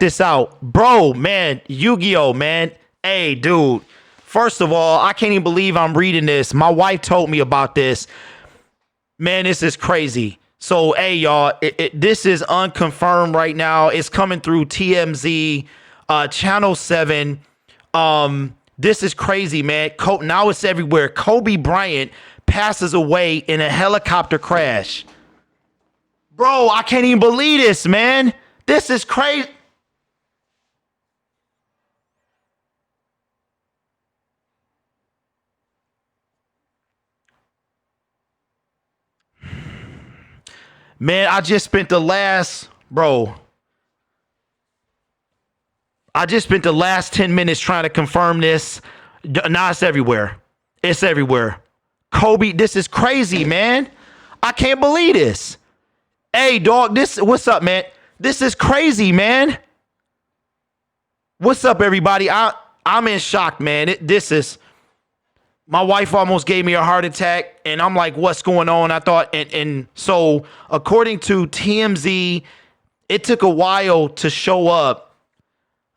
this out. Bro, man, Yu-Gi-Oh, man. Hey, dude. First of all, I can't even believe I'm reading this. My wife told me about this. Man, this is crazy. So, hey, y'all, this is unconfirmed right now. It's coming through TMZ, Channel 7. This is crazy, man. Now it's everywhere. Kobe Bryant passes away in a helicopter crash. Bro, I can't even believe this, man. This is crazy. Man, I just spent the last 10 minutes trying to confirm this. Now it's everywhere. It's everywhere. Kobe, this is crazy, man. I can't believe this. Hey, dog, what's up, man? This is crazy, man. What's up, everybody? I'm in shock, man. My wife almost gave me a heart attack, and I'm like, what's going on? I thought, and so according to TMZ, it took a while to show up.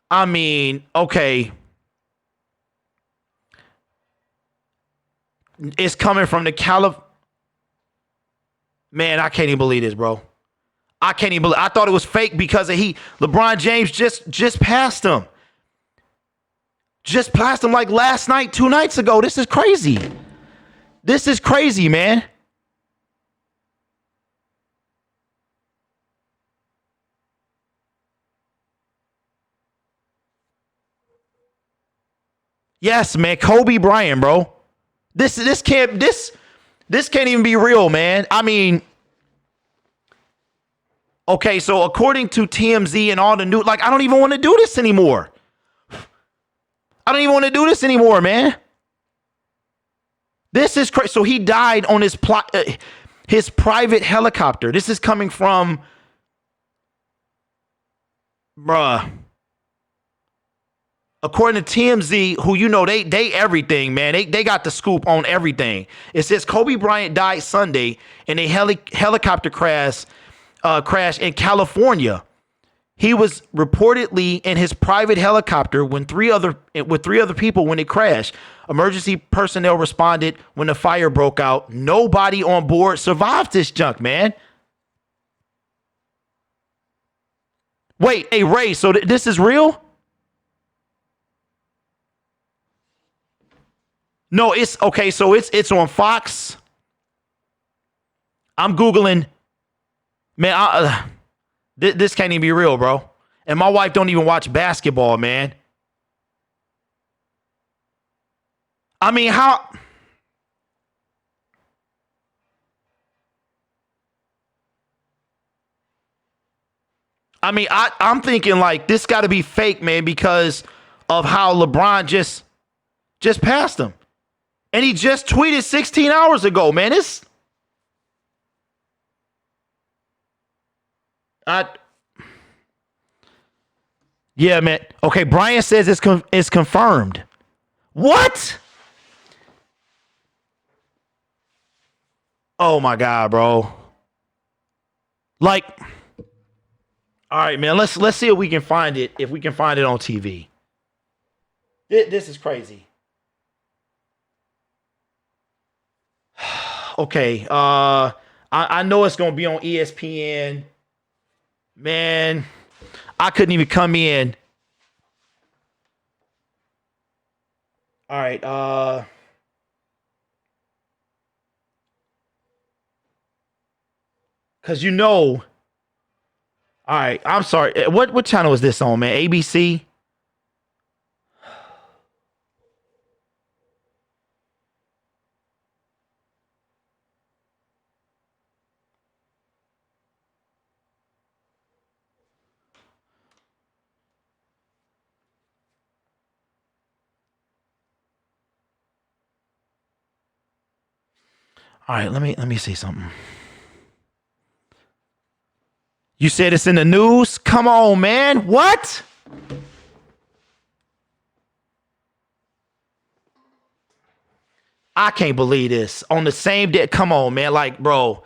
I mean, okay. It's coming from the Man, I can't even believe this, bro. I can't even believe. I thought it was fake because LeBron James just passed him. Just passed him like last night, 2 nights ago. This is crazy. This is crazy, man. Yes, man. Kobe Bryant, bro. This can't even be real, man. I mean, okay, so according to TMZ and all the new, like, I don't even want to do this anymore. I don't even want to do this anymore, man. This is crazy. So he died on his private helicopter. This is coming from, bruh. According to TMZ, who you know, they everything, man. They got the scoop on everything. It says Kobe Bryant died Sunday in a helicopter crash in California. He was reportedly in his private helicopter with three other people when it crashed. Emergency personnel responded when the fire broke out. Nobody on board survived this junk, man. Wait, hey, Ray, so this is real? No, it's okay. So it's on Fox. I'm Googling. Man, this can't even be real, bro. And my wife don't even watch basketball, man. I mean, how? I mean, I'm thinking like this got to be fake, man, because of how LeBron just passed him. And he just tweeted 16 hours ago, man. Yeah, man. Okay, Brian says it's confirmed. What? Oh my God, bro. Like, all right, man. Let's see if we can find it. If we can find it on TV. This is crazy. Okay. I know it's gonna be on ESPN. Man, I couldn't even come in. All right. Cause you know. All right. I'm sorry. What channel is this on, man? ABC. All right, let me see something. You said it's in the news? Come on, man. What? I can't believe this. On the same day. Come on, man. Like, bro.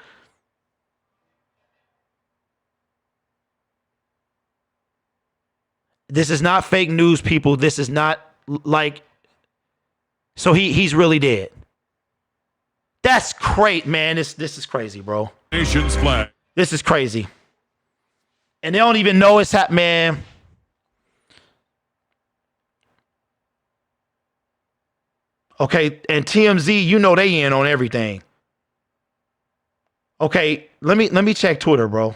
This is not fake news, people. This is not like, so he's really dead. That's great, man. This is crazy, bro. Nation's flag. This is crazy. And they don't even know it's happening, man. Okay, and TMZ, you know they in on everything. Okay, let me check Twitter, bro.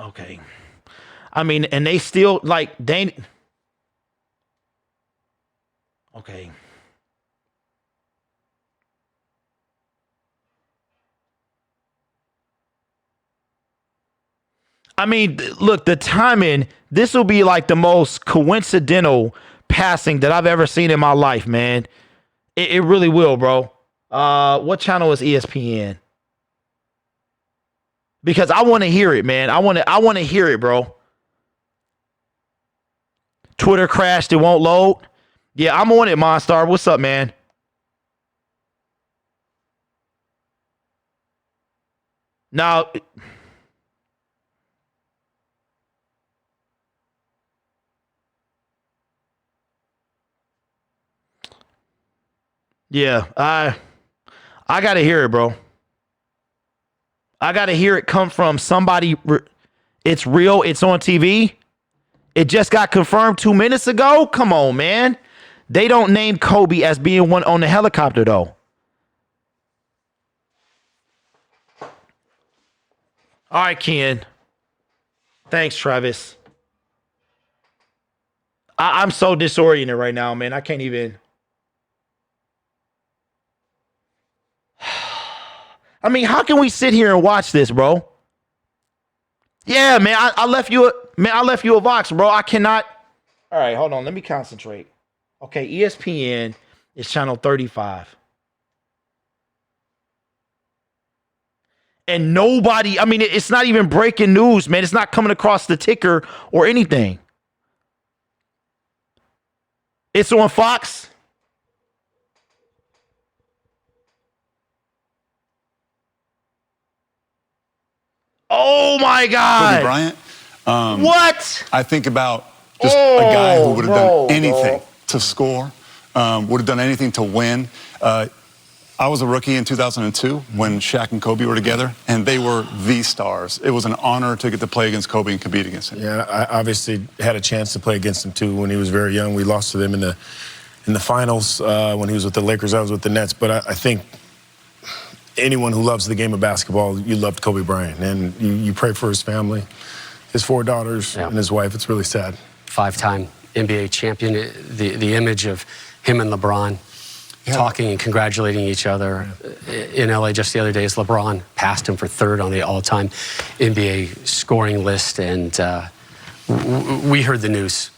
Okay. I mean, and they still like they. Okay. I mean, look, the timing, this will be like the most coincidental passing that I've ever seen in my life, man. It really will, bro. What channel is ESPN? Because I want to hear it, man. I want to hear it, bro. Twitter crashed, it won't load. Yeah, I'm on it, MONSTAR. What's up, man? Now, yeah, I got to hear it, bro. I got to hear it come from somebody. It's real. It's on TV. It just got confirmed 2 minutes ago. Come on, man. They don't name Kobe as being one on the helicopter, though. All right, Ken. Thanks, Travis. I'm so disoriented right now, man. I can't even. I mean, how can we sit here and watch this, bro? Yeah, man. I left you a Vox, bro. I cannot. All right, hold on. Let me concentrate. Okay, ESPN is channel 35. And nobody, I mean, it's not even breaking news, man. It's not coming across the ticker or anything. It's on Fox. Oh my God. Kobe Bryant. What? I think about just a guy who would have done anything to score, would have done anything to win. I was a rookie in 2002 when Shaq and Kobe were together, and they were the stars. It was an honor to get to play against Kobe and compete against him. Yeah, I obviously had a chance to play against him too when he was very young. We lost to them in the finals when he was with the Lakers. I was with the Nets. But I think anyone who loves the game of basketball, you loved Kobe Bryant, and you pray for his family, his 4 daughters, and his wife. It's really sad. 5-time NBA champion. The image of him and LeBron talking and congratulating each other in LA just the other day as LeBron passed him for 3rd on the all-time NBA scoring list. And we heard the news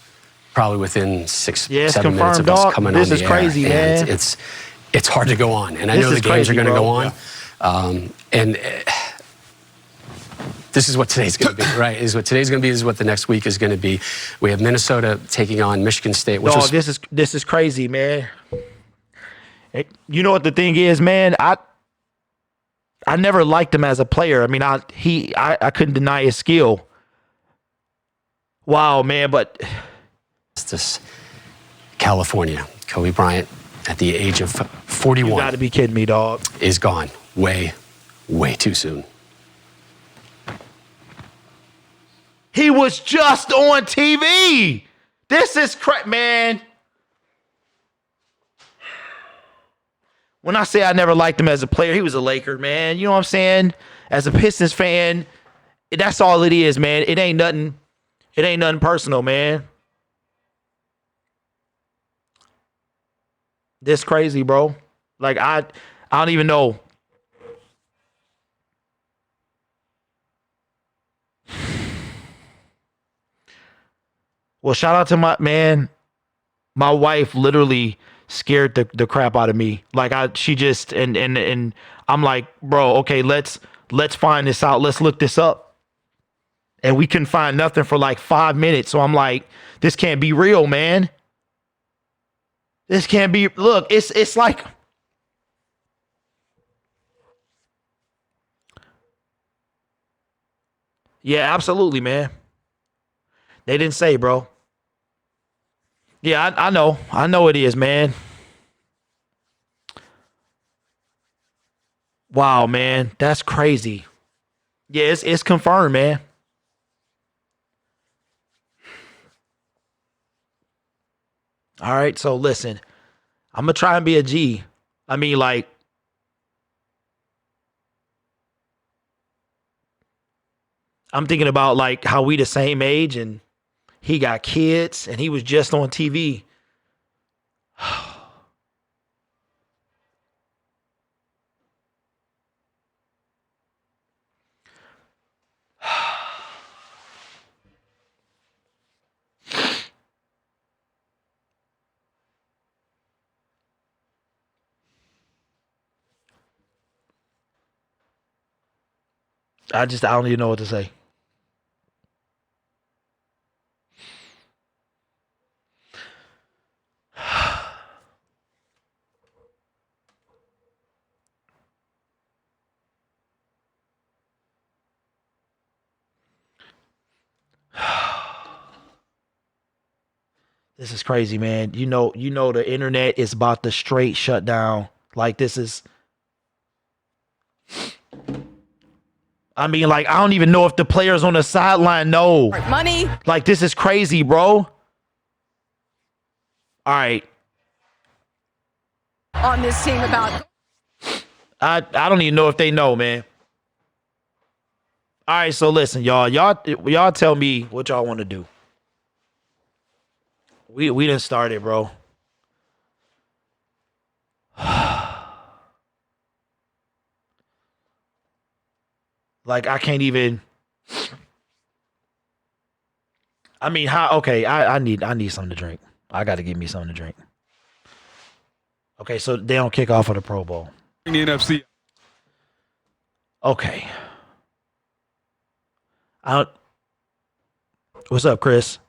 probably within 6-7 minutes of us coming on the air. This is crazy, man. It's hard to go on. And I know the games are going to go on. And this is what today's going to be, right? Is what today's going to be. Is what the next week is going to be. We have Minnesota taking on Michigan State. Which this is crazy, man. You know what the thing is, man? I never liked him as a player. I mean, I couldn't deny his skill. Wow, man, but this California, Kobe Bryant at the age of 41. You got to be kidding me, dog. Is gone way too soon. He was just on TV. This is man. When I say I never liked him as a player, he was a Laker, man. You know what I'm saying? As a Pistons fan, that's all it is, man. It ain't nothing. It ain't nothing personal, man. This crazy, bro. Like I don't even know. Well, shout out to my man. My wife literally scared the crap out of me. Like she just and I'm like, bro, okay, let's find this out. Let's look this up. And we couldn't find nothing for like 5 minutes. So I'm like, this can't be real, man. This can't be. Look, it's like. Yeah, absolutely, man. They didn't say, bro. Yeah, I know. I know it is, man. Wow, man. That's crazy. Yeah, it's confirmed, man. All right, so listen. I'm going to try and be a G. I mean, like, I'm thinking about like how we the same age and he got kids and he was just on TV. I don't even know what to say. This is crazy, man. You know the internet is about to straight shut down. Like this is. I mean, like I don't even know if the players on the sideline know. Money. Like this is crazy, bro. All right. On this team about. I don't even know if they know, man. All right, so listen, y'all tell me what y'all want to do. We didn't start it, bro. Like I can't even. I mean, how? Okay, I need something to drink. I got to get me something to drink. Okay, so they don't kick off of the Pro Bowl. The NFC. Okay. What's up, Chris?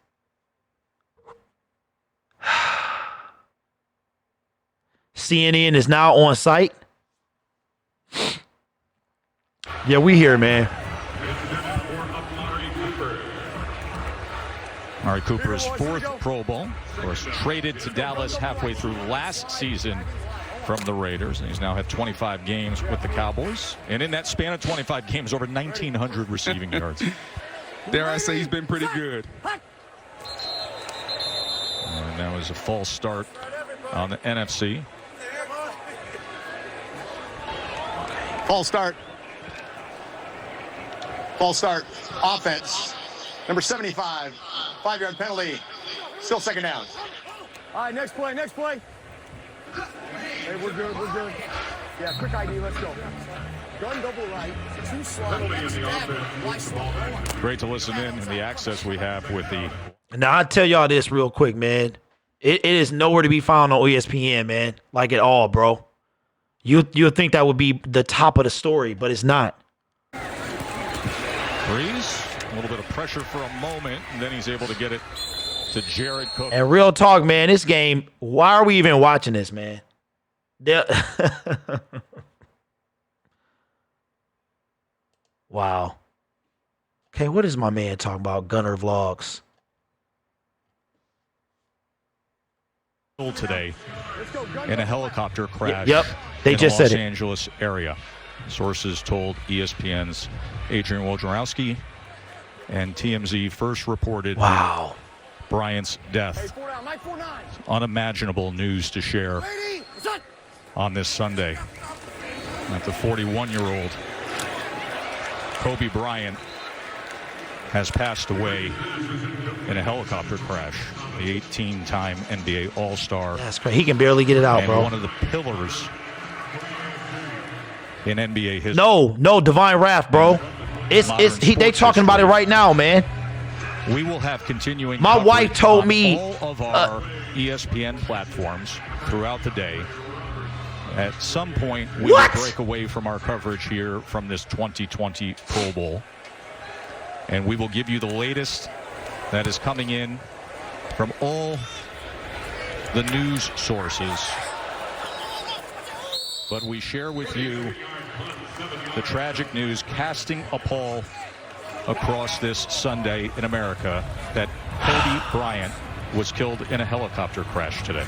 CNN is now on site. Yeah, we here, man. Amari Cooper's fourth Pro Bowl. Of course, traded to Dallas halfway through last season from the Raiders, and he's now had 25 games with the Cowboys. And in that span of 25 games, over 1,900 receiving yards. Dare I say he's been pretty good. And that was a false start on the NFC. False start. False start. Offense. Number 75. 5-yard penalty. Still second down. All right, next play, next play. Hey, we're good, we're good. Yeah, quick ID, let's go. Gun double right, two slide. Great to listen in and the access we have with the... Now, I'll tell y'all this real quick, man. It is nowhere to be found on ESPN, man. Like at all, bro. You'll think that would be the top of the story, but it's not. Breeze, a little bit of pressure for a moment, and then he's able to get it to Jared Cook. And real talk, man, this game, why are we even watching this, man? Wow. Okay, what is my man talking about? Gunner Vlogs. Today in a helicopter crash. Yep, they in just the said Los it. Angeles area. Sources told ESPN's Adrian Wojnarowski, and TMZ first reported Bryant's death. Unimaginable news to share on this Sunday. That the 41-year-old Kobe Bryant has passed away in a helicopter crash. The 18-time NBA All-Star. That's crazy. He can barely get it out, and bro. one of the pillars in NBA history. No, Divine Wrath, bro. They talking about it right now, man. We will have continuing. My wife told on me all of our ESPN platforms throughout the day. At some point, we will break away from our coverage here from this 2020 Pro Bowl. And we will give you the latest that is coming in from all the news sources. But we share with you the tragic news casting a pall across this Sunday in America that Kobe Bryant was killed in a helicopter crash today.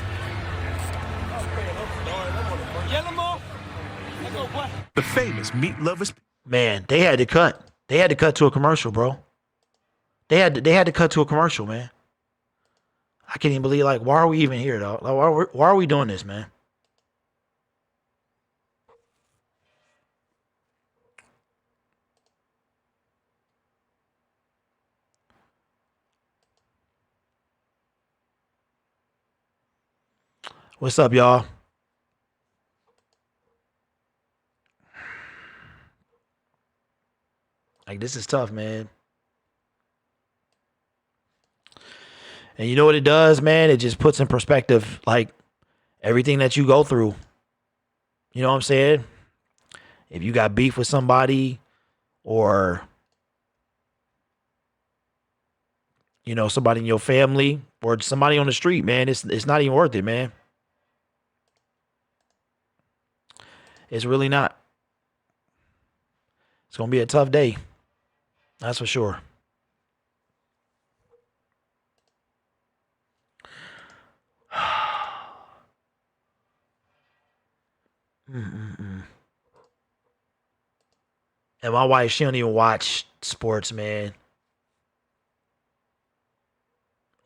The famous meat lovers. Man, they had to cut. They had to cut to a commercial, bro. They had to cut to a commercial, man. I can't even believe, like, why are we even here, though? Like, why are we doing this, man? What's up, y'all? Like, this is tough, man. And you know what it does, man? It just puts in perspective, like, everything that you go through. You know what I'm saying? If you got beef with somebody or, you know, somebody in your family or somebody on the street, man, it's not even worth it, man. It's really not. It's going to be a tough day. That's for sure. And my wife, she don't even watch sports, man.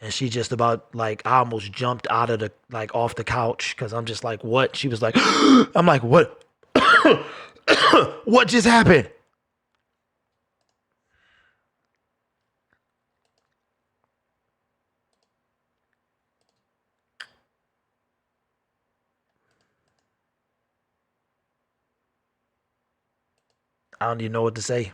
And she just about, like, I almost jumped out of the, like, off the couch because I'm just like, what? She was like, I'm like, what? What just happened? I don't even know what to say.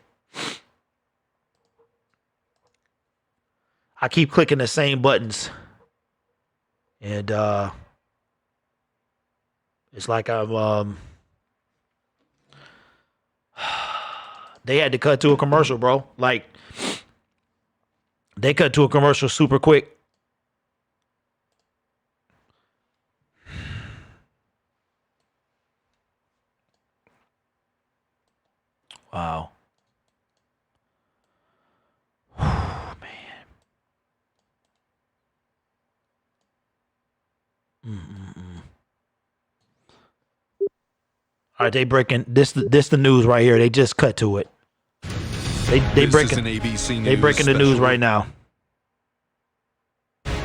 I keep clicking the same buttons. And it's like I'm they had to cut to a commercial, bro. Like, they cut to a commercial super quick. Wow. Man. All right, they breaking this the news right here. They just cut to it. They breaking ABC they breaking the news right now.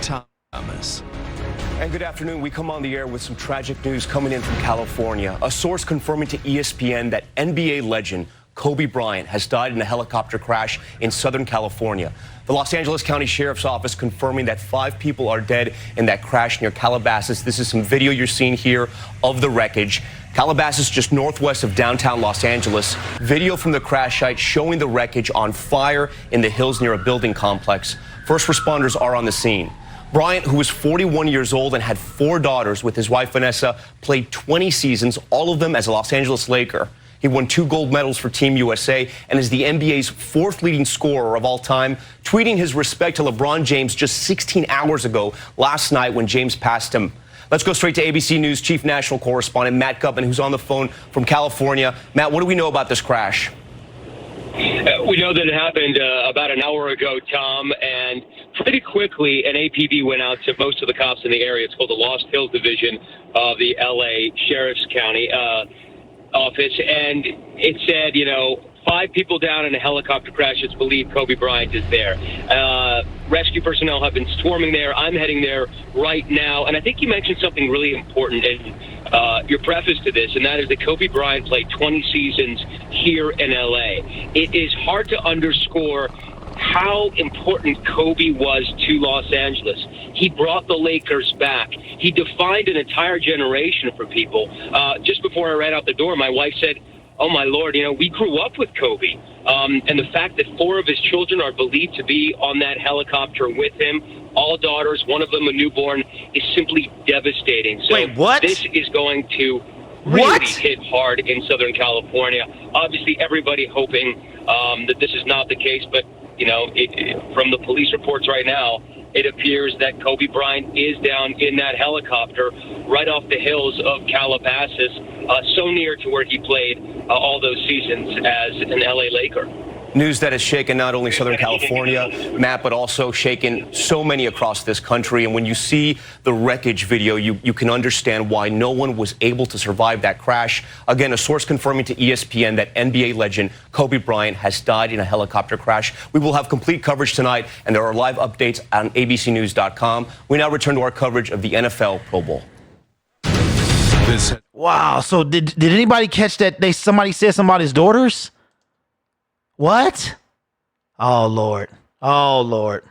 Thomas. And good afternoon. We come on the air with some tragic news coming in from California. A source confirming to ESPN that NBA legend Kobe Bryant has died in a helicopter crash in Southern California. The Los Angeles County Sheriff's Office confirming that 5 people are dead in that crash near Calabasas. This is some video you're seeing here of the wreckage. Calabasas, just northwest of downtown Los Angeles. Video from the crash site showing the wreckage on fire in the hills near a building complex. First responders are on the scene. Bryant, who was 41 years old and had 4 daughters with his wife Vanessa, played 20 seasons, all of them as a Los Angeles Laker. He won 2 gold medals for Team USA and is the NBA's 4th leading scorer of all time, tweeting his respect to LeBron James just 16 hours ago last night when James passed him. Let's go straight to ABC News Chief National Correspondent Matt Gutman, who's on the phone from California. Matt, what do we know about this crash? We know that it happened about an hour ago, Tom, and pretty quickly an APB went out to most of the cops in the area. It's called the Lost Hills Division of the L.A. Sheriff's County office, and it said, 5 people down in a helicopter crash. It's believed Kobe Bryant is there. Rescue personnel have been swarming there. I'm heading there right now, and I think you mentioned something really important in your preface to this, and that is that Kobe Bryant played 20 seasons here in L.A. It is hard to underscore how important Kobe was to Los Angeles. He brought the Lakers back. He defined an entire generation for people. Just before I ran out the door, my wife said, oh, my Lord, we grew up with Kobe. And the fact that 4 of his children are believed to be on that helicopter with him, all daughters, one of them a newborn, is simply devastating. So wait, what? This is going to really hit hard in Southern California. Obviously, everybody hoping that this is not the case, but from the police reports right now, it appears that Kobe Bryant is down in that helicopter right off the hills of Calabasas, so near to where he played all those seasons as an LA Laker. News that has shaken not only Southern California, Matt, but also shaken so many across this country. And when you see the wreckage video, you can understand why no one was able to survive that crash. Again, a source confirming to ESPN that NBA legend Kobe Bryant has died in a helicopter crash. We will have complete coverage tonight, and there are live updates on abcnews.com. We now return to our coverage of the NFL Pro Bowl. Wow. So did anybody catch that? Somebody said somebody's daughters? What? Oh, Lord. Oh, Lord.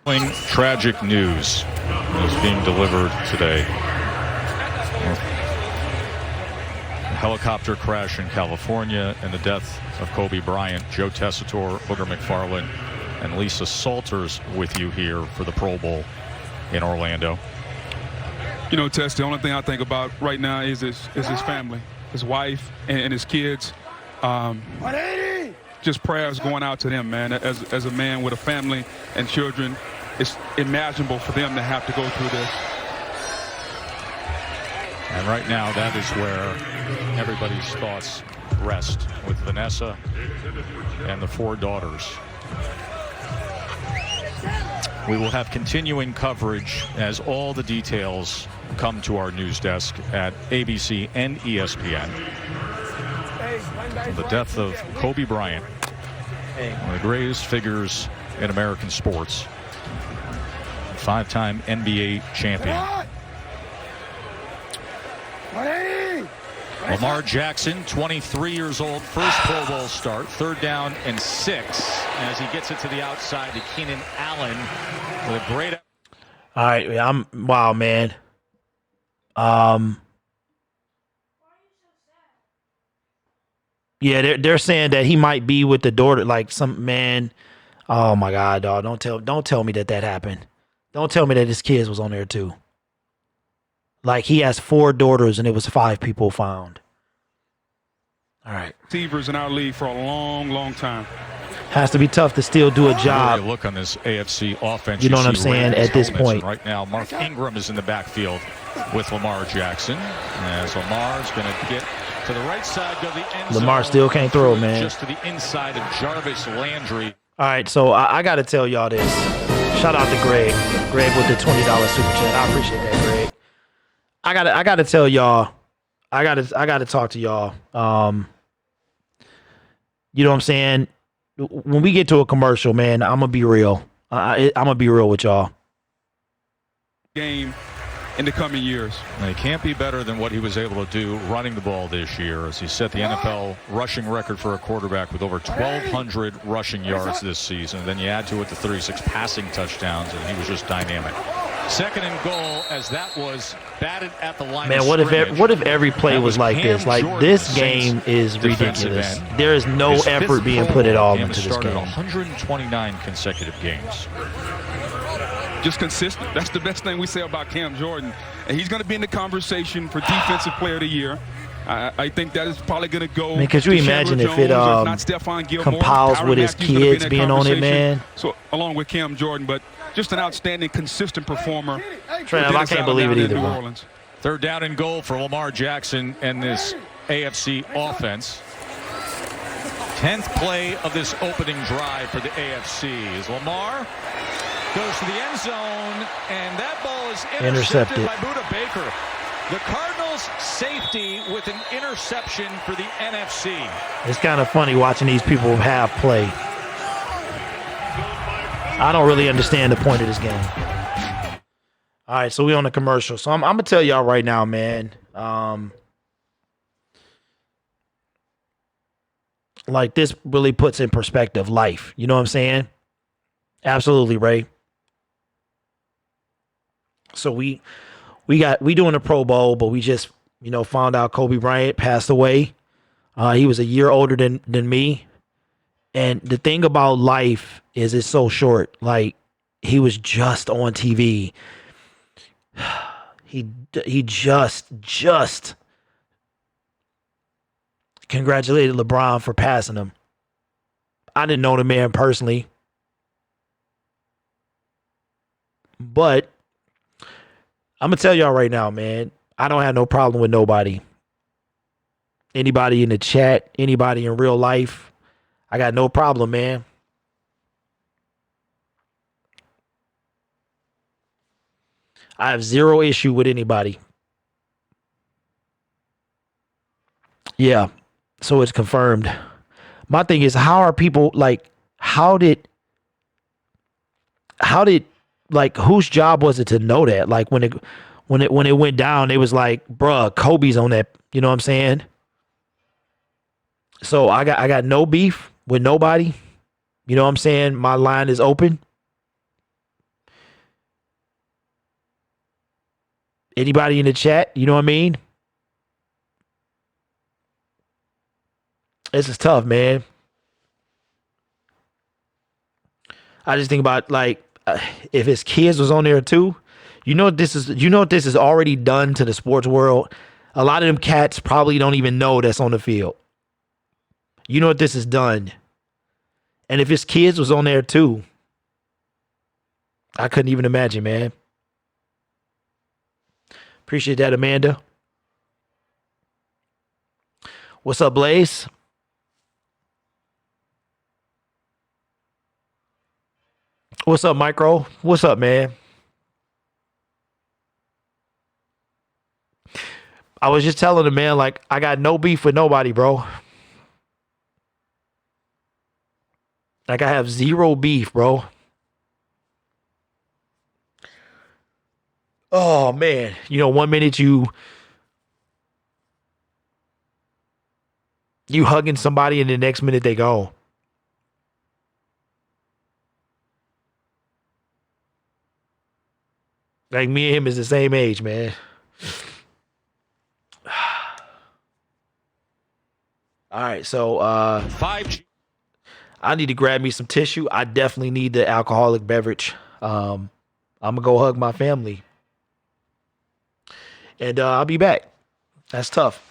Tragic news is being delivered today. A helicopter crash in California and the death of Kobe Bryant. Joe Tessitore, Booger McFarland, and Lisa Salters with you here for the Pro Bowl in Orlando. You know, Tess, the only thing I think about right now is his family, his wife, and his kids. Just prayers going out to them, man. As a man with a family and children, it's imaginable for them to have to go through this. And right now, that is where everybody's thoughts rest, with Vanessa and the 4 daughters. We will have continuing coverage as all the details come to our news desk at ABC and ESPN. The death of Kobe Bryant, one of the greatest figures in American sports, 5-time NBA champion. Lamar Jackson, 23 years old, first Pro Bowl start, 3rd down and 6 as he gets it to the outside to Keenan Allen with a great. All right, wow, man. Yeah, they're saying that he might be with the daughter, like some man. Oh my God, dog! Don't tell me that happened. Don't tell me that his kids was on there too. Like he has 4 daughters and it was 5 people found. All right. Receivers in our league for a long, long time. Has to be tough to still do a job. Look on this AFC offense. You know what I'm saying? At this point, right now, Mark Ingram is in the backfield with Lamar Jackson, as Lamar's going to get to the right side of the end zone. Lamar still can't throw, man. Just to the inside of Jarvis Landry. All right, so I got to tell y'all this. Shout out to Greg. Greg with the $20 super chat. I appreciate that, Greg. I got to tell y'all. I got to talk to y'all. You know what I'm saying? When we get to a commercial, man, I'm gonna be real. I'm gonna be real with y'all. Game in the coming years. And he can't be better than what he was able to do running the ball this year, as he set the NFL rushing record for a quarterback with over 1,200 rushing yards this season. Then you add to it the 36 passing touchdowns, and he was just dynamic. 2nd and goal, as that was batted at the line. Man, what if every play was like this? Like, this game is ridiculous. There is no effort being put at all into this game. 129 consecutive games. Just consistent. That's the best thing we say about Cam Jordan. And he's going to be in the conversation for Defensive Player of the Year. I think that is probably going to go. Man, could you imagine if it compiles with his kids being on it, man? So along with Cam Jordan, but just an outstanding, consistent performer. Trav, I can't believe it either, bro. 3rd down and goal for Lamar Jackson and this AFC offense. 10th play of this opening drive for the AFC as Lamar goes to the end zone, and that ball is intercepted by Budda Baker. The Cardinals' safety with an interception for the NFC. It's kind of funny watching these people have play. I don't really understand the point of this game. All right, so we on the commercial. So I'm gonna tell y'all right now, man. Like, this really puts in perspective life. You know what I'm saying? Absolutely, Ray. So we doing a Pro Bowl, but we just, found out Kobe Bryant passed away. He was a year older than me. And the thing about life is it's so short. Like, he was just on TV. He just congratulated LeBron for passing him. I didn't know the man personally. But I'm gonna tell y'all right now, man, I don't have no problem with nobody. Anybody in the chat, anybody in real life, I got no problem, man. I have zero issue with anybody. Yeah, so it's confirmed. My thing is, how are people like? How did like whose job was it to know that? Like when it went down, it was like, bruh, Kobe's on that. You know what I'm saying? So I got no beef with nobody. You know what I'm saying? My line is open. Anybody in the chat, you know what I mean? This is tough, man. I just think about like if his kids was on there too, you know what this is already done to the sports world. A lot of them cats probably don't even know that's on the field. You know what this is done. And if his kids was on there too, I couldn't even imagine, man. Appreciate that, Amanda. What's up, Blaze? What's up, Micro? What's up, man? I was just telling the man, like, I got no beef with nobody, bro. Like, I have zero beef, bro. Oh, man. You know, 1 minute you hugging somebody and the next minute they go. Like, me and him is the same age, man. All right, so I need to grab me some tissue. I definitely need the alcoholic beverage. I'm gonna go hug my family. And I'll be back. That's tough.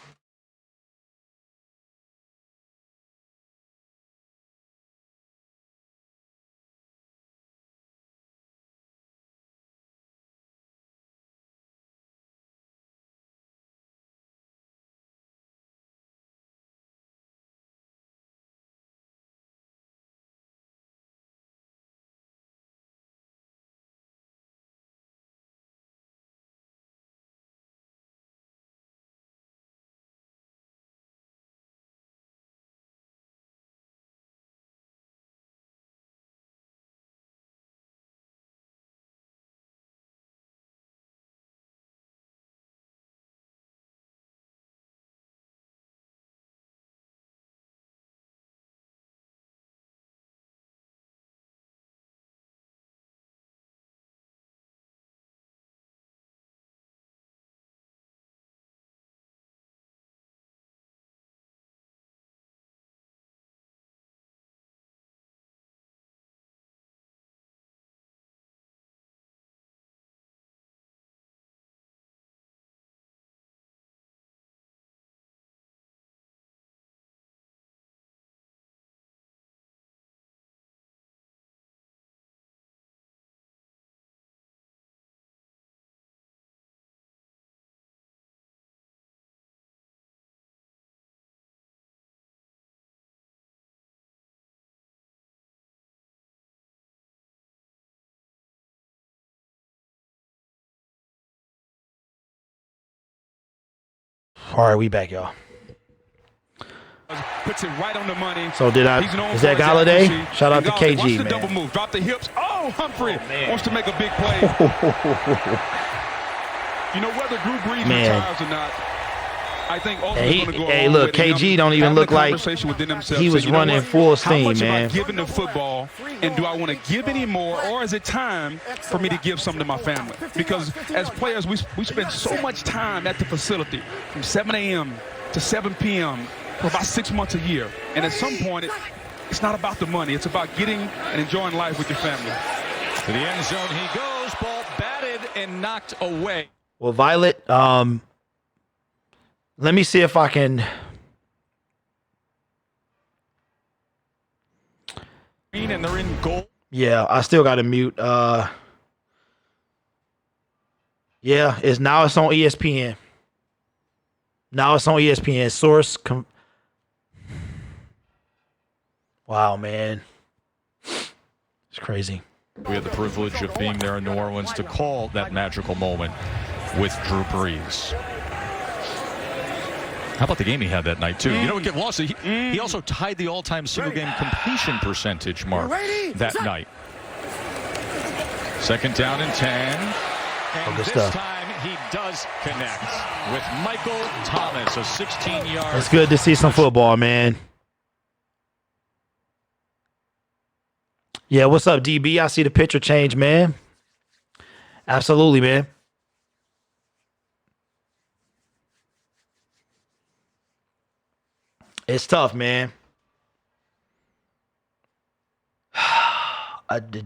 All right, we back, y'all. Puts it right on the money. So is that Galladay? Shout out to KG, Watch the man. double move. Drop the hips. Oh, Humphrey wants to make a big play. You know, whether Drew Brees retires or not, I think ultimately going to go. Hey, look, KG don't even look like he was running full steam, How much man. am I giving the football, and do I want to give any more, or is it time for me to give something to my family? Because as players, we spend so much time at the facility from 7 a.m. to 7 p.m. for about 6 months a year. And at some point, it's not about the money. It's about getting and enjoying life with your family. To the end zone he goes. Ball batted and knocked away. Well, Violet, let me see if I can. And they're in goal. Yeah, I still got to mute. Yeah, it's on ESPN. Now it's on ESPN. Source. Wow, man. It's crazy. We had the privilege of being there in New Orleans to call that magical moment with Drew Brees. How about the game he had that night, too? You know what get lost? He also tied the all-time single-game completion percentage mark that night. Second down and 10. And this time he does connect with Michael Thomas, a 16-yard. It's good to see some football, man. Yeah, what's up, DB? I see the picture change, man. Absolutely, man. It's tough, man.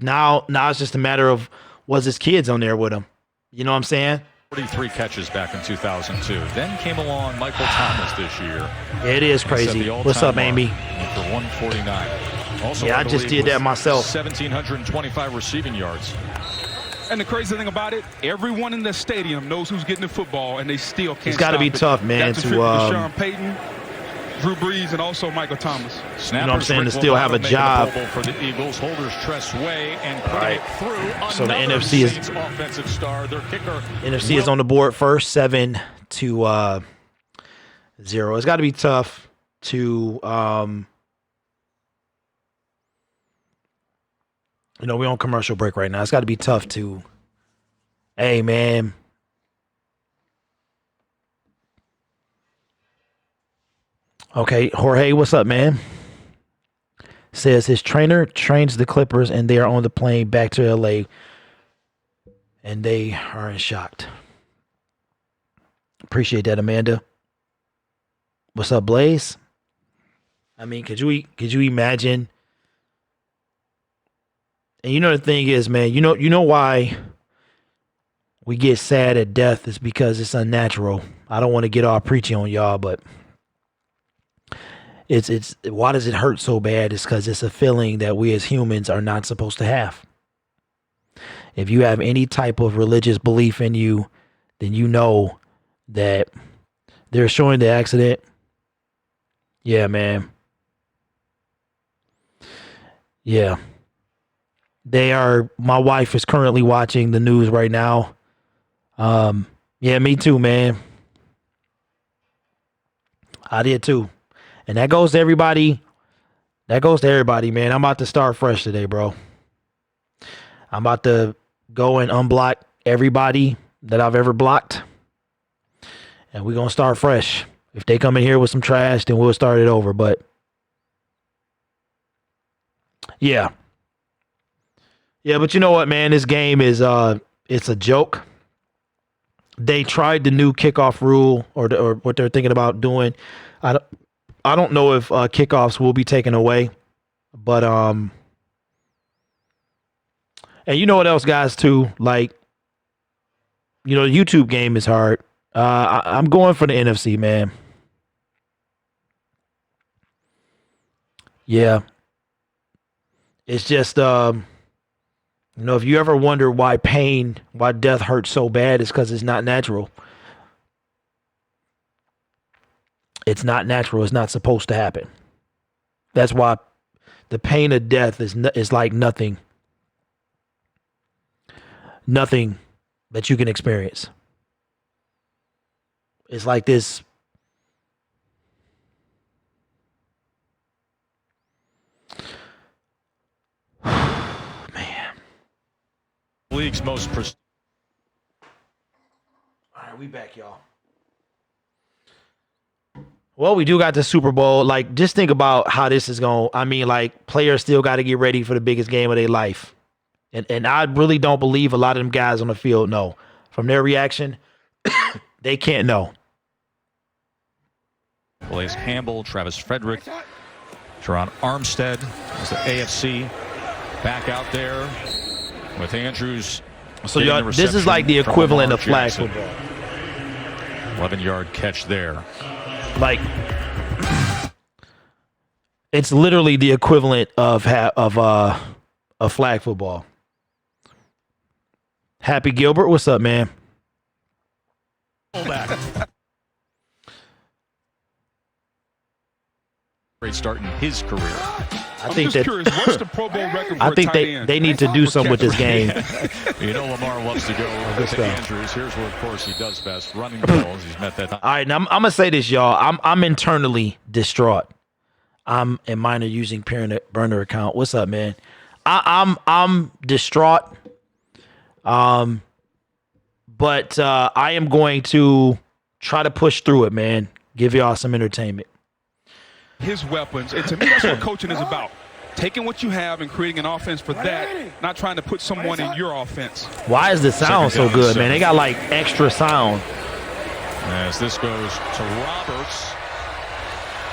Now it's just a matter of, was his kids on there with him? You know what I'm saying? 43 catches back in 2002. Then came along Michael Thomas this year. Yeah, it is crazy. What's up, Amy? For 149. Also, yeah, I just did that myself. 1,725 receiving yards. And the crazy thing about it, everyone in the stadium knows who's getting the football, and they still can't. It's got to be tough, man. To Sean Payton, Drew Brees, and also Michael Thomas. You know what I'm saying? To still have a job. For the Eagles, Holders Tressway and putting it through. So the NFC is offensive star. Their kicker. NFC is on the board first, 7-0. It's got to be tough to. You know, we're on commercial break right now. It's got to be tough to. Hey, man. Okay, Jorge, what's up, man? Says his trainer trains the Clippers and they are on the plane back to LA and they are in shock. Appreciate that, Amanda. What's up, Blaze? I mean, could you imagine? And you know the thing is, man, you know why we get sad at death is because it's unnatural. I don't want to get all preachy on y'all, but it's why does it hurt so bad? It's because it's a feeling that we as humans are not supposed to have. If you have any type of religious belief in you, then you know that they're showing the accident. Yeah, man. Yeah. My wife is currently watching the news right now. Yeah, me too, man. I did too. And that goes to everybody. That goes to everybody, man. I'm about to start fresh today, bro. I'm about to go and unblock everybody that I've ever blocked. And we're going to start fresh. If they come in here with some trash, then we'll start it over. But yeah. Yeah, but you know what, man? This game is it's a joke. They tried the new kickoff rule or what they're thinking about doing. I don't know if kickoffs will be taken away, but and you know what else, guys, too? Like, you know, the YouTube game is hard. I'm going for the NFC, man. Yeah. It's just you know, if you ever wonder why death hurts so bad, it's because it's not natural. It's not natural. It's not supposed to happen. That's why the pain of death is like nothing that you can experience. It's like this. League's most. All right, we back, y'all. Well, we do got the Super Bowl. Like, just think about how this is going. I mean, like, players still got to get ready for the biggest game of their life. And I really don't believe a lot of them guys on the field know. From their reaction, they can't know. Blaise Campbell, Travis Frederick, Teron Armstead as the AFC back out there with Andrews. So this is like the equivalent of flag football. 11-yard catch there. Like, it's literally the equivalent of flag football. Happy Gilbert, what's up, man? Great start in his career. I think that curious, what's the Pro Bowl record for I think a tight end? they need to do something with this game. You know Lamar loves to go to Andrews. Here's where, of course, he does best. Running the balls. He's met that. All right, now I'm gonna say this, y'all. I'm internally distraught. I'm a minor using burner account. What's up, man? I'm distraught. But I am going to try to push through it, man. Give y'all some entertainment. His weapons, and to me, that's what coaching is about. Taking what you have and creating an offense for that, not trying to put someone in your offense. Why is the sound so good, man? They got like extra sound. As this goes to Roberts.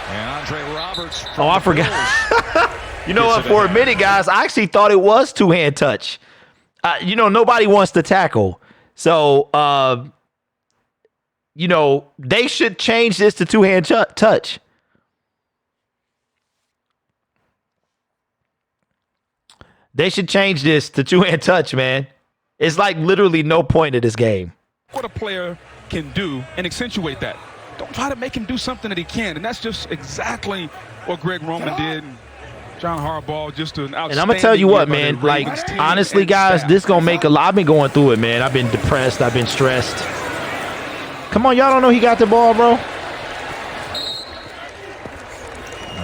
And Andre Roberts. Oh, I forgot. You know what? For a minute, guys, I actually thought it was two-hand touch. You know, nobody wants to tackle. So, you know, they should change this to two-hand touch. They should change this to two-hand touch, man. It's like literally no point of this game. What a player can do and accentuate that. Don't try to make him do something that he can't. And that's just exactly what Greg Roman did. John Harbaugh, just an outstanding. And I'm going to tell you what, man. Like, honestly, guys, this going to make a lot. I've been going through it, man. I've been depressed. I've been stressed. Come on, y'all don't know he got the ball, bro.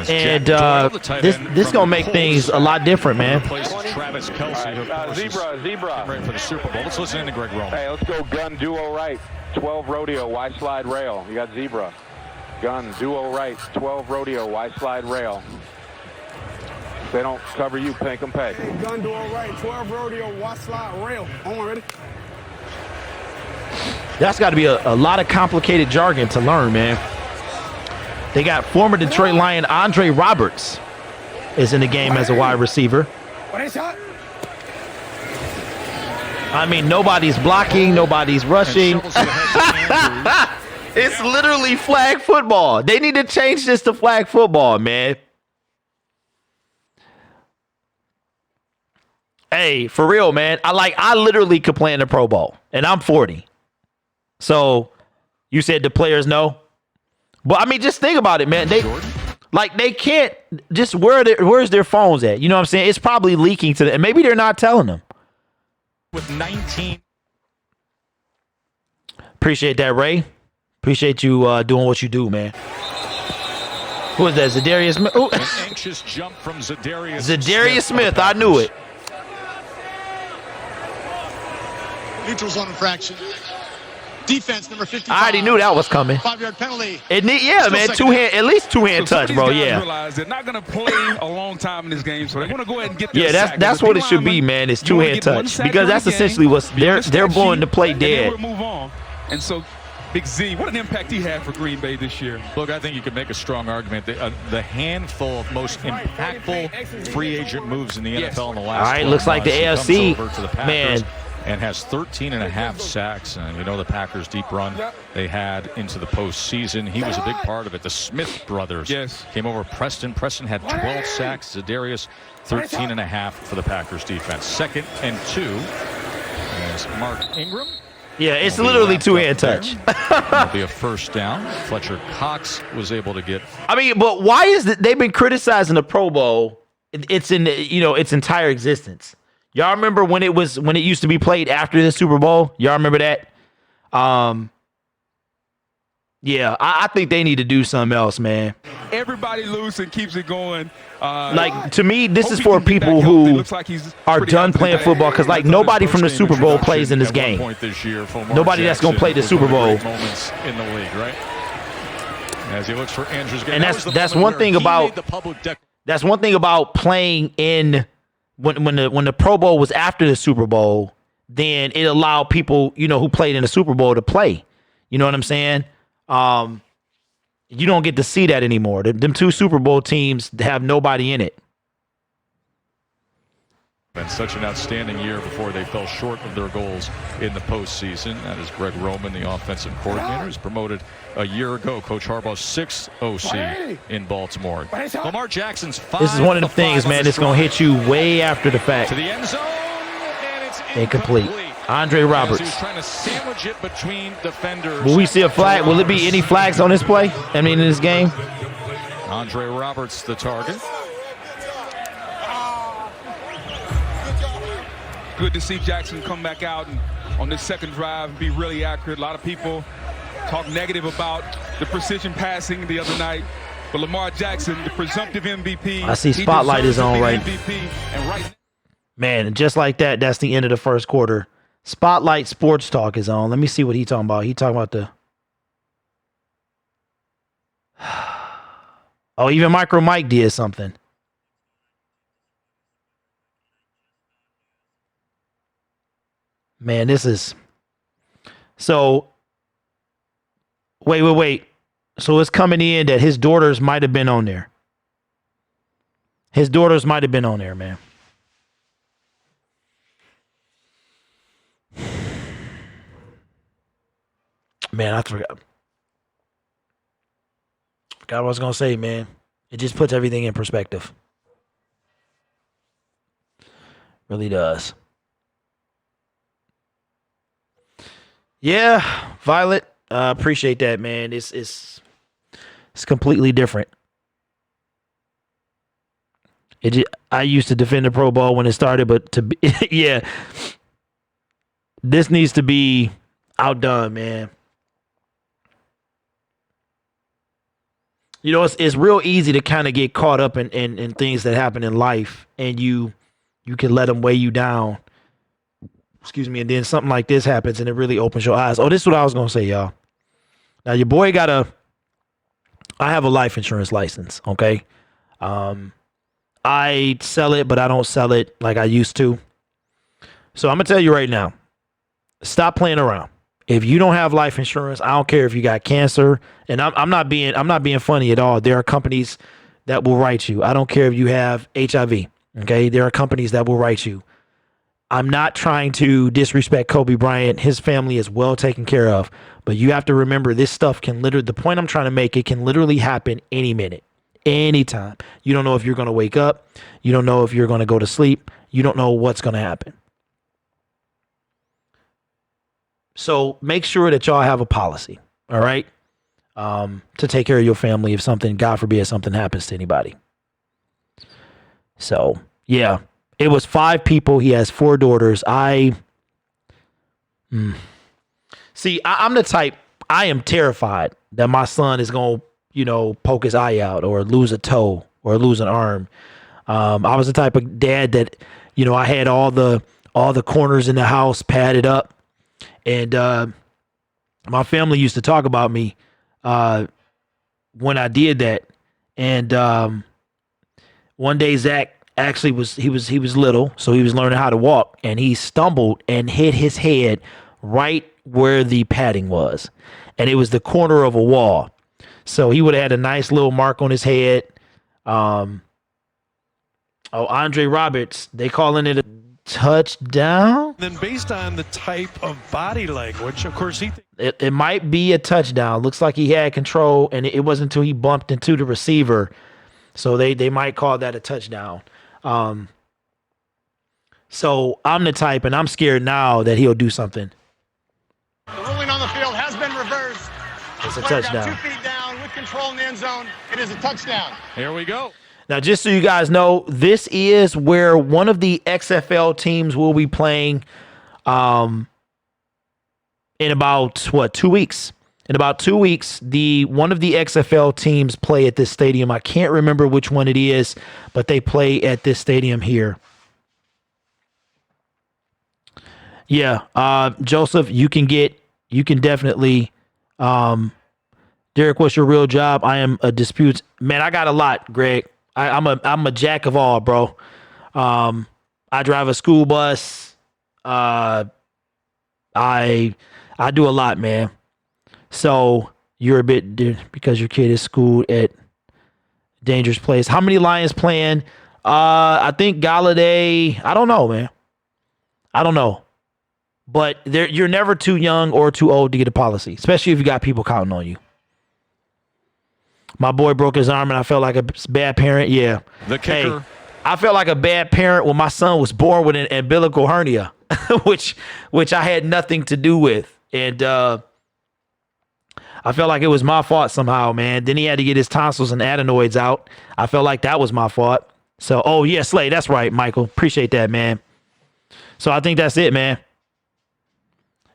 And this gonna make things a lot different, man. Travis Kelce, zebra. Ready for the Super Bowl. Let's listen to Greg Roman. Hey, let's go gun duo right. 12 rodeo, Y slide rail. You got zebra. Gun duo right. 12 rodeo, Y slide rail. If they don't cover you, make them pay. Hey, gun duo right. 12 rodeo, Y slide rail. On ready. That's got to be a lot of complicated jargon to learn, man. They got former Detroit Lion Andre Roberts is in the game as a wide receiver. I mean, nobody's blocking, nobody's rushing. It's literally flag football. They need to change this to flag football, man. Hey, for real, man. I literally could play in the Pro Bowl, and I'm 40. So you said the players know? But I mean, just think about it, man. They can't just where's their phones at? You know what I'm saying? It's probably leaking to them. And maybe they're not telling them. With 19. Appreciate that, Ray. Appreciate you doing what you do, man. Who is that? Zadarius Smith? An anxious jump from Zadarius Smith. I knew it. Neutral zone infraction. Defense number 55. I already knew that was coming. 5-yard penalty. Yeah, man. At least two-hand touch, bro. Yeah. Realize they're not going to play a long time in this game, so they want to go ahead and get their sack. That's what it should be, man. It's two-hand touch because that's essentially what they're blowing the play dead. And move on. And so, Big Z, what an impact he had for Green Bay this year. Look, I think you could make a strong argument that the handful of most impactful free agent moves in the NFL in the last. All right, looks like the AFC, man. And has 13.5 sacks. And you know the Packers' deep run they had into the postseason. He was a big part of it. The Smith brothers came over. Preston had 12 sacks. Zadarius, 13.5 for the Packers' defense. 2nd and 2 is Mark Ingram. Yeah, it's literally two-hand touch. It'll be a first down. Fletcher Cox was able to get. I mean, but why is it they've been criticizing the Pro Bowl? It's in its entire existence. Y'all remember when it used to be played after the Super Bowl? Y'all remember that? Yeah, I think they need to do something else, man. Everybody loose and keeps it going. To me, this is for people who are done playing football because, nobody from the Super Bowl plays in this game. Nobody that's going to play the Super Bowl. Moments in the league, right? As he looks for Andrews. And that's one thing about playing in. When the Pro Bowl was after the Super Bowl, then it allowed people, who played in the Super Bowl to play. You know what I'm saying? You don't get to see that anymore. Them two Super Bowl teams have nobody in it. Been such an outstanding year before they fell short of their goals in the postseason. That is Greg Roman, the offensive coordinator, who's promoted a year ago. Coach Harbaugh's 6th OC in Baltimore. Lamar Jackson's 5. This is one of the things, man, that's going to hit you way after the fact. To the end zone, and it's incomplete. Andre As he Roberts. was trying to sandwich it between defenders. Will we see a flag? Will it be any flags on this play? I mean, in this game? Andre Roberts, the target. Good to see Jackson come back out and on this second drive be really accurate. A lot of people talk negative about the precision passing the other night. But Lamar Jackson, the presumptive MVP. I see spotlight is on right. MVP, Man, just like that, that's the end of the first quarter. Spotlight Sports Talk is on. Let me see what he's talking about. He talking about the... Oh, even Micro Mike did something. Man, this is... So, wait. So it's coming in that his daughters might have been on there. His daughters might have been on there, man. Man, I forgot. Forgot what I was going to say, man. It just puts everything in perspective. Really does. Yeah, Violet. Appreciate that, man. It's completely different. I used to defend the Pro Bowl when it started, but yeah, this needs to be outdone, man. You know, it's real easy to kind of get caught up in things that happen in life, and you can let them weigh you down. Excuse me, and then something like this happens, and it really opens your eyes. Oh, this is what I was gonna say, y'all. Now, your boy I have a life insurance license, okay? I sell it, but I don't sell it like I used to. So I'm gonna tell you right now, stop playing around. If you don't have life insurance, I don't care if you got cancer, and I'm not being funny at all. There are companies that will write you. I don't care if you have HIV, okay? There are companies that will write you. I'm not trying to disrespect Kobe Bryant. His family is well taken care of. But you have to remember, this stuff can literally, the point I'm trying to make, it can literally happen any minute, anytime. You don't know if you're going to wake up. You don't know if you're going to go to sleep. You don't know what's going to happen. So make sure that y'all have a policy, all right, to take care of your family if something, God forbid, something happens to anybody. So, yeah. It was 5 people. He has 4 daughters. See, I'm the type, I am terrified that my son is going to, poke his eye out or lose a toe or lose an arm. I was the type of dad that, I had all the corners in the house padded up. And my family used to talk about me when I did that. And one day, Zach, actually he was little, so he was learning how to walk, and he stumbled and hit his head right where the padding was, and it was the corner of a wall. So he would have had a nice little mark on his head. Andre Roberts, they calling it a touchdown. Then based on the type of body language, of course, it might be a touchdown. Looks like he had control, and it wasn't until he bumped into the receiver. So they might call that a touchdown. So I'm the type, and I'm scared now that he'll do something. The ruling on the field has been reversed. It's a Player touchdown. got 2 feet down with control in the end zone. It is a touchdown. Here we go. Now, just so you guys know, this is where one of the XFL teams will be playing in about, 2 weeks? In about 2 weeks, one of the XFL teams play at this stadium. I can't remember which one it is, but they play at this stadium here. Yeah, Joseph, you can definitely, Derek, what's your real job? I am a disputes. Man, I got a lot, Greg. I'm a jack of all, bro. I drive a school bus. I do a lot, man. So you're a bit because your kid is schooled at dangerous place. How many Lions playing? I think Galladay. I don't know, man. I don't know. But you're never too young or too old to get a policy, especially if you got people counting on you. My boy broke his arm and I felt like a bad parent. Yeah. The kicker I felt like a bad parent when my son was born with an umbilical hernia, which I had nothing to do with. And I felt like it was my fault somehow, man. Then he had to get his tonsils and adenoids out. I felt like that was my fault. So, oh, yeah, Slay, that's right, Michael. Appreciate that, man. So I think that's it, man.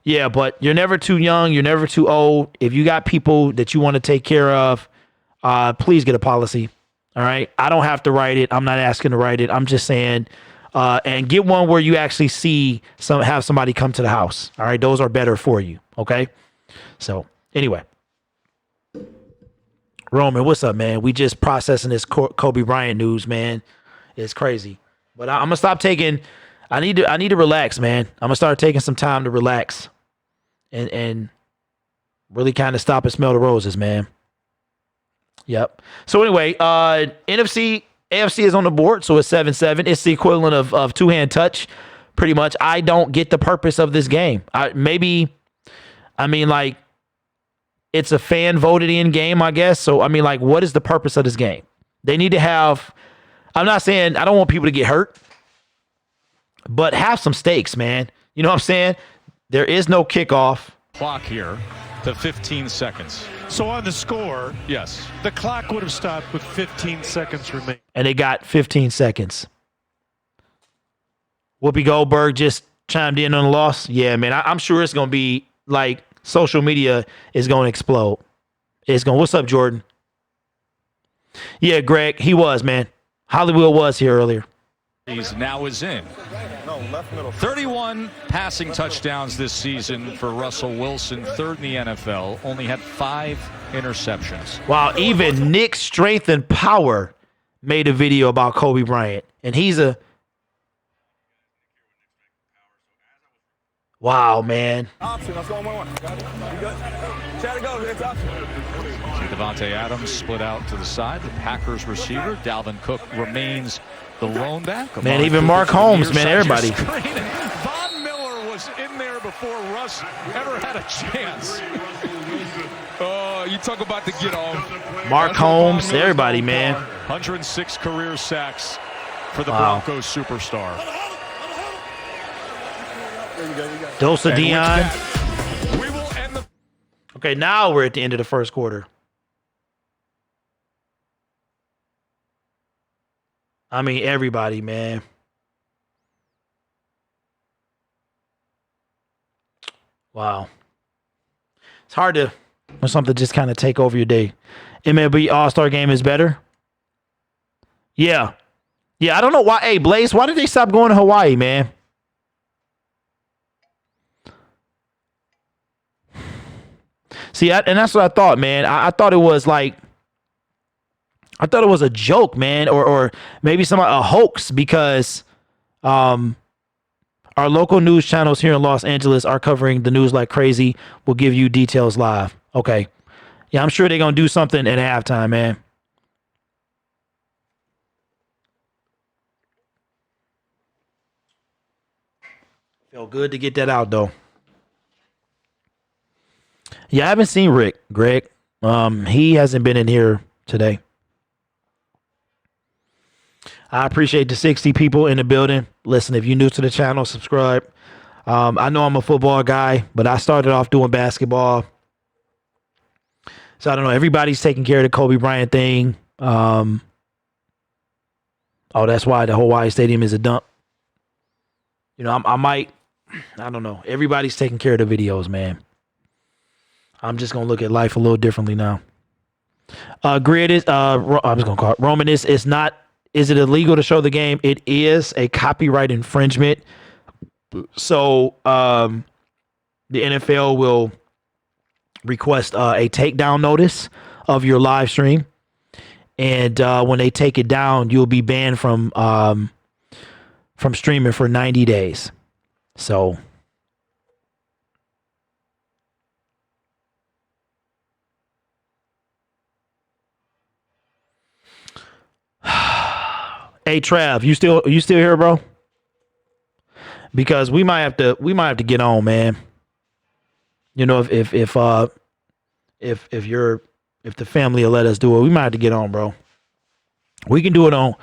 Yeah, but you're never too young. You're never too old. If you got people that you want to take care of, please get a policy. All right. I don't have to write it. I'm not asking to write it. I'm just saying, and get one where you actually have somebody come to the house. All right. Those are better for you. Okay. So anyway, Roman, what's up, man? We just processing this Kobe Bryant news, man. It's crazy, but I'm gonna stop taking. I need to relax, man. I'm gonna start taking some time to relax, and really kind of stop and smell the roses, man. Yep. So anyway, NFC, AFC is on the board, so it's 7-7. It's the equivalent of two-hand touch, pretty much. I don't get the purpose of this game. It's a fan voted in game, I guess. So I mean, like, what is the purpose of this game? They need to have. I'm not saying I don't want people to get hurt, but have some stakes, man. You know what I'm saying? There is no kickoff. Clock here to 15 seconds. So on the score, yes, the clock would have stopped with 15 seconds remaining. And they got 15 seconds. Whoopi Goldberg just chimed in on the loss. Yeah, man, I'm sure it's going to be like social media is going to explode. What's up, Jordan? Yeah, Greg, he was, man. Hollywood was here earlier. He's now is in. 31 passing touchdowns this season for Russell Wilson, third in the NFL. Only had 5 interceptions. Wow, even Nick Strength and Power made a video about Kobe Bryant. And he's a... Wow, man. Option, let's go 1-1. Got it. You good? Try to go, it's option. Devontae Adams split out to the side. The Packers receiver, Dalvin Cook, remains the lone back. Man, even Mark Holmes, man, everybody. Von Miller was in there before Russ ever had a chance. Oh, you talk about the get off. Mark Holmes, everybody, man. 106 career sacks for the Broncos superstar. Dosa Dion. Okay, now we're at the end of the first quarter. I mean, everybody, man. Wow. It's hard to when something just kind of take over your day. MLB All-Star Game is better. Yeah. Yeah, I don't know why. Hey, Blaze, why did they stop going to Hawaii, man? See, and that's what I thought, man. I thought it was like, I thought it was a joke, man, or maybe a hoax, because our local news channels here in Los Angeles are covering the news like crazy. We'll give you details live. Okay. Yeah, I'm sure they're going to do something at halftime, man. Felt good to get that out, though. Yeah, I haven't seen Greg. He hasn't been in here today. I appreciate the 60 people in the building. Listen, if you're new to the channel, subscribe. I know I'm a football guy, but I started off doing basketball. So I don't know. Everybody's taking care of the Kobe Bryant thing. Oh, that's why the Hawaii Stadium is a dump. You know, I don't know. Everybody's taking care of the videos, man. I'm just going to look at life a little differently now. Grid is, I was going to call it Roman. It's not, is it illegal to show the game? It is a copyright infringement. So the NFL will request a takedown notice of your live stream. And when they take it down, you'll be banned from streaming for 90 days. So hey Trav, you still here, bro? Because we might have to get on, man. You know, if the family will let us do it, we might have to get on, bro. We can do it on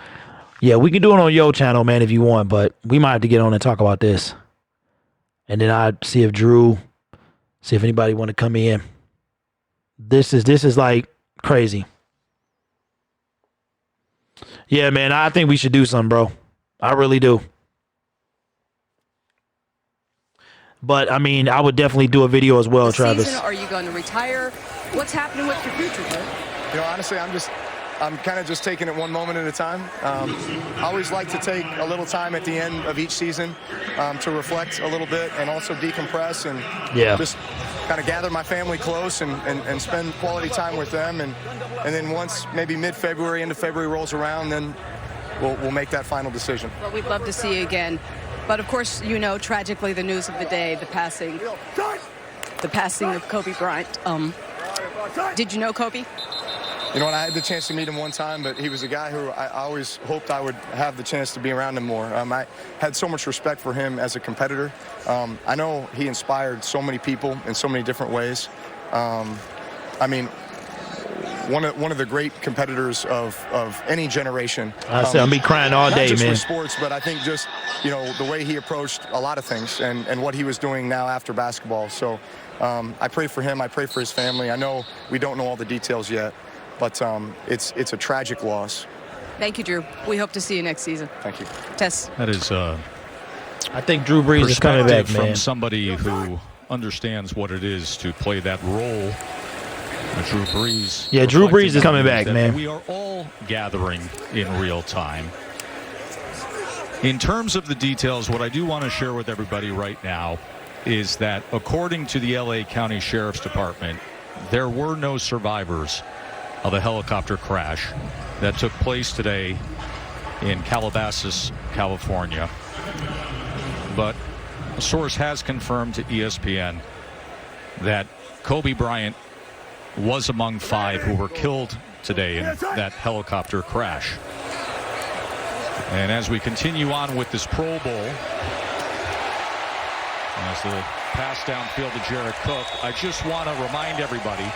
Yeah, we can do it on your channel, man, if you want, but we might have to get on and talk about this. And then I'd see if anybody want to come in. This is like crazy. Yeah, man, I think we should do something, bro. I really do. But I mean, I would definitely do a video as well, Travis. Season, are you going to retire? What's happening with your future, bro? You know, honestly, I'm kind of just taking it one moment at a time. I always like to take a little time at the end of each season to reflect a little bit and also decompress and just kind of gather my family close and spend quality time with them. And then once maybe mid-February, into February rolls around, then we'll make that final decision. Well, we'd love to see you again. But of course, you know, tragically, the news of the day, the passing of Kobe Bryant. Did you know Kobe? You know, and I had the chance to meet him one time, but he was a guy who I always hoped I would have the chance to be around him more. I had so much respect for him as a competitor. I know he inspired so many people in so many different ways. I mean, one of the great competitors of any generation. I said, I'll be crying all day, not just man. for sports, but I think just, you know, the way he approached a lot of things and what he was doing now after basketball. So I pray for him. I pray for his family. I know we don't know all the details yet, but it's a tragic loss. Thank you, Drew. We hope to see you next season. Thank you. Tess. That is I think Drew Brees is coming back, man. From somebody who understands what it is to play that role. Drew Brees. Yeah, Drew Brees is coming back, man. We are all gathering in real time. In terms of the details, what I do want to share with everybody right now is that according to the LA County Sheriff's Department, there were no survivors of a helicopter crash that took place today in Calabasas, California. But a source has confirmed to ESPN that Kobe Bryant was among 5 who were killed today in that helicopter crash. And as we continue on with this Pro Bowl, as the pass downfield to Jared Cook, I just want to remind everybody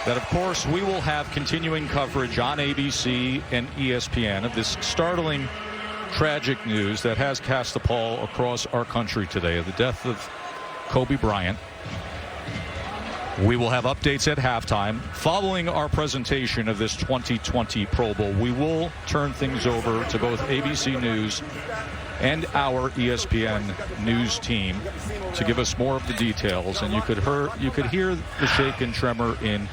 that, of course, we will have continuing coverage on ABC and ESPN of this startling, tragic news that has cast a pall across our country today of the death of Kobe Bryant. We will have updates at halftime. Following our presentation of this 2020 Pro Bowl, we will turn things over to both ABC News and our ESPN News team to give us more of the details. And you could hear the shake and tremor in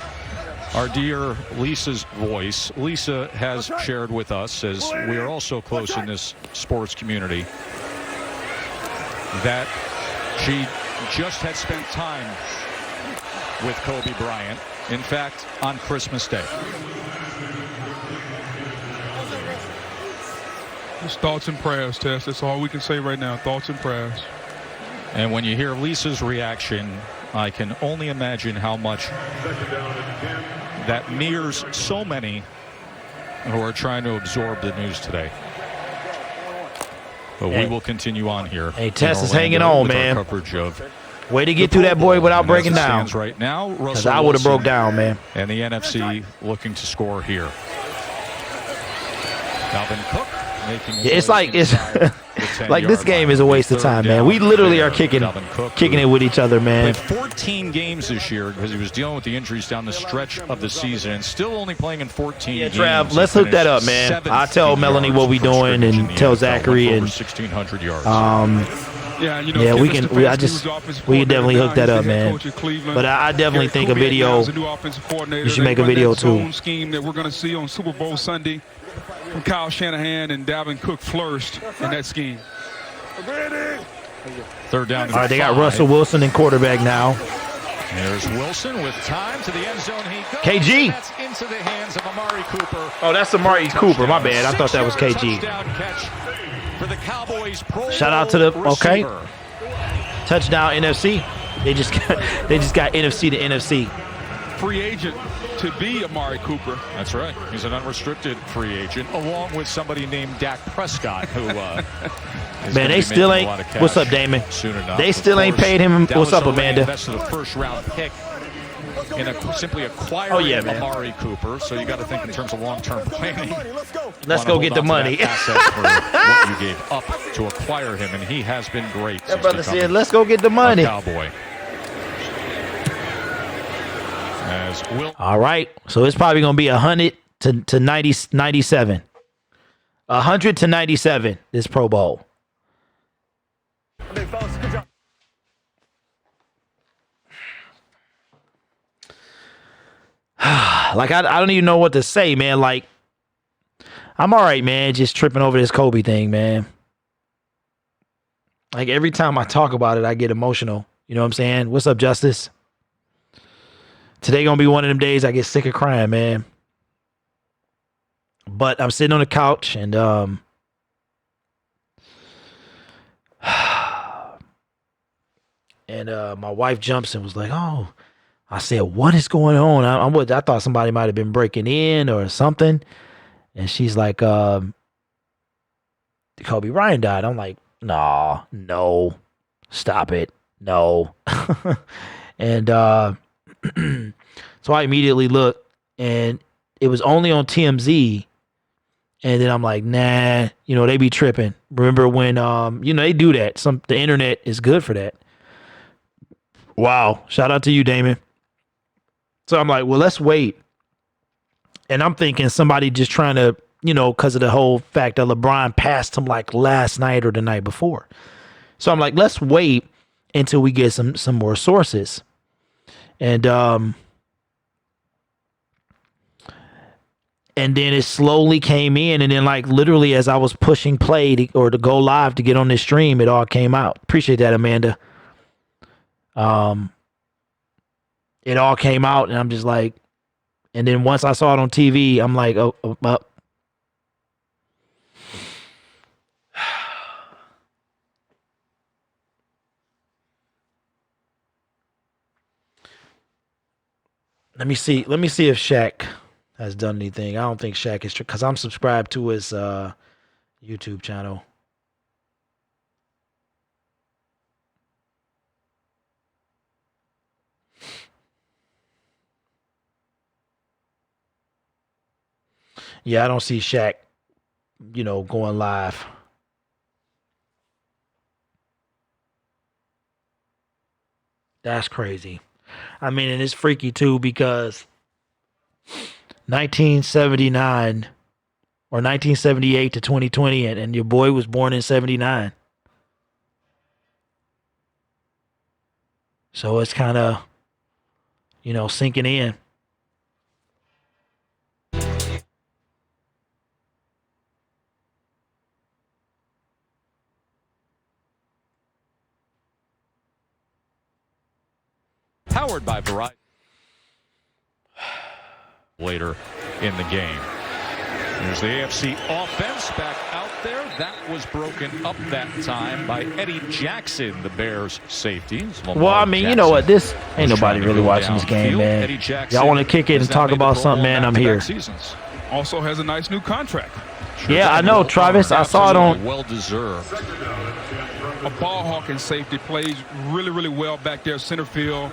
our dear Lisa's voice. Lisa has shared with us, as we are also close in this sports community, that she just had spent time with Kobe Bryant, in fact, on Christmas Day. Just thoughts and prayers, Tess. That's all we can say right now. Thoughts and prayers. And when you hear Lisa's reaction, I can only imagine how much that mirrors so many who are trying to absorb the news today. But we will continue on here. Hey, Tess is hanging on, man. Coverage of way to get through that boy without breaking down. Right now, because I would have broke down, man. And the NFC looking to score here. Dalvin Cook making his it's like like this game is a waste of time, man. We literally are kicking it with each other, man. Played 14 games this year because he was dealing with the injuries down the stretch of the season, and still only playing in 14 games. Trav, let's hook that up, man. I tell Melanie what we doing and tell Zachary and 1,600 yards. Yeah, you know, yeah, we can definitely hook that up, man. But I definitely think a video. You should make a video too. Scheme that we're going to see on Super Bowl Sunday from Kyle Shanahan and Dalvin Cook flourished in that scheme. Third down. All right, they got Russell Wilson in quarterback now. There's Wilson with time to the end zone. He goes. KG. That's into the hands of Amari Cooper. Oh, that's Amari Cooper. My bad. I thought that was KG. For the Cowboys, shout out to the touchdown NFC. They just got NFC to NFC. Free agent to be Amari Cooper. That's right. He's an unrestricted free agent, along with somebody named Dak Prescott, who man, they still ain't. What's up, Damon? They still ain't paid him. What's up, Amanda? That's the first round pick simply acquiring yeah, man. Amari Cooper. So you got to think in terms of long-term planning. Let's go get the money. For what you gave up to acquire him, and he has been great. That brother said, "Let's go get the money." Cowboy. All right, so it's probably gonna be 100 to 97. 100 to 97. This Pro Bowl. Like I don't even know what to say, man. Like I'm all right, man. Just tripping over this Kobe thing, man. Like every time I talk about it, I get emotional. You know what I'm saying? What's up, Justice? Today gonna be one of them days I get sick of crying, man. But I'm sitting on the couch and my wife jumps and was like, "Oh," I said, "What is going on?" I thought somebody might have been breaking in or something. And she's like, Kobe Bryant died. I'm like, "Nah, no, stop it, no." And so I immediately looked, and it was only on TMZ. And then I'm like, nah, they be tripping. Remember when, they do that. The internet is good for that. Wow. Shout out to you, Damon. So I'm like, well, let's wait. And I'm thinking somebody just trying to, because of the whole fact that LeBron passed him like last night or the night before. So I'm like, let's wait until we get some more sources. And then it slowly came in, and then like literally as I was pushing play to go live to get on this stream, it all came out. Appreciate that, Amanda. It all came out, and I'm just like, and then once I saw it on TV, I'm like, oh. Let me see if Shaq has done anything. I don't think Shaq is, because I'm subscribed to his YouTube channel. Yeah, I don't see Shaq, going live. That's crazy. I mean, and it's freaky too, because 1979 or 1978 to 2020, and your boy was born in 79. So it's kind of, sinking in. Powered by Verizon. Later in the game. There's the AFC offense back out there. That was broken up that time by Eddie Jackson, the Bears safety. Well, I mean, you know what? This ain't nobody really watching this game, man. Y'all want to kick it and talk about something, man? I'm here. Also has a nice new contract. Yeah, I know, Travis. I saw it on. Well deserved. A ball hawking safety, plays really, really well back there, center field,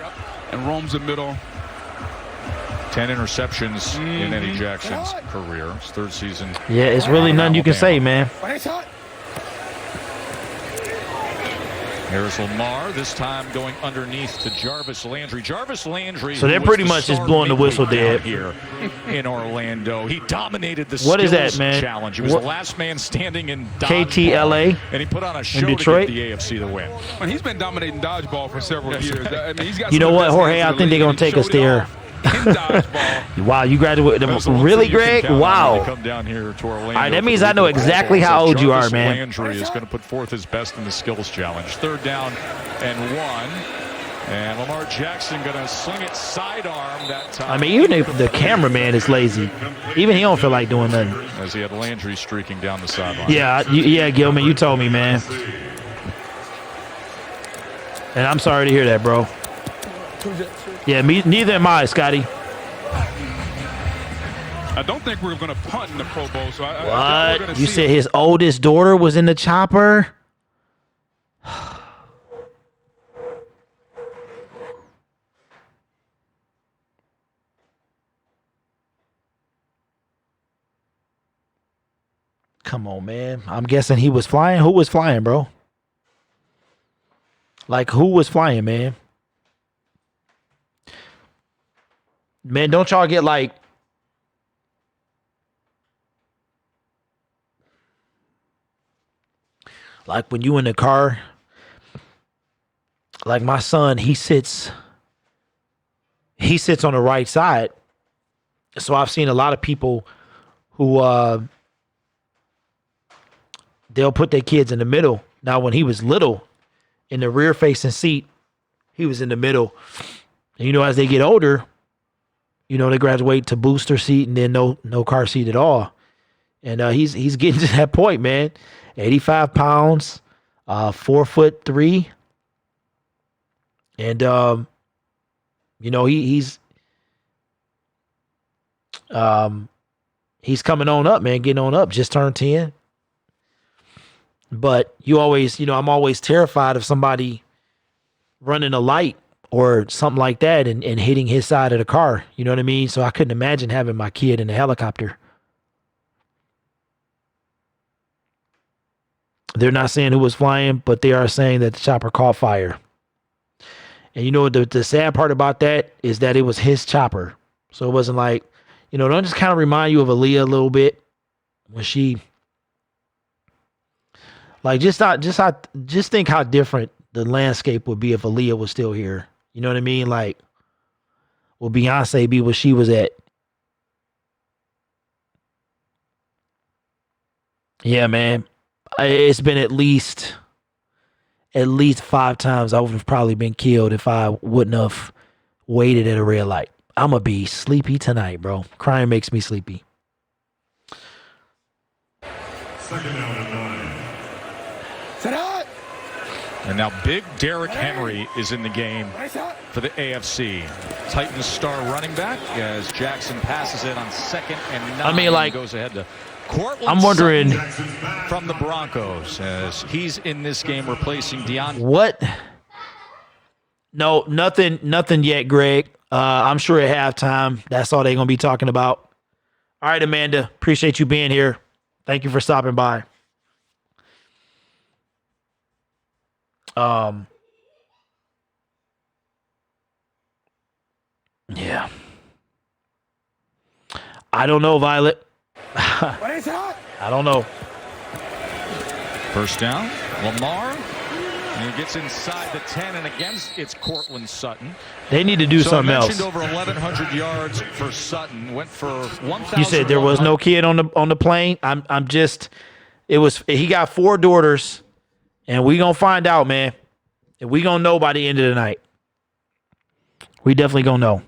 and roams the middle. 10 interceptions in Eddie Jackson's career. His third season. Yeah, it's really nothing you can say, man. Here's Lamar, this time going underneath to Jarvis Landry. Jarvis Landry. So they're pretty much just blowing the whistle dead here in Orlando. He dominated the what is skills that, man? challenge. He was the last man standing in KTLA, and he put on a show in Detroit. to get the AFC the win. And he's been dominating dodgeball for several years. I mean, he's got you know what, Jorge? I think they're gonna take us there. Wow, you graduated. Really, Greg? Wow. Come down here to Orlando. All right, that means I know exactly how old you are, man. Landry is going to put forth his best in the skills challenge. 3rd down and 1. And Lamar Jackson going to sling it sidearm that time. I mean, even if the cameraman is lazy, even he don't feel like doing nothing. As he had Landry streaking down the sideline. Yeah, Gilman, you told me, man. And I'm sorry to hear that, bro. Yeah, neither am I, Scotty. I don't think we're going to punt in the Pro Bowl. So what? You said his oldest daughter was in the chopper? Come on, man. I'm guessing he was flying. Who was flying, bro? Like, who was flying, man? Man, don't y'all get like when you in the car, like my son, he sits on the right side. So I've seen a lot of people who they'll put their kids in the middle. Now, when he was little, in the rear facing seat, he was in the middle. And, you know, as they get older, you know, they graduate to booster seat and then no car seat at all. And he's getting to that point, man. 85 pounds, 4'3". And you know, he's coming on up, man, getting on up, just turned 10. But you always, you know, I'm always terrified of somebody running a light or something like that and hitting his side of the car. You know what I mean? So I couldn't imagine having my kid in a helicopter. They're not saying who was flying, but they are saying that the chopper caught fire. And you know, the sad part about that is that it was his chopper. So it wasn't like, you know, don't just kind of remind you of Aaliyah a little bit when she, like, just think how different the landscape would be if Aaliyah was still here. You know what I mean? Like, will Beyonce be where she was at? Yeah, man. It's been at least 5 times I would have probably been killed if I wouldn't have waited at a red light. I'm going to be sleepy tonight, bro. Crying makes me sleepy. Second down and 9. And now big Derrick Henry is in the game for the AFC. Titans star running back as Jackson passes it on 2nd and 9. I mean, like, goes ahead to Cortland. I'm wondering from the Broncos as he's in this game replacing Deion. What? No, nothing yet, Greg. I'm sure at halftime, that's all they're going to be talking about. All right, Amanda, appreciate you being here. Thank you for stopping by. Yeah. I don't know, Violet. I don't know. First down, Lamar. And he gets inside the 10, and again, it's Cortland Sutton. They need to do something else. So I mentioned over 1,100 yards for Sutton. Went for 1,000. You said there was no kid on the plane. He got 4 daughters, and we gonna find out, man. And we gonna know by the end of the night. We definitely gonna know.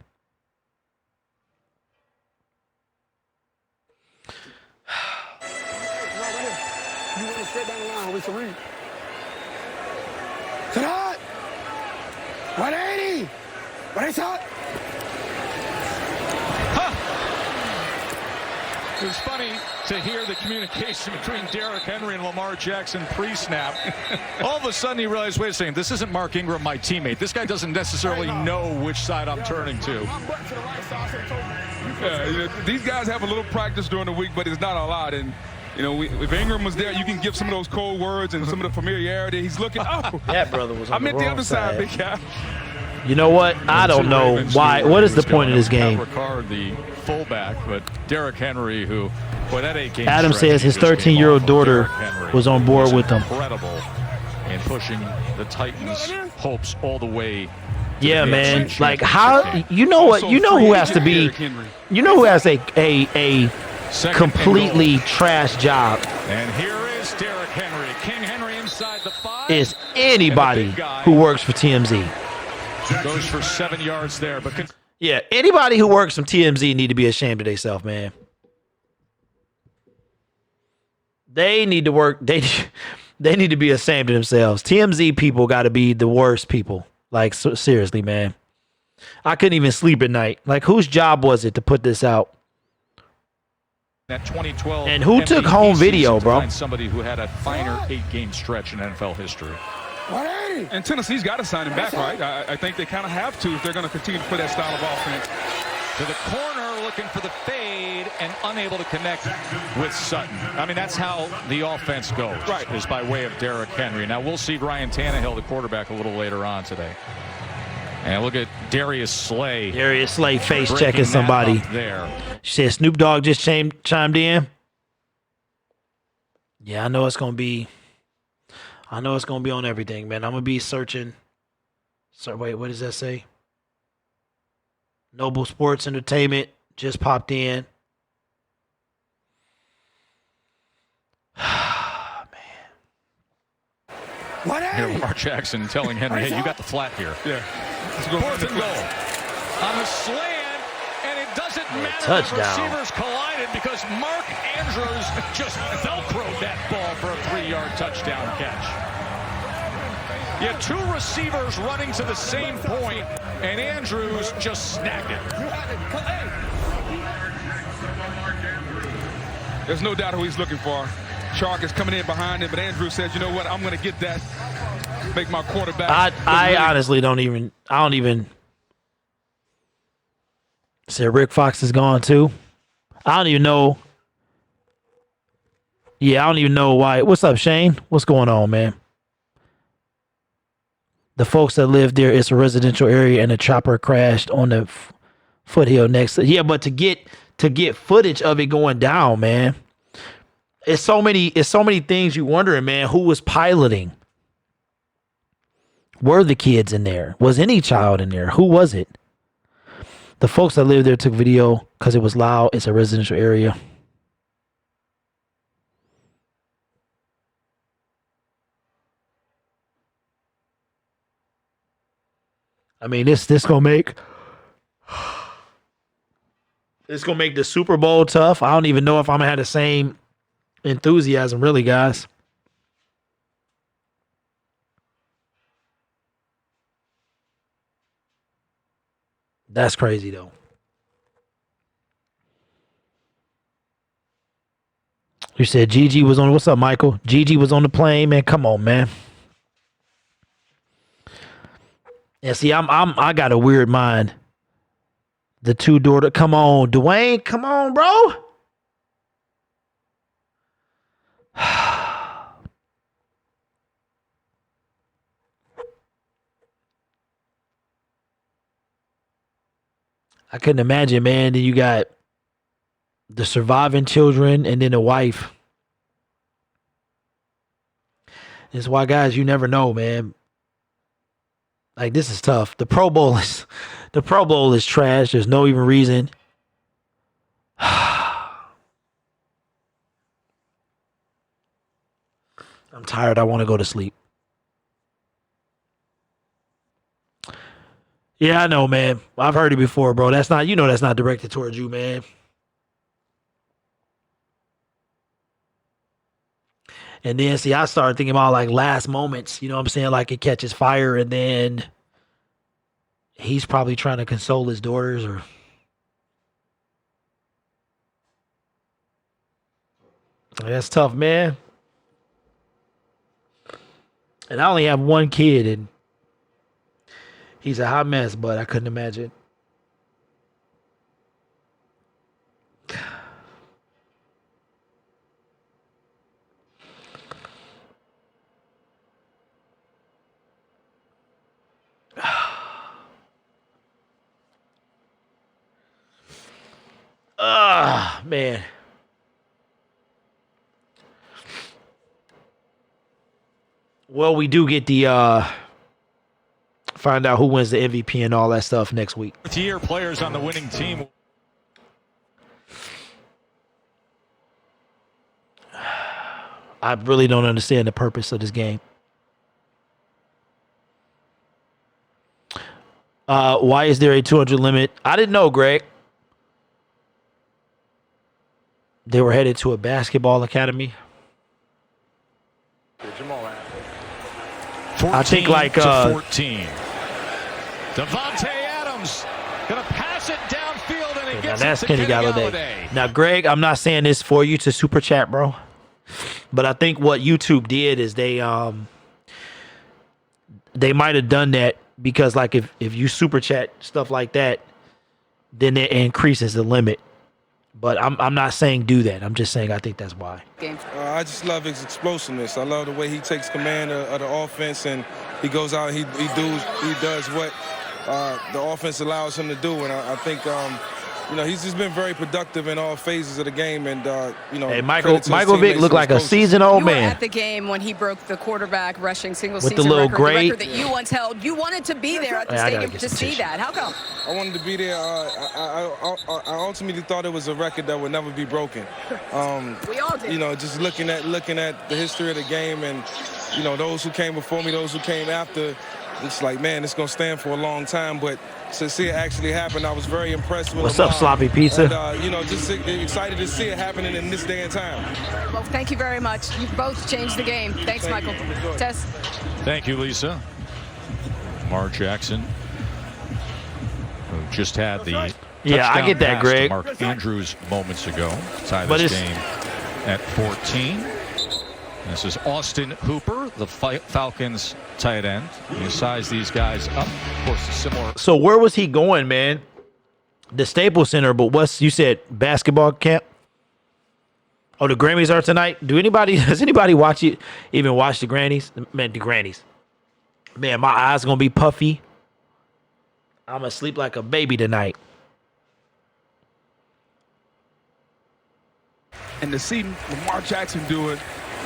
You want to straight down the line with Sareed. Sit hot. 180. What is hot? It was funny to hear the communication between Derrick Henry and Lamar Jackson pre-snap. All of a sudden he realized, wait a second, this isn't Mark Ingram, my teammate. This guy doesn't necessarily know which side I'm turning to. These guys have a little practice during the week, but it's not a lot. And, you know, if Ingram was there, you can give some of those cold words and some of the familiarity. He's looking, that brother was on I'm at the other side, big guy. You know what? I don't know why. What is the point of this game? Ricard, the fullback, but Derrick Henry, who, boy, that 8 game Adam says his 13-year-old daughter was on board with him. Incredible in pushing the Titans' hopes all the way. Yeah, man. Like, how? You know what? You know who has to be? You know who has a completely trash job? And here is Derrick Henry. King Henry inside the 5. Is anybody who works for TMZ? Goes for 7 yards there, but yeah, anybody who works from TMZ need to be ashamed of themselves, man. They need to work. They need to be ashamed of themselves. TMZ people got to be the worst people. Like, so, seriously, man. I couldn't even sleep at night. Like, whose job was it to put this out? That 2012 and who took home video, bro? Somebody who had a finer 8-game stretch in NFL history. And Tennessee's got to sign him back, right? I think they kind of have to if they're going to continue to play that style of offense. to the corner, looking for the fade, and unable to connect with Sutton. I mean, that's how the offense goes, is by way of Derrick Henry. Now, we'll see Ryan Tannehill, the quarterback, a little later on today. And look at Darius Slay. Darius Slay face checking somebody. There. She said Snoop Dogg just chimed in. Yeah, I know it's going to be on everything, man. I'm going to be searching. So wait, what does that say? Noble Sports Entertainment just popped in. Here, Lamar Jackson telling Henry, hey, you got the flat here. Yeah. Fourth and goal. On the slant, and it doesn't matter touchdown. if receivers collided because Mark Andrews just Velcroed that ball for a 3-yard touchdown catch. You had 2 receivers running to the same point, and Andrews just snagged it. There's no doubt who he's looking for. Chark is coming in behind him, but Andrews said, you know what, I'm going to get that. Make my quarterback. I honestly don't even. Said Rick Fox is gone too. I don't even know. Yeah, I don't even know why. What's up, Shane? What's going on, man? The folks that live there, it's a residential area, and a chopper crashed on the foothill next. Yeah, but to get footage of it going down, man, it's so many things you wondering, man. Who was piloting? Were the kids in there? Was any child in there? Who was it? The folks that live there took video because it was loud. It's a residential area. I mean, this gonna make the Super Bowl tough. I don't even know if I'm gonna have the same enthusiasm, really, guys. That's crazy, though. You said Gigi was on. What's up, Michael? Gigi was on the plane, man. Come on, man. Yeah, see, I got a weird mind. The 2 daughter. Come on, Dwayne. Come on, bro. I couldn't imagine, man. Then you got the surviving children and then a wife. That's why, guys, you never know, man. Like, this is tough. The Pro Bowl is trash. There's no even reason. I'm tired. I want to go to sleep. Yeah, I know, man. I've heard it before, bro. That's not directed towards you, man. And then, see, I started thinking about, like, last moments. You know what I'm saying? Like, it catches fire, and then he's probably trying to console his daughters, or... That's tough, man. And I only have one kid, and he's a hot mess, but I couldn't imagine. Man. Well, we do get the find out who wins the MVP and all that stuff next week. Year players on the winning team. I really don't understand the purpose of this game. Why is there a 200 limit? I didn't know, Greg. They were headed to a basketball academy. I think like 14. Devontae Adams gonna pass it downfield, and it gets that's it to Kenny Galladay. Now, Greg, I'm not saying this for you to super chat, bro, but I think what YouTube did is they might have done that because, like, if you super chat stuff like that, then it increases the limit. But I'm not saying do that. I'm just saying I think that's why. I just love his explosiveness. I love the way he takes command of the offense, and he goes out and he does what the offense allows him to do. And I think he's just been very productive in all phases of the game. And hey, Michael Vick looked like a seasoned old man. You were at the game when he broke the quarterback rushing single-season with the little record, grade. The record that you once held. You wanted to be there at the stadium to see that. How come? I wanted to be there. I ultimately thought it was a record that would never be broken. We all did. Just looking at the history of the game, and those who came before me, those who came after. It's like, man, it's gonna stand for a long time, but to see it actually happen, I was very impressed with. What's up, Sloppy Pizza? And, just excited to see it happening in this day and time. Well, thank you very much. You've both changed the game. Thanks, Michael. Tess. Thank you, Lisa. Lamar Jackson, who just had the I get that, pass Greg. to Mark Andrews moments ago. Tie this game at 14. This is Austin Hooper, the Falcons tight end. You size these guys up. Of course, a similar. So where was he going, man? The Staples Center, but you said basketball camp? Oh, the Grammys are tonight. Does anybody watch it? Even watch the Grannies? Man, the Grannies. Man, my eyes gonna be puffy. I'm gonna sleep like a baby tonight. And to see Lamar Jackson do it,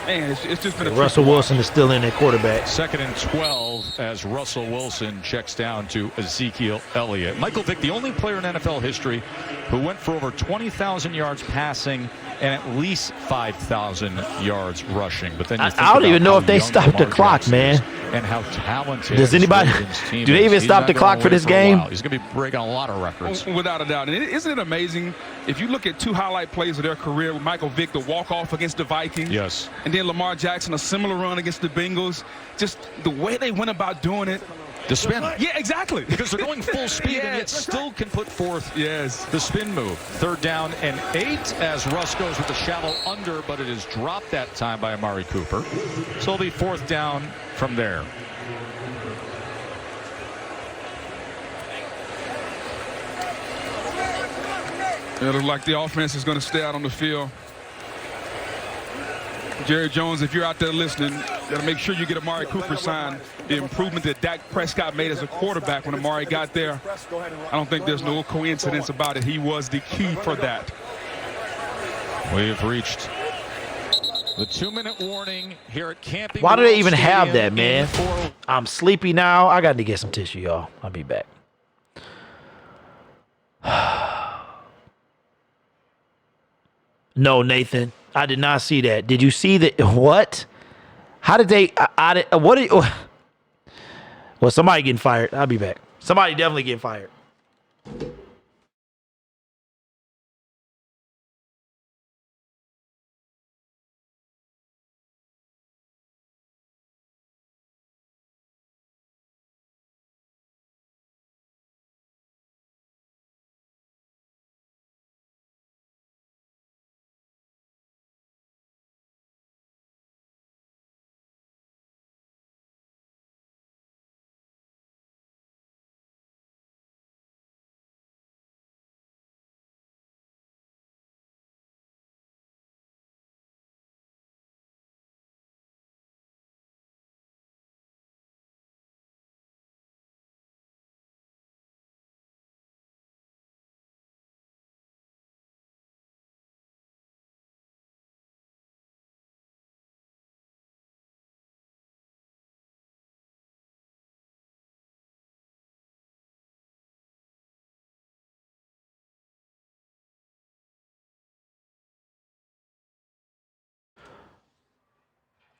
man, it's just been a Russell Wilson is still in at quarterback. 2nd and 12 as Russell Wilson checks down to Ezekiel Elliott. Michael Vick, the only player in NFL history who went for over 20,000 yards passing and at least 5,000 yards rushing. But then I don't even know if they stopped the clock, man. And how talented does anybody? Do they even stop the clock for this game? He's going to be breaking a lot of records. Without a doubt. And isn't it amazing if you look at two highlight plays of their career with Michael Vick, the walk-off against the Vikings. Yes. And then Lamar Jackson, a similar run against the Bengals. Just the way they went about doing it. The spin. Yeah, exactly. Because they're going full speed and yet still can put forth the spin move. 3rd down and 8 as Russ goes with the shallow under, but it is dropped that time by Amari Cooper. So it'll be 4th down from there. It looks like the offense is going to stay out on the field. Jerry Jones, if you're out there listening, you got to make sure you get Amari Cooper signed. The improvement that Dak Prescott made as a quarterback when Amari got there, I don't think there's no coincidence about it. He was the key for that. We've reached the 2-minute warning here at Camping. Why do they even have that, man? I'm sleepy now. I got to get some tissue, y'all. I'll be back. No, Nathan, I did not see that. Did you see that? What? How did they? Well, somebody getting fired. I'll be back. Somebody definitely getting fired.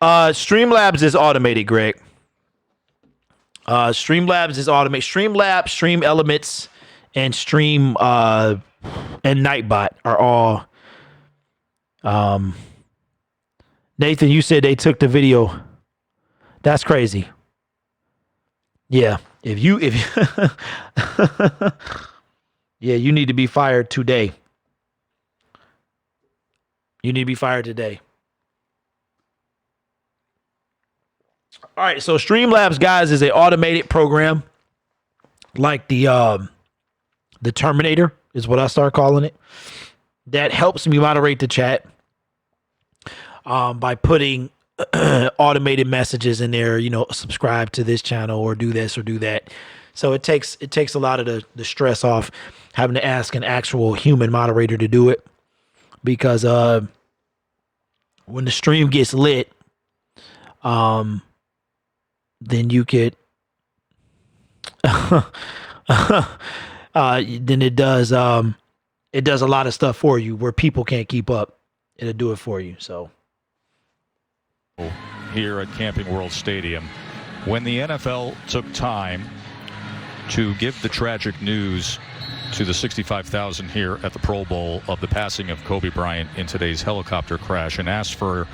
Streamlabs is automated, Greg. Streamlabs is automated. Streamlabs, Stream Elements, and Stream and Nightbot are all. Nathan, you said they took the video. That's crazy. Yeah, if yeah, you need to be fired today. You need to be fired today. All right, so Streamlabs, guys, is an automated program like the the Terminator is what I start calling it. That helps me moderate the chat by putting automated messages in there, you know, subscribe to this channel or do this or do that. So it takes a lot of the stress off having to ask an actual human moderator to do it, because when the stream gets lit, then you could then it does a lot of stuff for you where people can't keep up. It'll do it for you. So here at Camping World Stadium, when the NFL took time to give the tragic news to the 65,000 here at the Pro Bowl of the passing of Kobe Bryant in today's helicopter crash, and asked for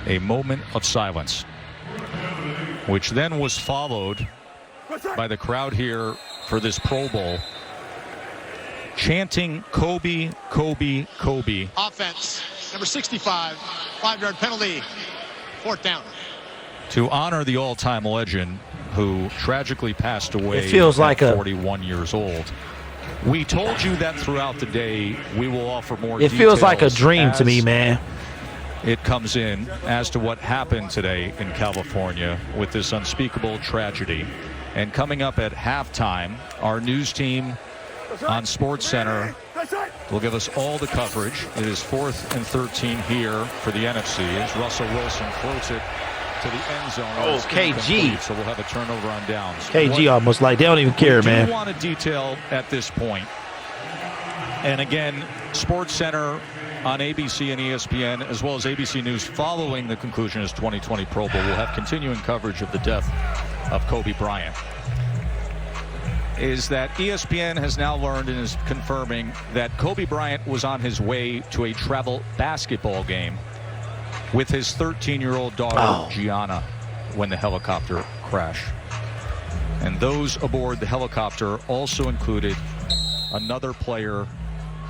a moment of silence, which then was followed by the crowd here for this Pro Bowl chanting Kobe, Kobe, Kobe. Offense, number 65, 5-yard penalty, 4th down. To honor the all-time legend who tragically passed away it feels like at 41 years old. We told you that throughout the day. We will offer more it details. Feels like a dream to me, man. It comes in as to what happened today in California with this unspeakable tragedy. And coming up at halftime, our news team on SportsCenter will give us all the coverage. It is 4th and 13 here for the NFC as Russell Wilson floats it to the end zone. Oh, KG. So we'll have a turnover on downs. KG almost like they don't even care, man. We want to detail at this point. And again, SportsCenter on ABC and ESPN, as well as ABC News, following the conclusion of his 2020 Pro Bowl, will have continuing coverage of the death of Kobe Bryant. Is that ESPN has now learned and is confirming that Kobe Bryant was on his way to a travel basketball game with his 13-year-old daughter, Gianna, when the helicopter crashed. And those aboard the helicopter also included another player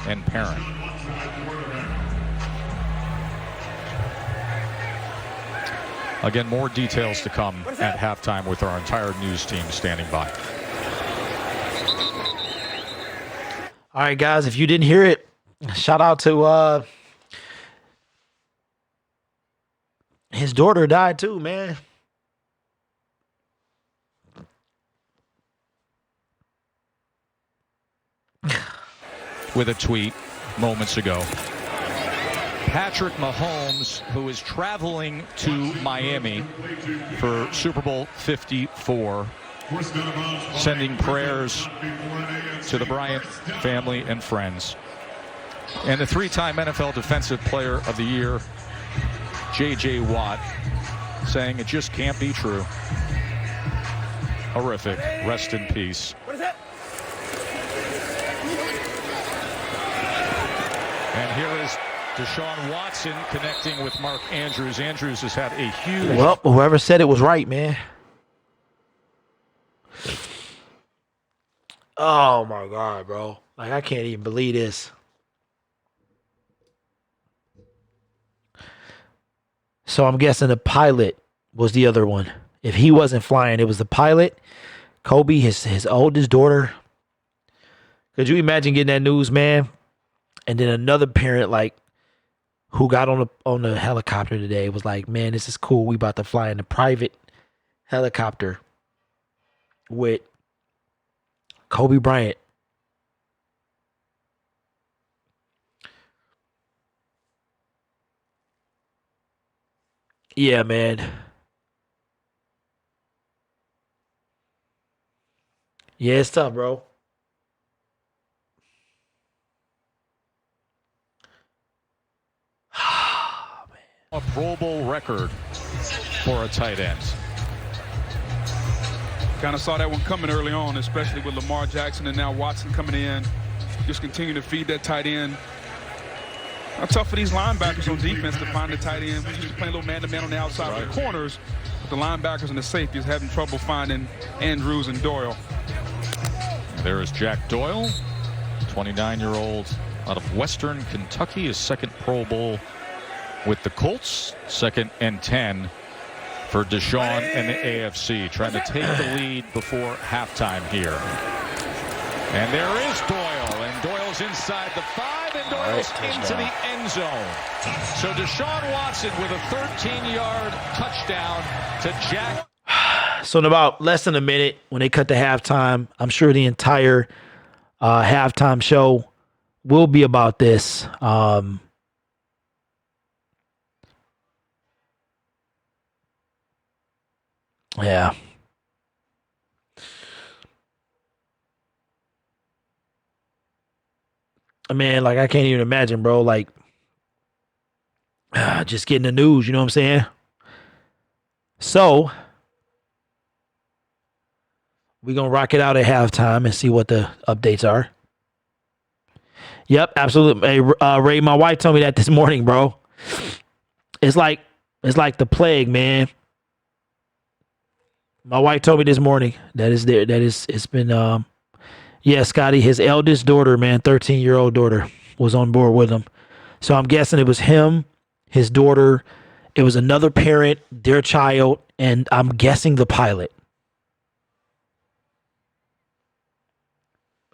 and parent. Again, more details to come at halftime with our entire news team standing by. All right, guys, if you didn't hear it, shout out to his daughter died too, man. With a tweet moments ago. Patrick Mahomes, who is traveling to Miami for Super Bowl 54, sending prayers to the Bryant family and friends. And the 3-time NFL Defensive Player of the Year, J.J. Watt, saying it just can't be true. Horrific. Rest in peace. What is that? And here is Deshaun Watson connecting with Mark Andrews. Andrews has had a huge... Well, whoever said it was right, man. Oh, my God, bro. Like, I can't even believe this. So I'm guessing the pilot was the other one. If he wasn't flying, it was the pilot. Kobe, his oldest daughter. Could you imagine getting that news, man? And then another parent, like, who got on the helicopter today was like, man, this is cool. We about to fly in a private helicopter with Kobe Bryant. Yeah, man. Yeah, it's tough, bro. A Pro Bowl record for a tight end. Kind of saw that one coming early on, especially with Lamar Jackson and now Watson coming in. Just continue to feed that tight end. How tough for these linebackers on defense to find the tight end. We used to play a little man-to-man on the outside of the corners, but the linebackers and the safeties having trouble finding Andrews and Doyle. There is Jack Doyle, 29-year-old out of Western Kentucky, his second Pro Bowl with the Colts, 2nd and 10 for Deshaun and the AFC, trying to take the lead before halftime here. And there is Doyle. Doyle's inside the 5, and Doyle's into the end zone. So Deshaun Watson with a 13-yard touchdown to Jack. So in about less than a minute, when they cut to halftime, I'm sure the entire halftime show will be about this. Yeah. Man, like, I can't even imagine, bro. Like, just getting the news, you know what I'm saying? So, we're going to rock it out at halftime and see what the updates are. Yep, absolutely. Hey, Ray, my wife told me that this morning, bro. It's like the plague, man. My wife told me this morning it's been, yeah, Scotty, his eldest daughter, man, 13-year-old daughter, was on board with him. So I'm guessing it was him, his daughter, it was another parent, their child, and I'm guessing the pilot.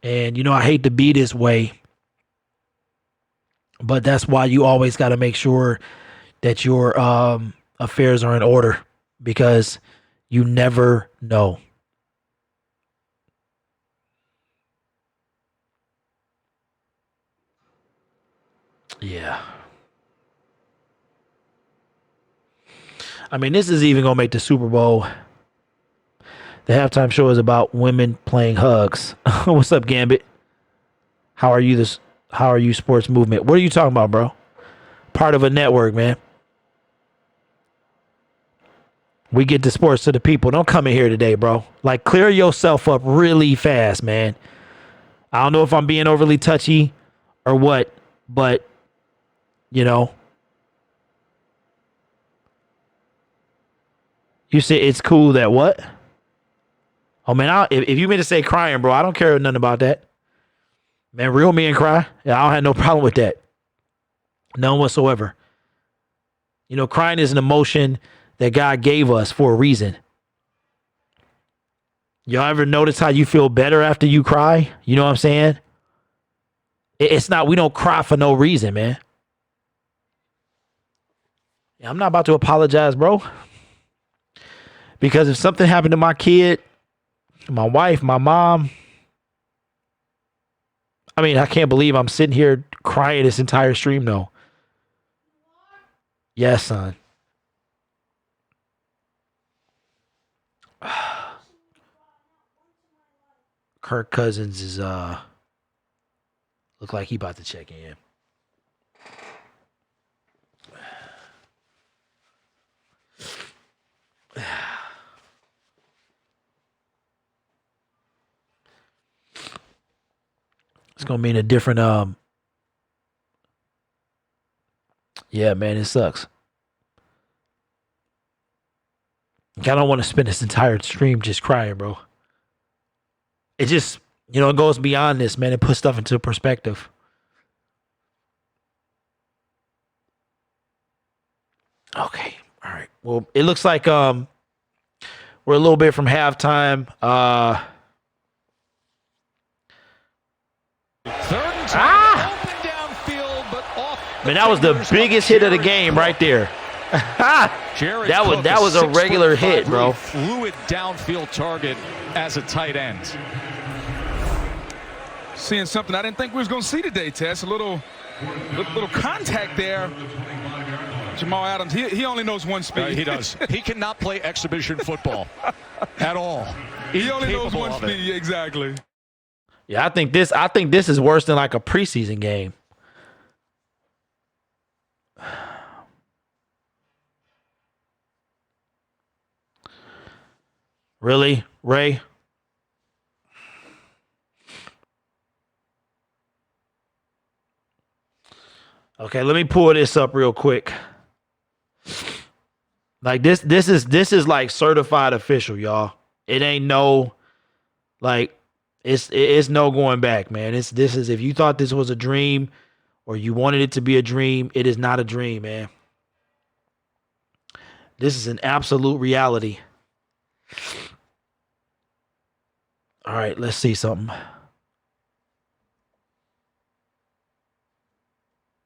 And, you know, I hate to be this way, but that's why you always got to make sure that your affairs are in order, because you never know. Yeah. I mean, this is even going to make the Super Bowl. The halftime show is about women playing hugs. What's up, Gambit? How are you sports movement? What are you talking about, bro? Part of a network, man. We get the sports to the people. Don't come in here today, bro. Like, clear yourself up really fast, man. I don't know if I'm being overly touchy or what, but you know, you say it's cool that what? Oh, man, if you mean to say crying, bro, I don't care nothing about that. Man, real men cry. Yeah, I don't have no problem with that. None whatsoever. You know, crying is an emotion that God gave us for a reason. Y'all ever notice how you feel better after you cry? You know what I'm saying? It's not, we don't cry for no reason, man. I'm not about to apologize, bro. Because if something happened to my kid, my wife, my mom, I mean, I can't believe I'm sitting here crying this entire stream, though. Yes, son. Kirk Cousins is look like he about to check in. It's gonna mean a different yeah, man, it sucks. I don't want to spend this entire stream just crying, bro. It just, you know, it goes beyond this, man. It puts stuff into perspective. Okay. All right. Well, it looks like we're a little bit from halftime. Third and 10, open downfield, but off. Man, that was the biggest hit of the game right there. that was a regular hit, bro. Fluid downfield target as a tight end. Seeing something I didn't think we was going to see today, Tess. A little contact there. Jamal Adams, he only knows one speed. He does. He cannot play exhibition football at all. He only knows one speed, exactly. Yeah, I think this is worse than like a preseason game. Really, Ray? Okay, let me pull this up real quick. Like this is like certified official, y'all. It ain't no, like, it's no going back, man. This is, if you thought this was a dream or you wanted it to be a dream, it is not a dream, man. This is an absolute reality. All right, let's see something.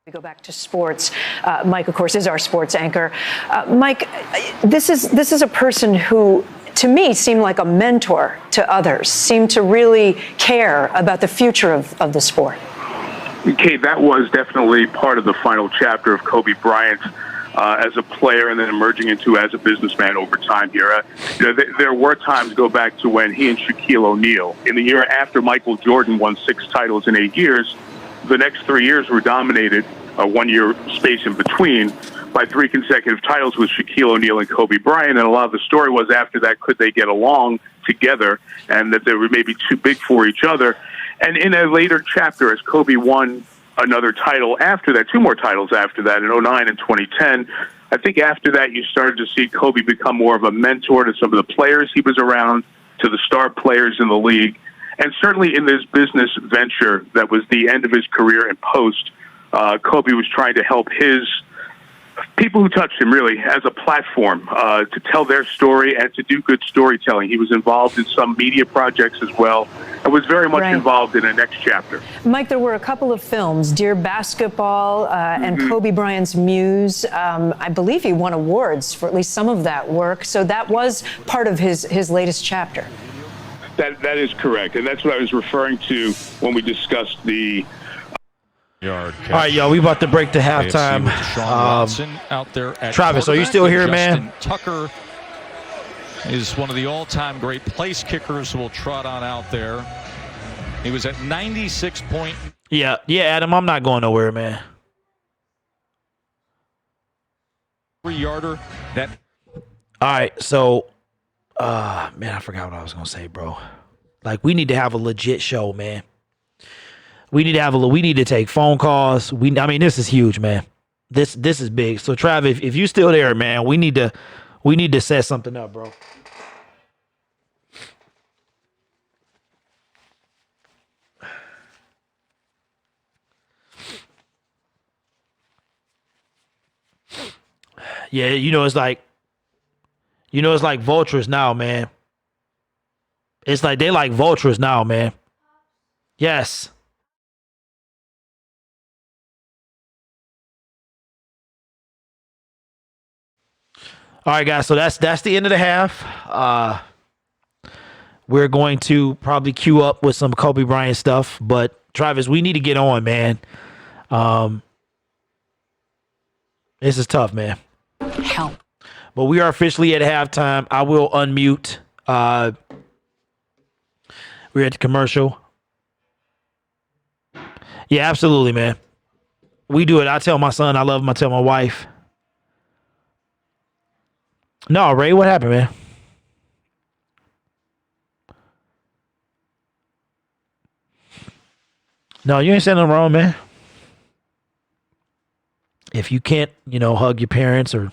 We go back to sports. Mike, of course, is our sports anchor. Mike, this is a person who, to me, seemed like a mentor to others, seemed to really care about the future of the sport. Kate, that was definitely part of the final chapter of Kobe Bryant as a player and then emerging into as a businessman over time here. There were times, go back to when he and Shaquille O'Neal, in the year after Michael Jordan won 6 titles in 8 years, the next 3 years were dominated, 1 year space in between, by 3 consecutive titles with Shaquille O'Neal and Kobe Bryant. And a lot of the story was after that, could they get along together, and that they were maybe too big for each other. And in a later chapter, as Kobe won another title after that, 2 more titles after that, in 2009 and 2010, I think after that you started to see Kobe become more of a mentor to some of the players he was around, to the star players in the league. And certainly in this business venture that was the end of his career in post, Kobe was trying to help his people who touched him, really, as a platform to tell their story and to do good storytelling. He was involved in some media projects as well, and was very much involved in the next chapter. Mike, there were a couple of films, Dear Basketball and Kobe Bryant's Muse. I believe he won awards for at least some of that work, so that was part of his latest chapter. That is correct, and that's what I was referring to when we discussed the yard. All right, y'all, we about to break to halftime. Out there at Travis, are you still here, Justin man? Tucker is one of the all-time great place kickers who will trot on out there. He was at 96 point. Yeah, Adam, I'm not going nowhere, man. 3-yarder. That. All right, so, man, I forgot what I was gonna say, bro. Like, we need to have a legit show, man. We need to take phone calls. I mean, this is huge, man. This is big. So, Trav, if you still there, man, we need to set something up, bro. Yeah, it's like vultures now, man. It's like they like vultures now, man. Yes. All right, guys, so that's the end of the half. We're going to probably queue up with some Kobe Bryant stuff, but Travis, we need to get on, man. This is tough, man. Help. But we are officially at halftime. I will unmute. We're at the commercial. Yeah, absolutely, man. We do it. I tell my son I love him. I tell my wife. No, Ray, what happened, man? No, you ain't saying nothing wrong, man. If you can't, hug your parents or...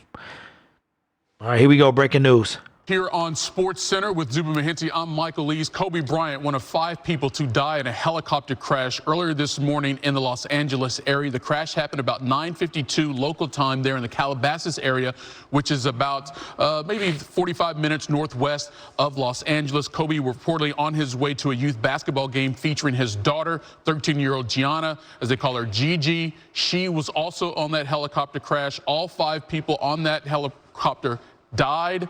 All right, here we go. Breaking news. Here on Sports Center with Zuba Mahinti, I'm Michael Lees. Kobe Bryant, one of 5 people to die in a helicopter crash earlier this morning in the Los Angeles area. The crash happened about 9:52 local time there in the Calabasas area, which is about maybe 45 minutes northwest of Los Angeles. Kobe reportedly on his way to a youth basketball game featuring his daughter, 13-year-old Gianna, as they call her Gigi. She was also on that helicopter crash. All 5 people on that helicopter died.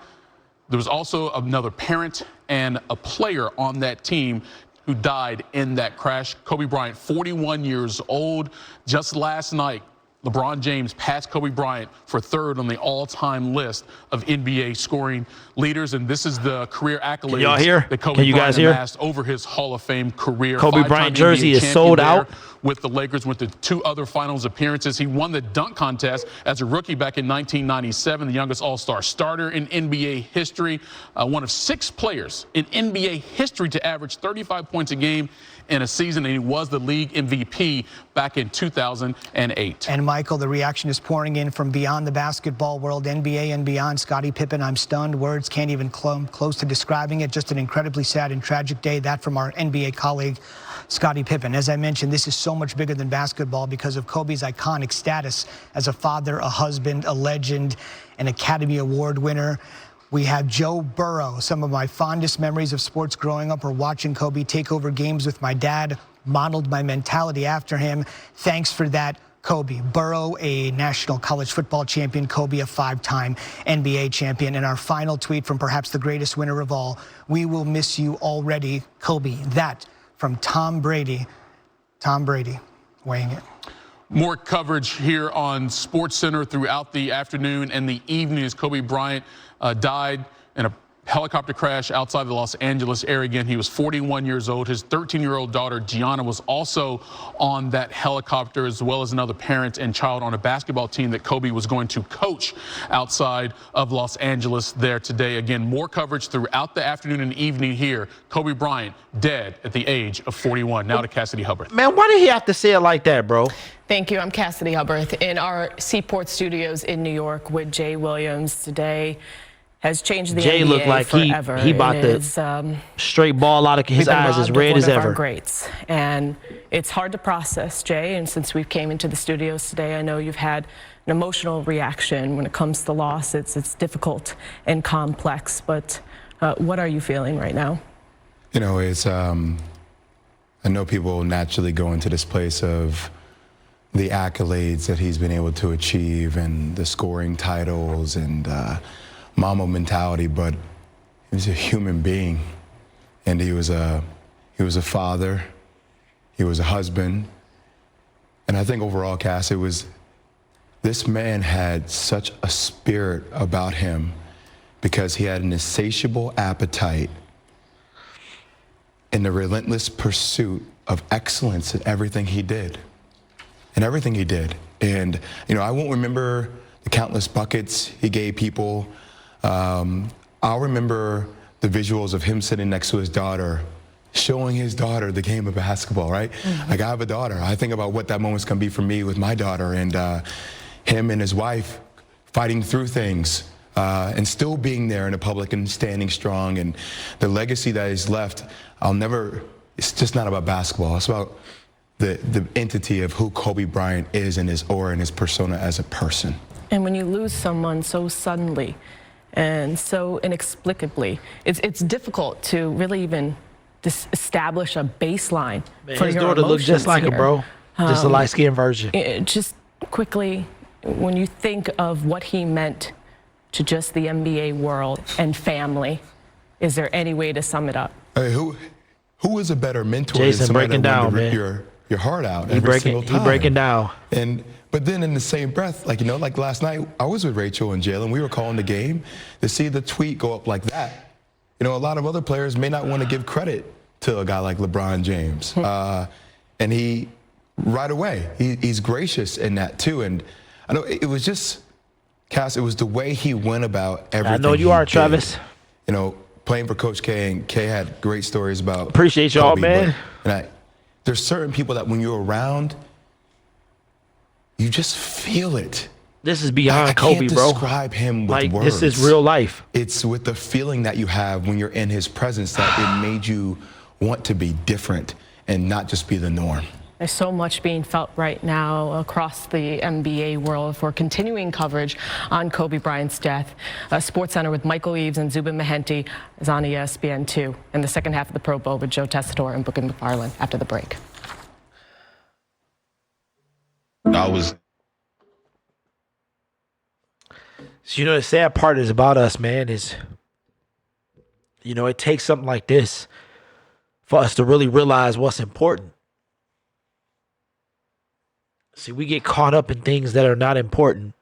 There was also another parent and a player on that team who died in that crash. Kobe Bryant, 41 years old. Just last night, LeBron James passed Kobe Bryant for 3rd on the all-time list of NBA scoring leaders, and this is the career accolades y'all hear? that Kobe Can you Bryant guys hear? amassed over his Hall of Fame career. Kobe Bryant jersey is sold out. With the Lakers, went to 2 other finals appearances. He won the dunk contest as a rookie back in 1997, the youngest all-star starter in NBA history. One of 6 players in NBA history to average 35 points a game in a season, and he was the league MVP back in 2008. And Michael, the reaction is pouring in from beyond the basketball world, NBA and beyond. Scottie Pippen, I'm stunned. Words can't even come close to describing it. Just an incredibly sad and tragic day. That from our NBA colleague, Scottie Pippen. As I mentioned, this is so much bigger than basketball because of Kobe's iconic status as a father, a husband, a legend, an Academy Award winner. We have Joe Burrow. Some of my fondest memories of sports growing up are watching Kobe take over games with my dad, modeled my mentality after him. Thanks for that Kobe. Burrow, a national college football champion. Kobe, a 5-time NBA champion. And our final tweet from perhaps the greatest winner of all: "We will miss you already, Kobe." That from Tom Brady. Tom Brady weighing it. More coverage here on SportsCenter throughout the afternoon and the evening as Kobe Bryant died in a helicopter crash outside the Los Angeles area. Again, he was 41 years old. His 13-year-old daughter, Gianna, was also on that helicopter, as well as another parent and child on a basketball team that Kobe was going to coach outside of Los Angeles there today. Again, more coverage throughout the afternoon and evening here. Kobe Bryant dead at the age of 41. Now to Cassidy Hubbard. Man, why did he have to say it like that, bro? Thank you. I'm Cassidy Hubbard in our Seaport studios in New York with Jay Williams. Today has changed the Jay NBA looked like forever. he about to straight ball out of his eyes, as red as ever. Our greats, and it's hard to process, Jay. And since we came into the studios today, I know you've had an emotional reaction when it comes to loss. It's difficult and complex. But what are you feeling right now? You know, it's I know people naturally go into this place of the accolades that he's been able to achieve and the scoring titles and Mamba mentality, but he was a human being, and he was a father, he was a husband, and I think overall, Cass, this man had such a spirit about him because he had an insatiable appetite and the relentless pursuit of excellence in everything he did. And, you know, I won't remember the countless buckets he gave people. I'll remember the visuals of him sitting next to his daughter, showing his daughter the game of basketball, right? Mm-hmm. Like, I have a daughter. I think about what that moment's gonna be for me with my daughter, and him and his wife fighting through things and still being there in the public and standing strong. And the legacy that he's left, it's just not about basketball. It's about the entity of who Kobe Bryant is and his aura and his persona as a person. And when you lose someone so suddenly and so inexplicably, it's difficult to really even establish a baseline for his your daughter looked just like him, bro. Just a light-skinned version. Just quickly, when you think of what he meant to just the NBA world and family, is there any way to sum it up? Hey, who is a better mentor Jason, than somebody breaking that down, wanted man. Your heart out He every single time? He breaking down. But then in the same breath, like, you know, like last night, I was with Rachel and Jalen. We were calling the game. To see the tweet go up like that, you know, a lot of other players may not want to give credit to a guy like LeBron James. And he, right away, he's gracious in that too. And I know it was just, Cass, it was the way he went about everything. I know you are, Travis. You know, playing for Coach K, and K had great stories about Appreciate y'all, Kobe, man. There's certain people that when you're around, you just feel it. This is beyond Kobe, bro. I can't describe him with like, words. This is real life. It's with the feeling that you have when you're in his presence that it made you want to be different and not just be the norm. There's so much being felt right now across the NBA world for continuing coverage on Kobe Bryant's death. SportsCenter with Michael Eaves and Zubin Mehenti is on ESPN2 in the second half of the Pro Bowl with Joe Tessitore and Booker McFarland after the break. So, you know, the sad part is about us, man, is, you know, it takes something like this for us to really realize what's important. See, we get caught up in things that are not important.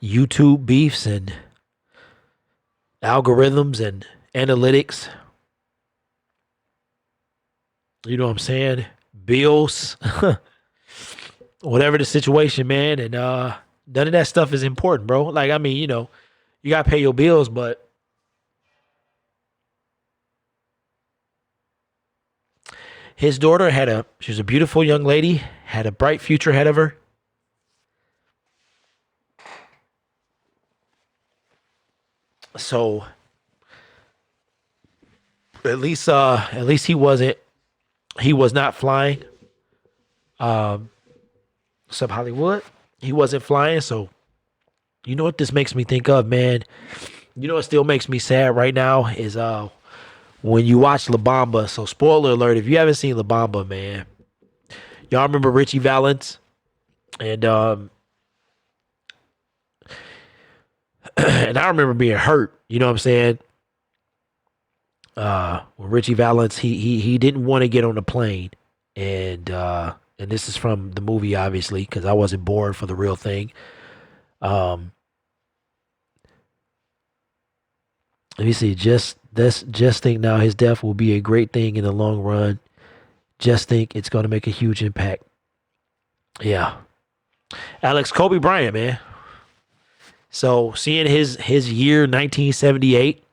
YouTube beefs and algorithms and analytics. You know what I'm saying? Bills. Whatever the situation, man. And none of that stuff is important, bro. Like, I mean, you know, you got to pay your bills, but his daughter she was a beautiful young lady, had a bright future ahead of her. So at least he was not flying. Sub Hollywood, he wasn't flying. So you know what this makes me think of, man? You know what still makes me sad right now is when you watch La Bamba. So spoiler alert, if you haven't seen La Bamba, man, Y'all remember Richie Valens? And and I remember being hurt. You know what I'm saying? When Richie Valens, he didn't want to get on the plane, and this is from the movie, obviously, because I wasn't born for the real thing. Let me see. Just think now his death will be a great thing in the long run. Just think it's going to make a huge impact. Yeah. Alex, Kobe Bryant, man. So seeing his year 1978,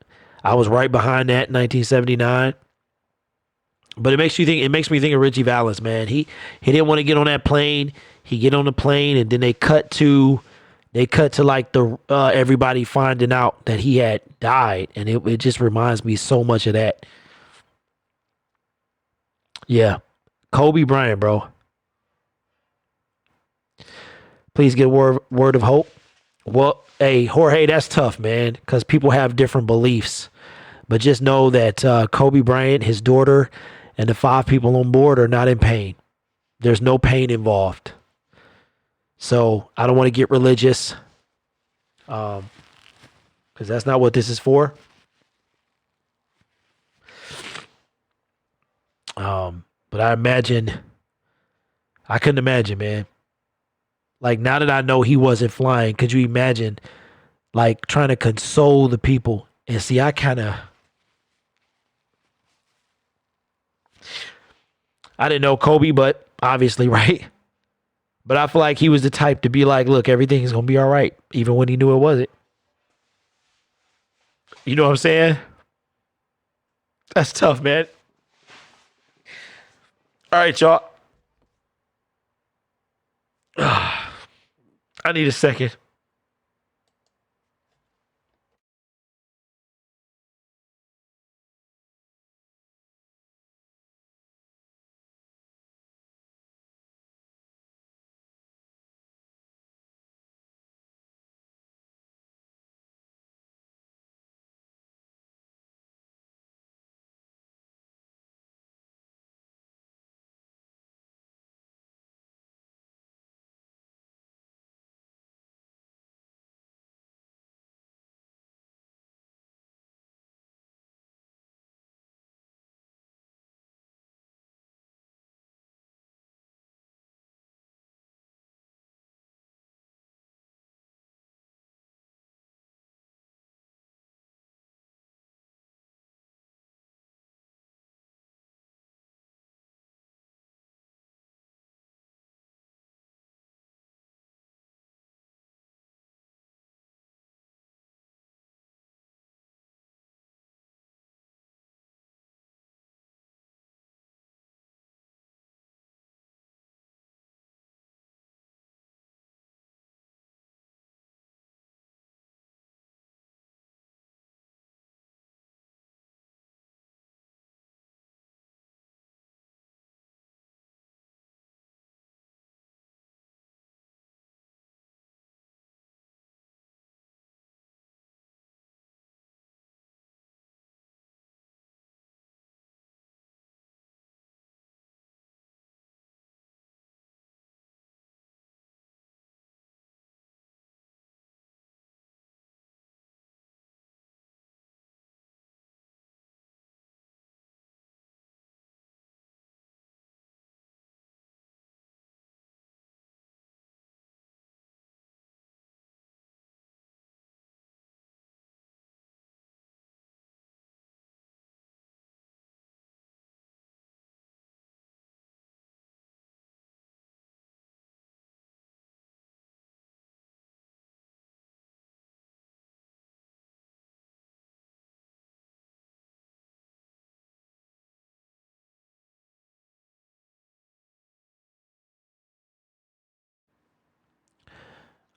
I was right behind that in 1979. But it makes me think of Richie Valens, man. He didn't want to get on that plane. He get on the plane, and then they cut to like the everybody finding out that he had died, and it just reminds me so much of that. Yeah, Kobe Bryant, bro. Please get a word of hope. Well, hey, Jorge, that's tough, man, because people have different beliefs. But just know that Kobe Bryant, his daughter, and the 5 people on board are not in pain. There's no pain involved. So I don't want to get religious, because that's not what this is for. But I couldn't imagine, man. Like, now that I know he wasn't flying, could you imagine, like, trying to console the people? And see, I didn't know Kobe, but obviously, right? But I feel like he was the type to be like, look, everything's going to be all right, even when he knew it wasn't. You know what I'm saying? That's tough, man. All right, y'all. I need a second.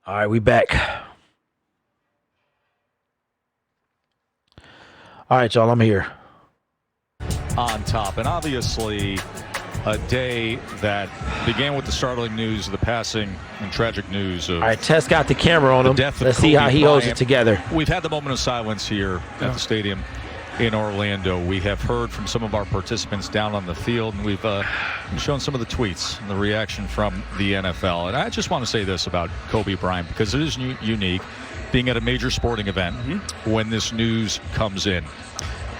All right, we back. All right, y'all, I'm here. On top, and obviously a day that began with the startling news of the passing and tragic news of. All right, Tess got the camera on him. Let's see how he holds it together. We've had the moment of silence here at the stadium in Orlando. We have heard from some of our participants down on the field, and we've shown some of the tweets and the reaction from the NFL. And I just want to say this about Kobe Bryant, because it is unique being at a major sporting event when this news comes in.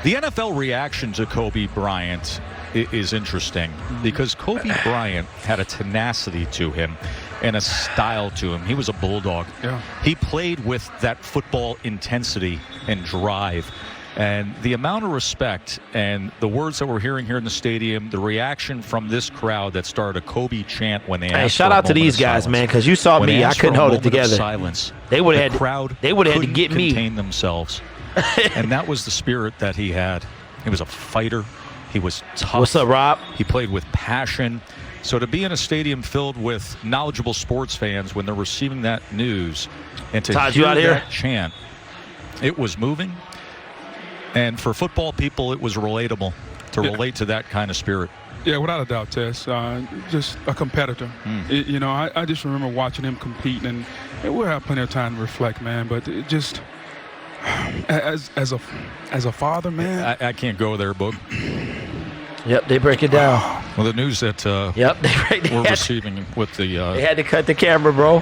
The NFL reaction to Kobe Bryant is interesting because Kobe Bryant had a tenacity to him and a style to him. He was a bulldog. Yeah. He played with that football intensity and drive. And the amount of respect and the words that we're hearing here in the stadium, the reaction from this crowd that started a Kobe chant when they asked. Hey, shout for a out to moment these of guys, silence. man, because you saw When me. they I asked couldn't for a hold it moment of together. silence. They would The have crowd They would have had to couldn't get me. contain themselves, and that was the spirit that he had. He was a fighter. He was tough. What's up, Rob? He played with passion. So to be in a stadium filled with knowledgeable sports fans when they're receiving that news and to Todd, hear you out here? that chant, it was moving. And for football people, it was relatable to relate to that kind of spirit. Yeah, without a doubt, Tess. Just a competitor. You know, I just remember watching him compete, and we'll have plenty of time to reflect, man. But it just as a father, man. I can't go there, Boog. Yep, they break it down. Well, the news that we're receiving with the They had to cut the camera, bro.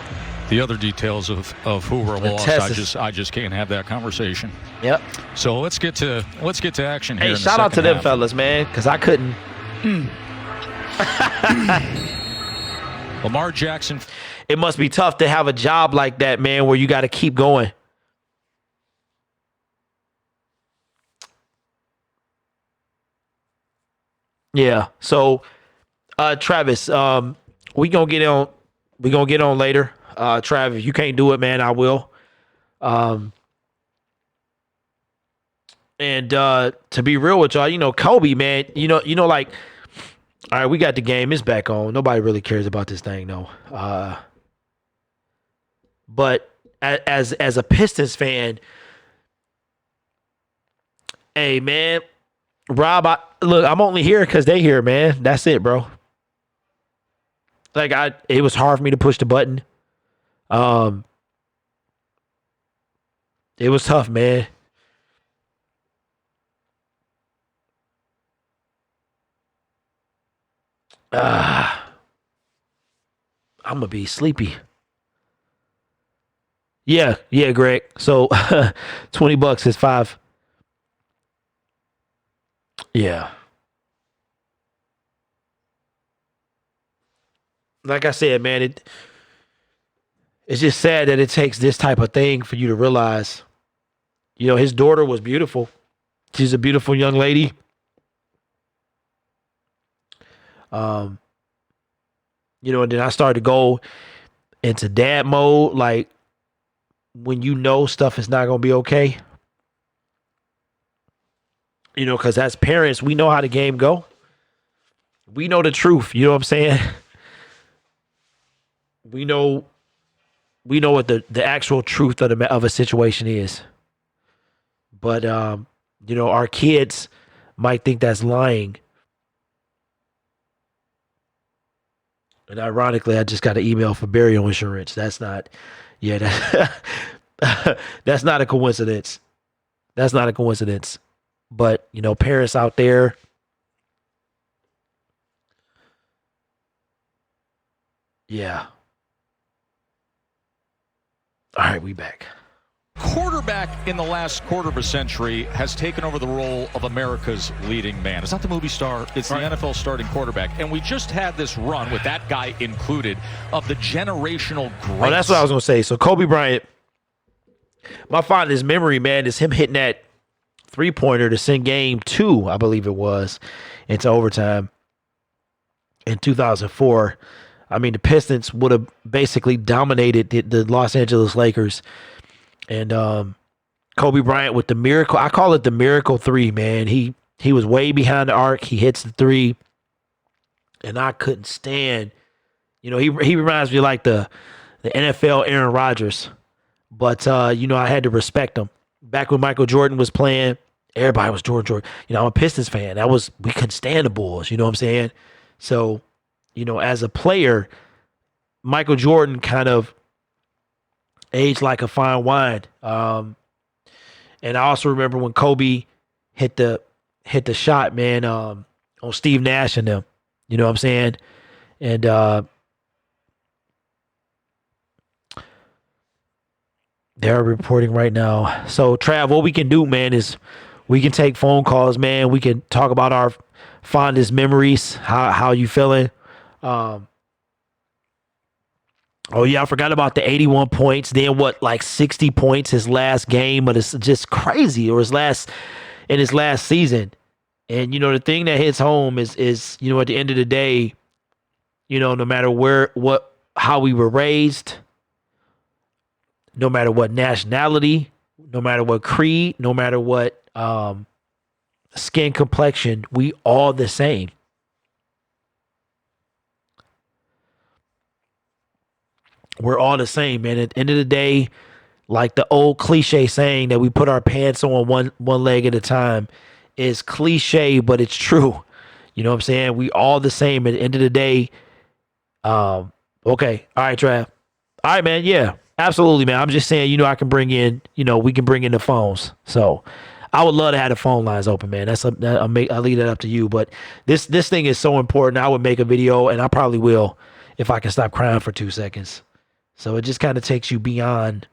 the other details of who were The lost, Texas. I just can't have that conversation. Yep. So let's get to action here. Hey, in the shout out to second them half. fellas, man, because I couldn't. Lamar Jackson. It must be tough to have a job like that, man, where you got to keep going. Yeah. So, Travis, we gonna get on. We gonna get on later. Travis, if you can't do it, man, I will. And to be real with y'all, you know, Kobe, man, you know, like, all right, we got the game. It's back on. Nobody really cares about this thing, though. But as a Pistons fan, hey, man, Rob, look, I'm only here because they here, man. That's it, bro. Like, it was hard for me to push the button. It was tough, man. I'm gonna be sleepy. Yeah, Greg. So $20 is 5. Yeah. Like I said, man, it's just sad that it takes this type of thing for you to realize, you know, his daughter was beautiful. She's a beautiful young lady. You know, and then I started to go into dad mode, like when you know stuff is not going to be okay. You know, because as parents, we know how the game go. We know the truth. You know what I'm saying? We know what the actual truth of a situation is. But, you know, our kids might think that's lying. And ironically, I just got an email for burial insurance. That's not, that's not a coincidence. That's not a coincidence. But, you know, parents out there, yeah. All right, we back. Quarterback in the last quarter of a century has taken over the role of America's leading man. It's not the movie star, it's the NFL starting quarterback. And we just had this run with that guy included of the generational greats. Oh, that's what I was going to say. So Kobe Bryant, my fondest memory, man, is him hitting that three-pointer to send game 2, I believe it was, into overtime in 2004. I mean, the Pistons would have basically dominated the Los Angeles Lakers. And Kobe Bryant with the miracle. I call it the miracle 3, man. He was way behind the arc. He hits the 3. And I couldn't stand. You know, he reminds me like the NFL Aaron Rodgers. But, you know, I had to respect him. Back when Michael Jordan was playing, everybody was Jordan. You know, I'm a Pistons fan. We couldn't stand the Bulls. You know what I'm saying? So, you know, as a player, Michael Jordan kind of aged like a fine wine. And I also remember when Kobe hit the shot, man, on Steve Nash and them. You know what I'm saying? And they're reporting right now. So, Trav, what we can do, man, is we can take phone calls, man. We can talk about our fondest memories. How you feeling? Oh, yeah, I forgot about the 81 points. Then what, like 60 points his last game, but it's just crazy. Or his last season. And, you know, the thing that hits home is, you know, at the end of the day, you know, no matter how we were raised, no matter what nationality, no matter what creed, no matter what skin complexion, we all the same. We're all the same, man. At the end of the day, like the old cliche saying that we put our pants on one leg at a time is cliche, but it's true. You know what I'm saying? We all the same at the end of the day. Okay. All right, Trav. All right, man. Yeah, absolutely, man. I'm just saying, you know, I can bring in, you know, we can bring in the phones. So I would love to have the phone lines open, man. I'll leave that up to you. But this thing is so important. I would make a video, and I probably will if I can stop crying for 2 seconds. So it just kind of takes you beyond.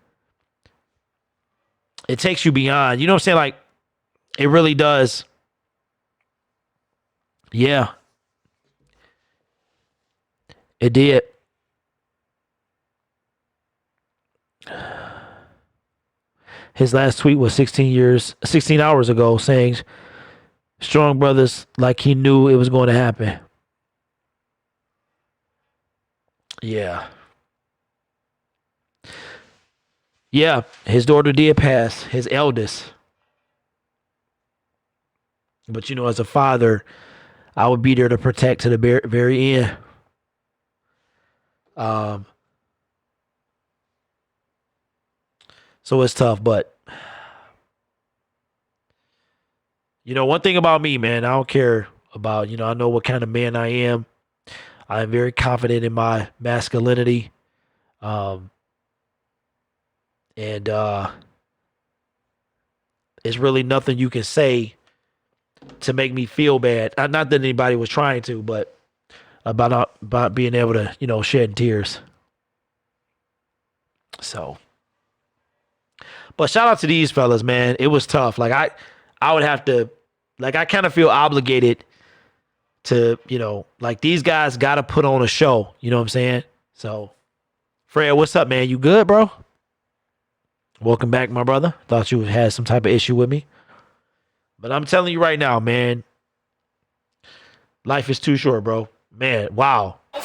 It takes you beyond. You know what I'm saying? Like, it really does. Yeah. It did. His last tweet was 16 hours ago, saying strong brothers, like he knew it was going to happen. Yeah. Yeah, his daughter did pass, his eldest. But, you know, as a father, I would be there to protect to the very end. So it's tough, but, you know, one thing about me, man, I don't care about, you know, I know what kind of man I am. I am very confident in my masculinity. And it's really nothing you can say to make me feel bad. Not that anybody was trying to, but about being able to, you know, shed tears. So, but shout out to these fellas, man. It was tough. Like I would have to, like, I kind of feel obligated to, you know, like these guys got to put on a show. You know what I'm saying? So, Fred, what's up, man? You good, bro? Welcome back, my brother. Thought you had some type of issue with me. But I'm telling you right now, man, life is too short, bro. Man, wow. A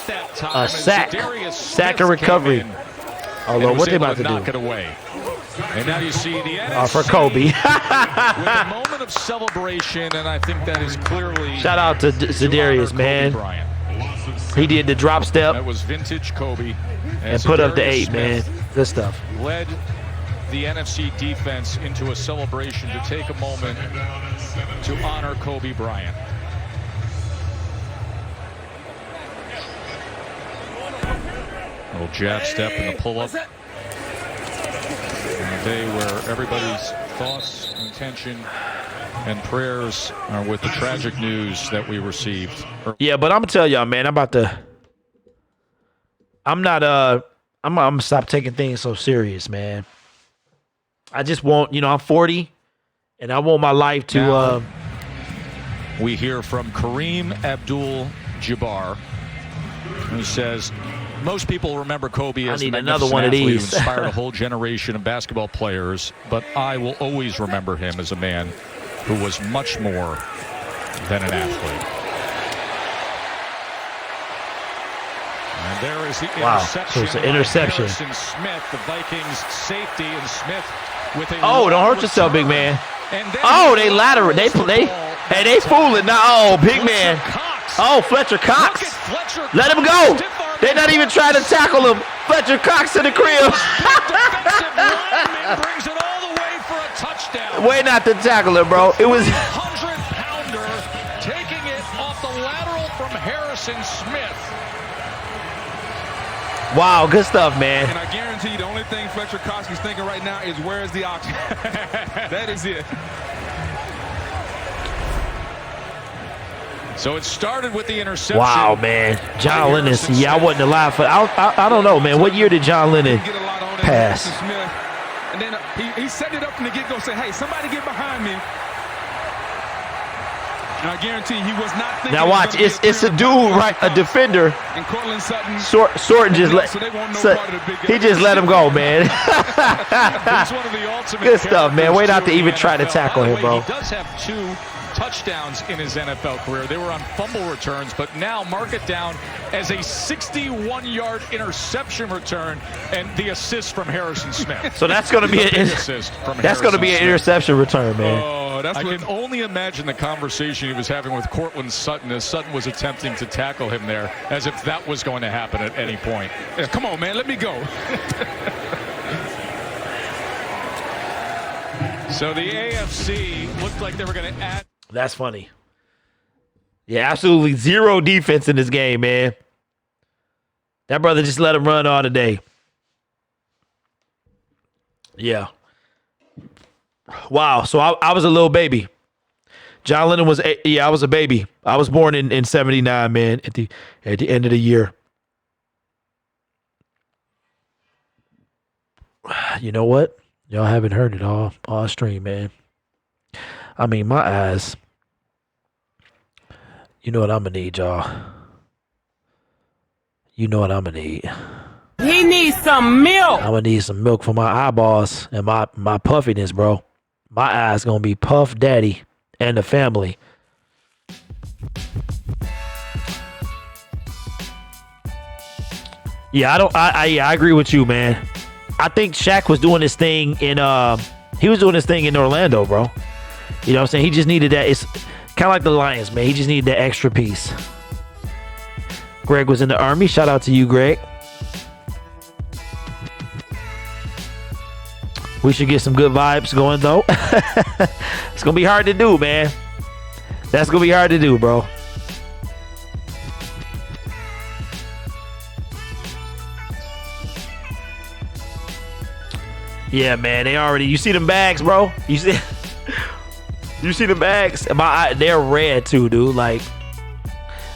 sack and recovery. Oh, Lord, what they about to do? Knock it away. And now you see the end for Kobe. with a moment of celebration, and I think that is clearly. Shout out to Za'Darius, man. He did the drop step. That was vintage Kobe. And put up the 8, man. Good stuff. Led the NFC defense into a celebration to take a moment to honor Kobe Bryant. Little jab step and the pull-up. A day where everybody's thoughts, intention, and prayers are with the tragic news that we received. Yeah, but I'm gonna tell y'all, man, I'm gonna stop taking things so serious, man. I just want, you know, I'm 40, and I want my life to. Now, we hear from Kareem Abdul-Jabbar, who says, most people remember Kobe as a magnificent athlete who inspired a whole generation of basketball players, but I will always remember him as a man who was much more than an athlete. And there is the interception. So it's an interception. Harrison Smith, the Vikings safety, and Smith with a don't hurt yourself, big man. Oh, they lateral. They fooling now. Oh, big man. Oh, Fletcher Cox. Let him go. They're not even trying to tackle him. Fletcher Cox to the crib. Brings it all the way for a touchdown. Way not to tackle him, bro. It was 100-pounder taking it off the lateral from Harrison Smith. Wow, good stuff, man. And I guarantee you the only thing Fletcher Cox is thinking right now is where's the oxygen? That is it. So it started with the interception. Wow, man. John Lennon. Yeah, I wasn't alive for. I don't know, man. What year did John Lennon pass? And then he set it up from the get-go, say, hey, somebody get behind me. And I guarantee he was not thinking. Now watch, it's a dude, right? A defender. And Cortland Sutton. Sorton just let. He just let him go, man. Good stuff, man. Way not to even try to tackle him, bro. He does have 2 touchdowns in his NFL career. They were on fumble returns, but now mark it down as a 61-yard interception return and the assist from Harrison Smith. So that's going to be an interception return, man. I can only imagine the conversation he was having with Cortland Sutton as Sutton was attempting to tackle him there, as if that was going to happen at any point. Yeah, come on, man, let me go. So the AFC looked like they were going to add. That's funny. Yeah, absolutely zero defense in this game, man. That brother just let him run all today. Yeah. Wow. So I was a little baby. John Lennon was, I was a baby. I was born in 79, man, at the end of the year. You know what? Y'all haven't heard it all stream, man. I mean, my eyes. You know what I'm going to need, y'all. You know what I'm going to need. He needs some milk. I'm going to need some milk for my eyeballs and my puffiness, bro. My eyes going to be Puff Daddy and the family. Yeah, I agree with you, man. I think Shaq was doing this thing in Orlando, bro. You know what I'm saying? He just needed that. It's kind of like the Lions, man. He just needed that extra piece. Greg was in the Army. Shout out to you, Greg. We should get some good vibes going, though. It's going to be hard to do, man. That's going to be hard to do, bro. Yeah, man. They already... You see them bags, bro? You see the bags? They're red, too, dude. Like,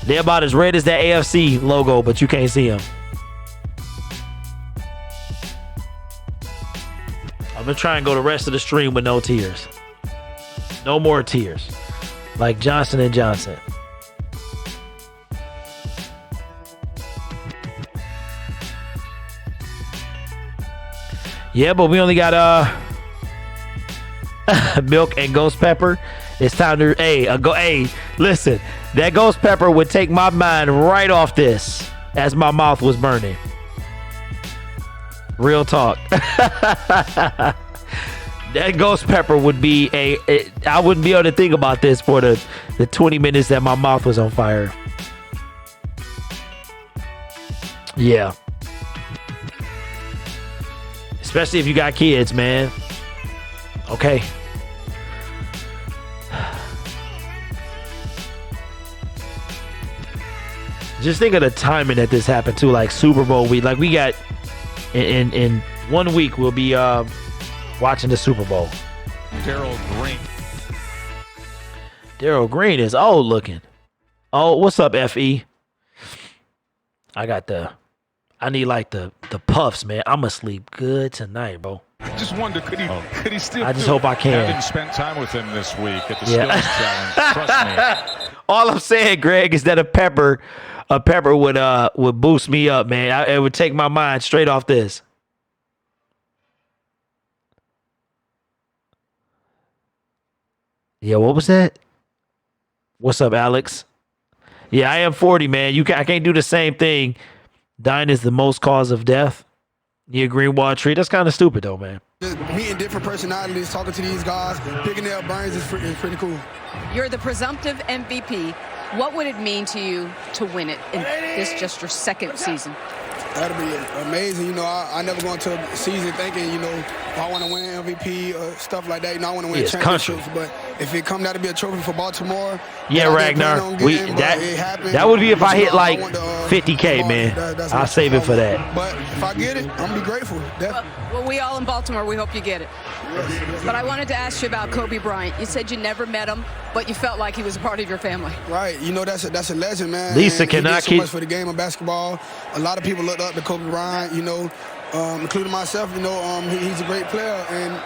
they're about as red as that AFC logo, but you can't see them. I'm going to try and go the rest of the stream with no tears. No more tears. Like Johnson & Johnson. Yeah, but we only got milk and ghost pepper. It's time to listen, that ghost pepper would take my mind right off this as my mouth was burning. Real talk. That ghost pepper would be I wouldn't be able to think about this for the 20 minutes that my mouth was on fire. Yeah. Especially if you got kids, man. Okay. Just think of the timing that this happened too, like Super Bowl week. Like we got in 1 week we'll be watching the Super Bowl. Darryl Green is old looking. Oh, what's up, FE? I need like the puffs, man. I'ma sleep good tonight, bro. Just wonder, could he still? I just hope I can. Having spent time with him this week at the skills challenge, trust me. All I'm saying, Greg, is that a pepper would boost me up, man. It would take my mind straight off this. Yeah, what was that? What's up, Alex? Yeah, I am 40, man. I can't do the same thing. Dying is the most cause of death. Near Greenwald Tree. That's kind of stupid, though, man. Just meeting different personalities, talking to these guys, picking their brains is pretty cool. You're the presumptive MVP. What would it mean to you to win it in this just your second season? That'd be amazing. You know, I never go into a season thinking, you know, if I want to win MVP or stuff like that. You know, I want to win championships. But if it come down to be a trophy for Baltimore, Yeah, Ragnar. That would be if I hit like 50K, man. I'll save it for that. But if I get it, I'm gonna be grateful. Definitely. Well, we all in Baltimore, we hope you get it. But I wanted to ask you about Kobe Bryant. You said you never met him, but you felt like he was a part of your family. Right. You know, that's a legend, man. Lisa And cannot he did so much for the game of basketball. A lot of people looked up to Kobe Bryant, you know, including myself. You know, he's a great player. And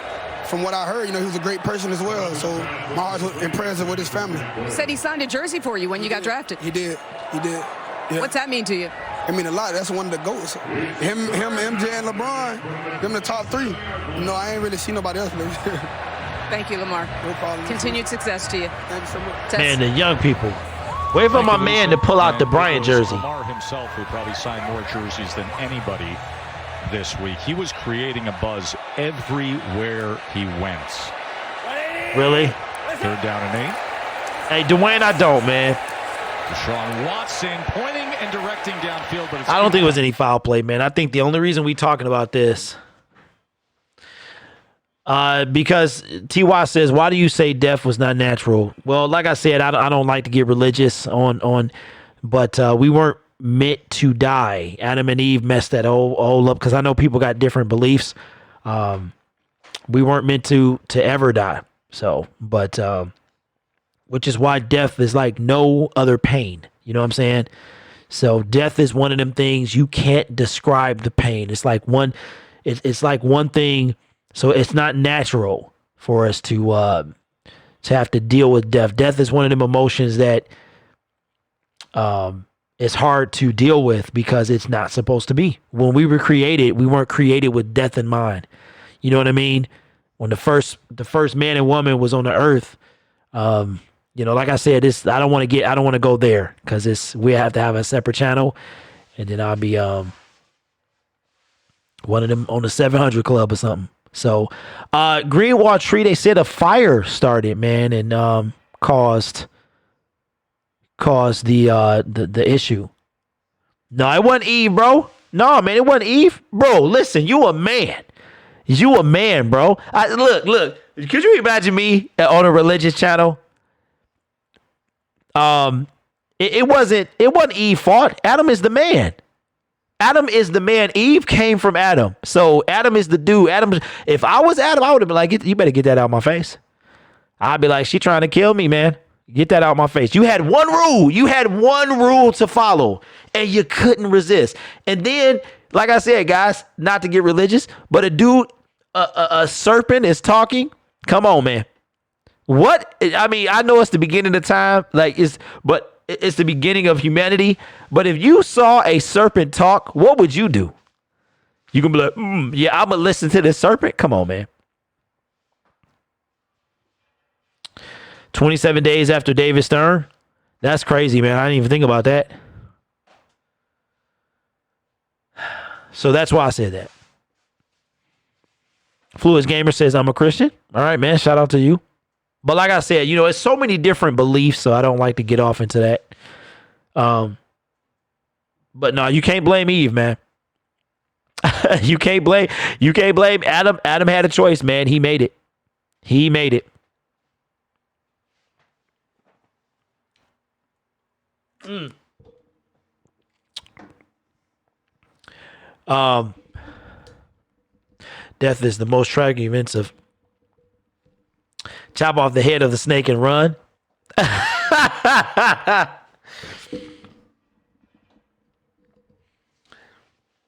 from what I heard, you know, he was a great person as well. So my heart's in prayers with his family. You said he signed a jersey for you when you got drafted. He did. Yeah. What's that mean to you? I mean a lot. That's one of the GOATs. Him, MJ, and LeBron, them the top three. You know, I ain't really seen nobody else. Thank you, Lamar. No problem. Continued success to you. Thank you so much. Man, the young people. Wait for my man to pull out the Bryant jersey. Lamar himself, who probably signed more jerseys than anybody this week. He was creating a buzz everywhere he went. Really? 3rd down and 8. Hey, Dwayne, I don't, man. Deshaun Watson pointing and directing downfield, but I don't think it was any foul play, man. I think the only reason we talking about this, because T.Y. says, why do you say death was not natural? Well, like I said, I don't like to get religious but we weren't meant to die. Adam and Eve messed that all up, because I know people got different beliefs. We weren't meant to ever die. So, but which is why death is like no other pain. You know what I'm saying? So death is one of them things you can't describe the pain. It's like it's like one thing. So it's not natural for us to have to deal with death. Death is one of them emotions that it's hard to deal with, because it's not supposed to be. When we were created, we weren't created with death in mind. You know what I mean? When the first man and woman was on the earth, you know, like I said, I don't want to go there, because we have to have a separate channel, and then I'll be one of them on the 700 Club or something. So, Greenwald Tree, they said a fire started, man, and caused the issue. No, it wasn't Eve, bro. No, man, it wasn't Eve, bro. Listen, you a man. You a man, bro. Look. Could you imagine me on a religious channel? It wasn't Eve's fault. Adam is the man. Adam is the man. Eve came from Adam. So Adam is the dude. If I was Adam, I would have been like, you better get that out of my face. I'd be like, she trying to kill me, man. Get that out of my face. You had one rule. You had one rule to follow, and you couldn't resist. And then, like I said, guys, not to get religious, but a serpent is talking. Come on, man. What? I mean, I know it's the beginning of time, but it's the beginning of humanity. But if you saw a serpent talk, what would you do? You can be like, yeah, I'm gonna listen to this serpent. Come on, man. 27 days after David Stern. That's crazy, man. I didn't even think about that. So that's why I said that. Fluids Gamer says, I'm a Christian. All right, man. Shout out to you. But like I said, you know, it's so many different beliefs, so I don't like to get off into that. But no, you can't blame Eve, man. You can't blame Adam. Adam had a choice, man. He made it. He made it. Death is the most tragic events of chop off the head of the snake and run.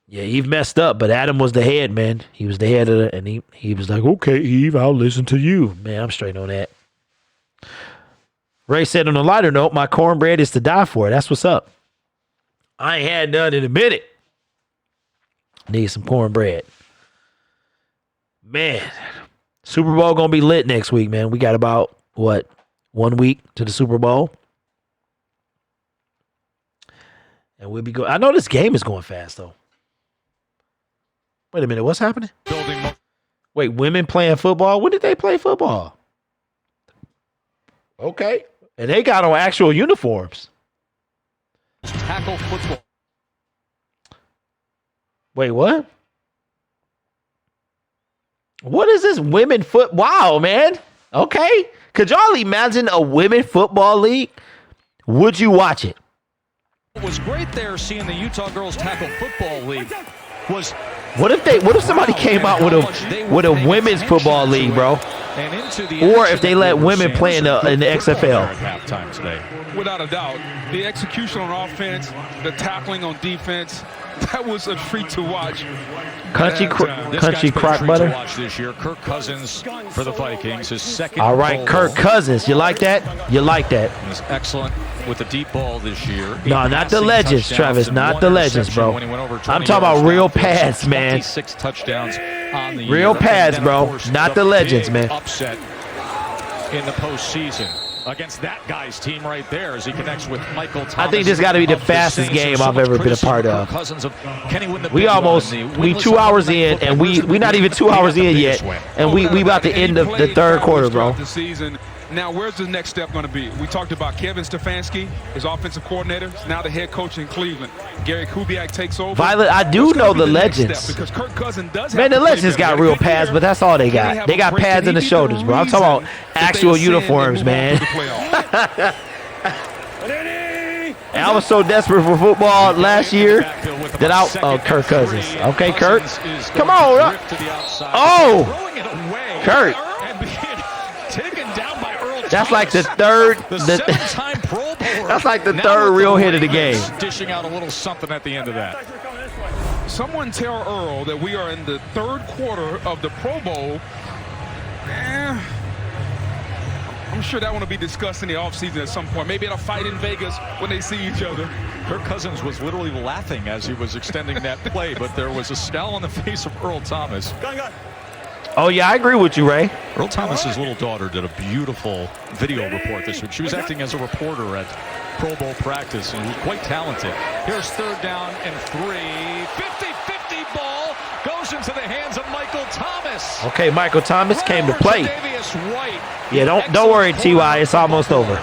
Yeah, Eve messed up, but Adam was the head, man. He was the head of it, and he was like, okay, Eve, I'll listen to you. Man, I'm straight on that. Ray said, on a lighter note, my cornbread is to die for. That's what's up. I ain't had none in a minute. Need some cornbread. Man, Super Bowl gonna be lit next week, man. We got about, 1 week to the Super Bowl. And we'll be going. I know this game is going fast, though. Wait a minute, what's happening? Wait, women playing football? When did they play football? Okay. And they got on actual uniforms. Tackle football. Wait, what? What is this women foot? Wow, man. Okay. Could y'all imagine a women football league? Would you watch it? What was great there seeing the Utah Girls Tackle Football League was what if somebody came out with a women's football league, bro? Or if they let women play in the XFL. At halftime today. Without a doubt, the execution on offense, the tackling on defense, that was a treat to watch. Country crock To butter. watch this year. Kirk Cousins for the Vikings, his second. All right, Pro Bowl. Kirk Cousins. You like that? You like that? He's excellent with the deep ball this year. No, not the legends, Travis. Not the legends, bro. I'm talking about real pads, man. 26 touchdowns on the Real year. pads, And then, bro. of course, Not the legends, big man. Upset in the postseason against that guy's team right there as he connects with Michael Thomas. I think this got to be the fastest game I've ever been a part of. We 2 hours in, and we not even 2 hours in yet, and we about to end the third quarter, bro. The season. Now, where's the next step going to be? We talked about Kevin Stefanski, his offensive coordinator, now the head coach in Cleveland. Gary Kubiak takes over. Violet, I do know the legends. Because Kirk Cousins does Man, the legends got real pads, but that's all they got. They got pads in the shoulders, bro. I'm talking about actual uniforms, man. And I was so desperate for football last year that oh, Kirk Cousins. Okay, Kirk. Come on. Oh, Kirk. That's like the third. That's like the third real hit of the game. Dishing out a little something at the end of that. Someone tell Earl that we are in the third quarter of the Pro Bowl. I'm sure that will be discussed in the offseason at some point. Maybe at a fight in Vegas when they see each other. Kirk Cousins was literally laughing as he was extending that play, but there was a scowl on the face of Earl Thomas. Oh, yeah, I agree with you, Ray. Earl Thomas's little daughter did a beautiful video report this week. She was acting as a reporter at Pro Bowl practice and was quite talented. Here's third down and 3. 50-50 ball goes into the hands of Michael Thomas. Okay, Michael Thomas came to play. White. Yeah, don't worry, T.Y. It's almost over.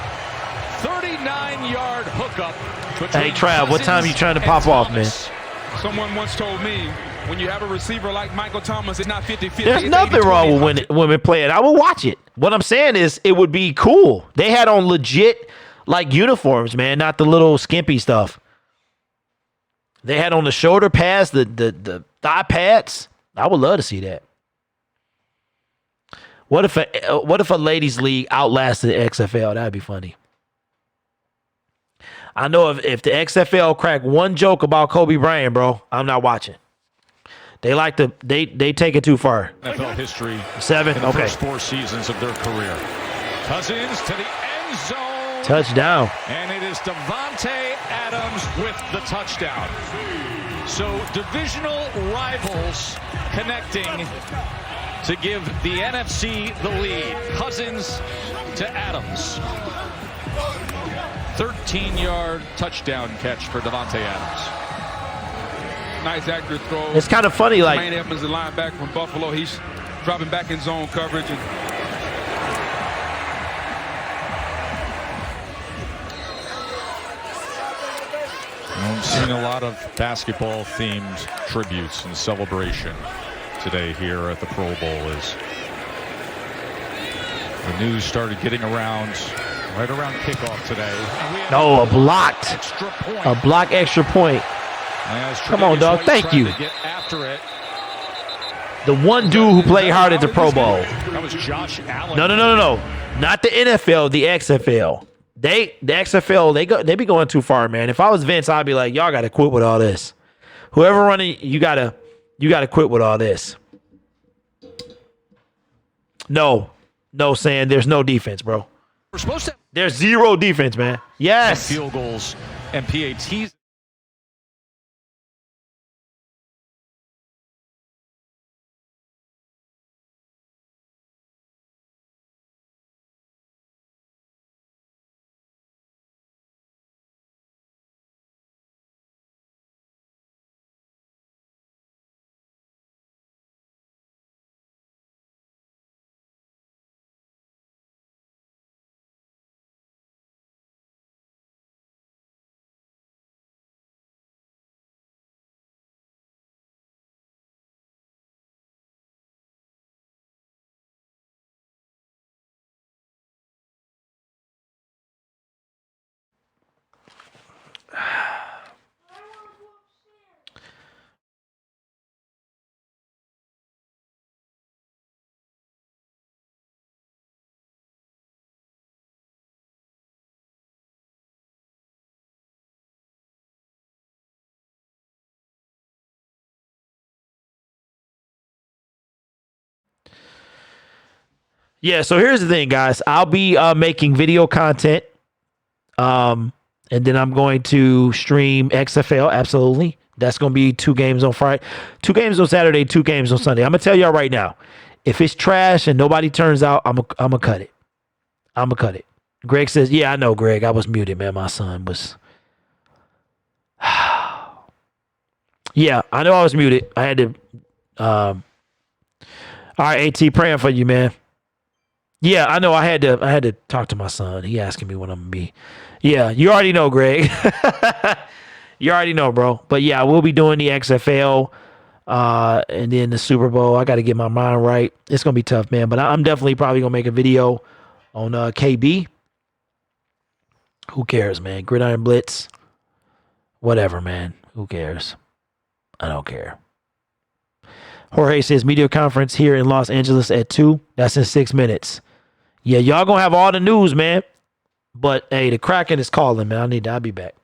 39-yard hookup. Hey, Trav, what time you trying to pop off, man? Someone once told me, when you have a receiver like Michael Thomas, it's not 50-50. There's nothing wrong with women playing. I would watch it. What I'm saying is it would be cool. They had on legit, like, uniforms, man, not the little skimpy stuff. They had on the shoulder pads, the thigh pads. I would love to see that. What if a ladies' league outlasted the XFL? That'd be funny. I know if the XFL crack one joke about Kobe Bryant, bro, I'm not watching. They like to they take it too far. NFL history. 7. In the Okay. first 4 seasons of their career. Cousins to the end zone. Touchdown. And it is Davante Adams with the touchdown. So divisional rivals connecting to give the NFC the lead. Cousins to Adams. 13-yard touchdown catch for Davante Adams. Nice accurate throw. It's kind of funny, like Jermaine Evans, the linebacker from Buffalo, he's dropping back in zone coverage. And I've seen a lot of basketball-themed tributes and celebration today here at the Pro Bowl as the news started getting around right around kickoff today. no, a blocked extra point. Come on, dog. Thank you. The one dude who played hard at the Pro Bowl. That was Josh Allen. No. Not the NFL, the XFL. The XFL, they be going too far, man. If I was Vince, I'd be like, y'all gotta quit with all this. Whoever running, you gotta quit with all this. No, saying there's no defense, bro. We're supposed to. There's zero defense, man. Yes. Field goals and PATs. Yeah, so here's the thing, guys. I'll be making video content. And then I'm going to stream XFL. Absolutely. That's going to be 2 games on Friday, 2 games on Saturday, 2 games on Sunday. I'm going to tell y'all right now, if it's trash and nobody turns out, I'm going to cut it. I'm going to cut it. Greg says, yeah, I know, Greg. I was muted, man. My son was. Yeah, I know I was muted. I had to. All right, AT, praying for you, man. Yeah, I know. I had to talk to my son. He asking me when I'm gonna be. Yeah, you already know, Greg. You already know, bro. But yeah, we'll be doing the XFL and then the Super Bowl. I got to get my mind right. It's gonna be tough, man. But I'm definitely probably gonna make a video on KB. Who cares, man? Gridiron Blitz. Whatever, man. Who cares? I don't care. Jorge says media conference here in Los Angeles at 2. That's in 6 minutes. Yeah, y'all gonna have all the news, man. But hey, the Kraken is calling, man. I'll be back.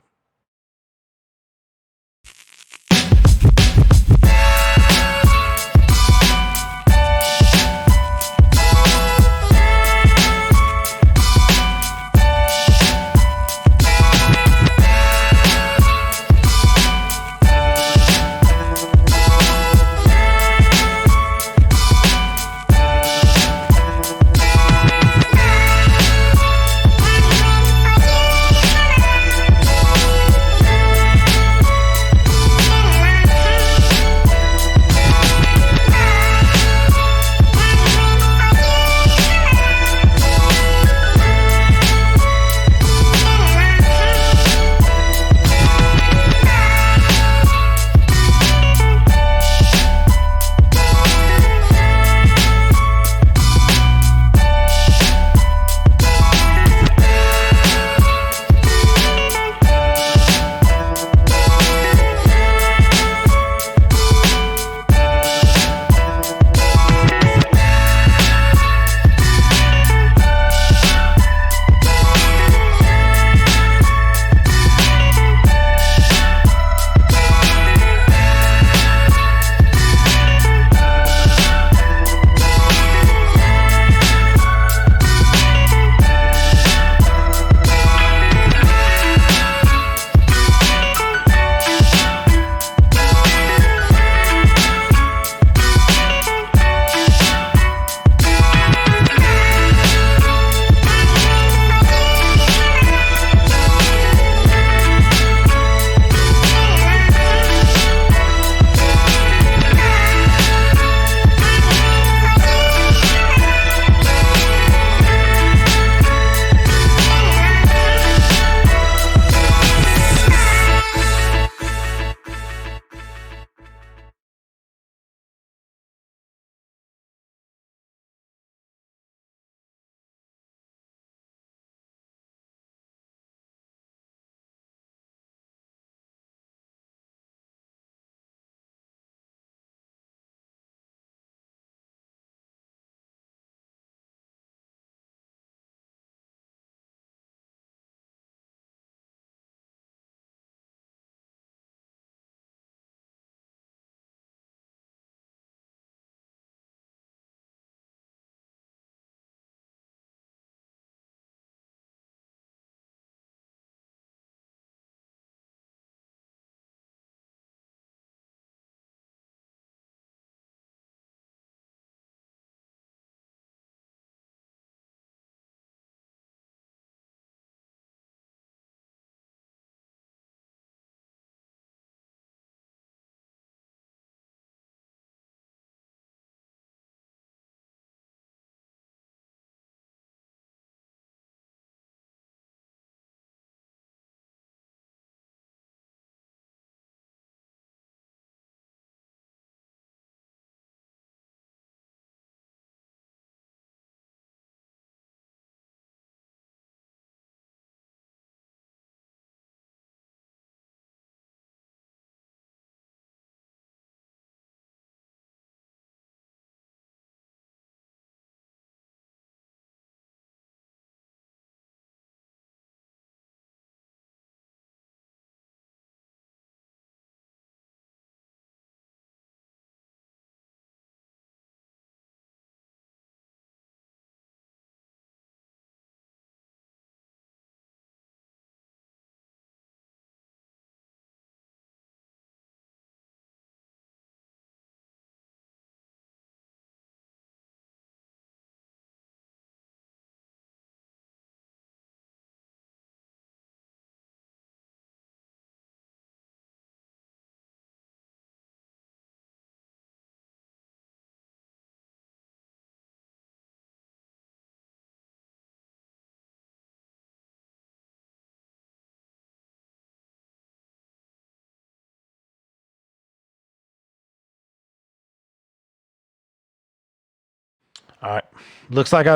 All right. Looks like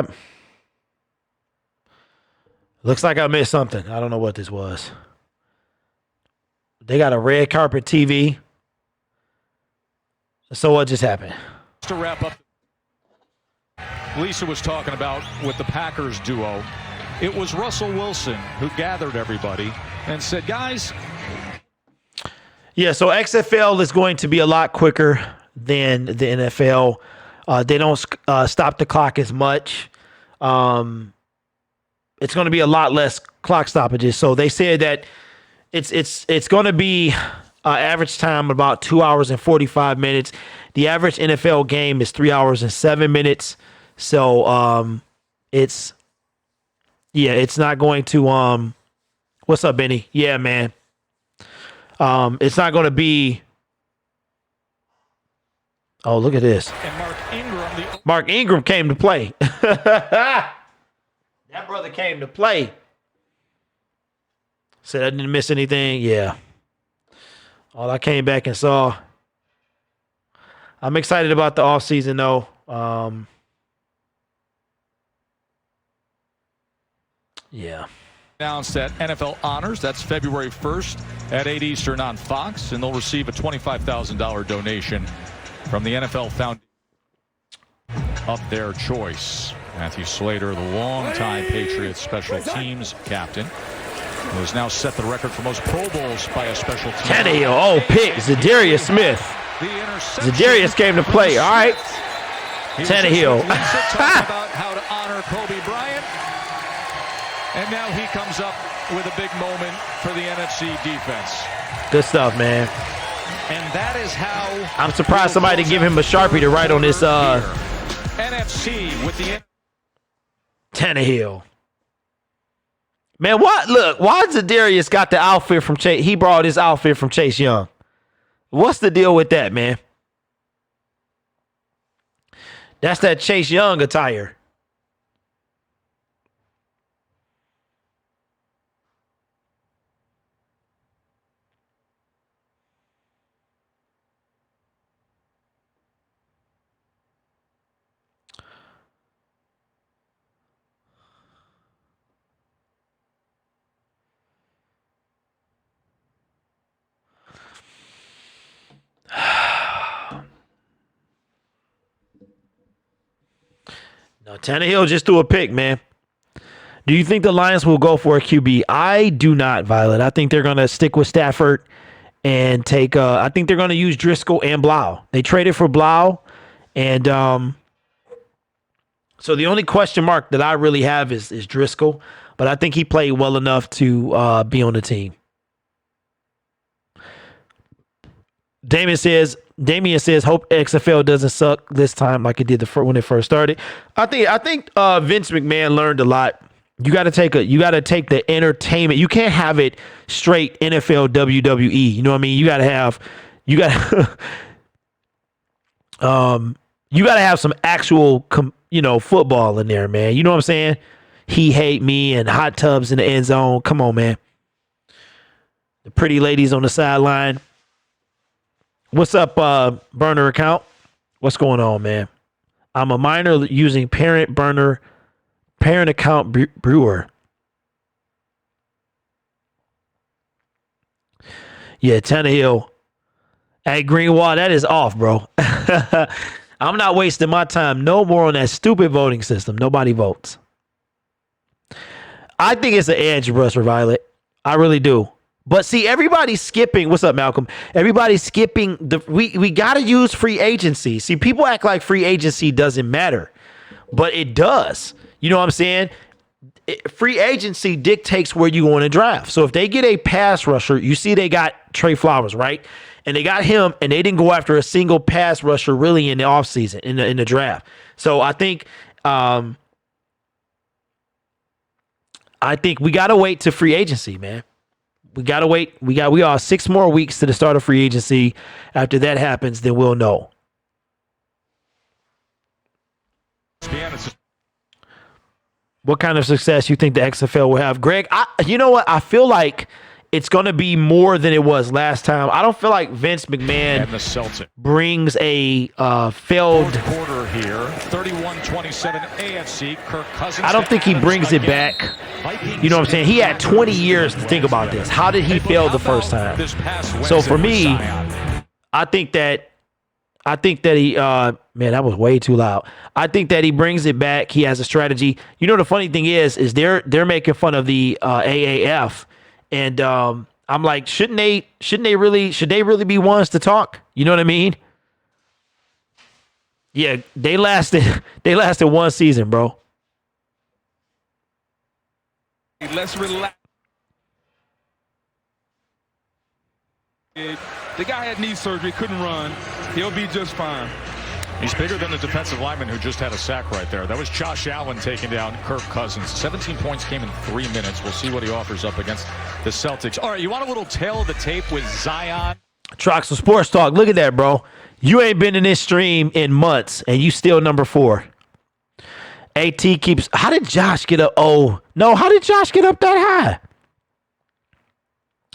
I missed something. I don't know what this was. They got a red carpet TV. So what just happened? To wrap up, Lisa was talking about with the Packers duo. It was Russell Wilson who gathered everybody and said, guys. Yeah, so XFL is going to be a lot quicker than the NFL. They don't stop the clock as much. It's going to be a lot less clock stoppages. So they said that it's going to be average time about 2 hours and 45 minutes. The average NFL game is 3 hours and 7 minutes. So it's not going to what's up, Benny? Yeah, man. It's not going to be. Oh, look at this. And Mark Ingram came to play. That brother came to play. Said I didn't miss anything. Yeah. All I came back and saw. I'm excited about the offseason, though. Yeah. Announced at NFL Honors. That's February 1st at 8 Eastern on Fox, and they'll receive a $25,000 donation from the NFL Foundation of their choice. Matthew Slater, the longtime Patriots special teams captain, who has now set the record for most Pro Bowls by a special team. Tannehill, oh, pick. Zadarius Smith. Zadarius came to play. All right. Tannehill. Talking about how to honor Kobe Bryant. And now he comes up with a big moment for the NFC defense. Good stuff, man. And that is how I'm surprised somebody didn't give him a Sharpie to write on this NFC with the Tannehill. Man, what? Look, why Zadarius got the outfit from Chase? He brought his outfit from Chase Young. What's the deal with that, man? That's that Chase Young attire. No, Tannehill just threw a pick, man. Do you think the Lions will go for a QB? I do not, Violet. I think they're going to stick with Stafford and take I think they're going to use Driscoll and Blau. They traded for Blau, and so the only question mark that I really have is Driscoll, but I think he played well enough to be on the team. Damian says, hope XFL doesn't suck this time like it did when it first started. I think Vince McMahon learned a lot. You got to take the entertainment. You can't have it straight NFL WWE. You know what I mean? You got to have some actual football in there, man. You know what I'm saying? He hate me and hot tubs in the end zone. Come on, man. The pretty ladies on the sideline. What's up, burner account? What's going on, man? I'm a minor using parent account brewer. Yeah, Tannehill. Hey, Greenwald, that is off, bro. I'm not wasting my time no more on that stupid voting system. Nobody votes. I think it's an edge rush for Violet. I really do. But see, everybody's skipping. What's up, Malcolm? Everybody's skipping we got to use free agency. See, people act like free agency doesn't matter, but it does. You know what I'm saying? Free agency dictates where you want to draft. So if they get a pass rusher, you see they got Trey Flowers, right? And they got him, and they didn't go after a single pass rusher really in the offseason, in the draft. So I think we got to wait to free agency, man. We got to wait. We are 6 more weeks to the start of free agency. After that happens, then we'll know. What kind of success you think the XFL will have? Greg, you know what? I feel like it's going to be more than it was last time. I don't feel like Vince McMahon and the Celtics brings a failed fourth quarter here. 31-27 AFC. Kirk Cousins. I don't think he brings it back. You know what I'm saying? He had 20 years to think about this. How did he fail the first time? So for me, I think that he man, that was way too loud. I think that he brings it back. He has a strategy. You know, the funny thing is they're making fun of the AAF, and I'm like, should they really be ones to talk? You know what I mean? Yeah, they lasted one season, bro. Let's relax. The guy had knee surgery, couldn't run. He'll be just fine. He's bigger than the defensive lineman who just had a sack right there. That was Josh Allen taking down Kirk Cousins. 17 points came in 3 minutes. We'll see what he offers up against the Celtics. All right, you want a little tail of the tape with Zion? Troxel Sports Talk. Look at that, bro. You ain't been in this stream in months, and you still number 4. AT keeps. How did Josh get up? Oh, no. How did Josh get up that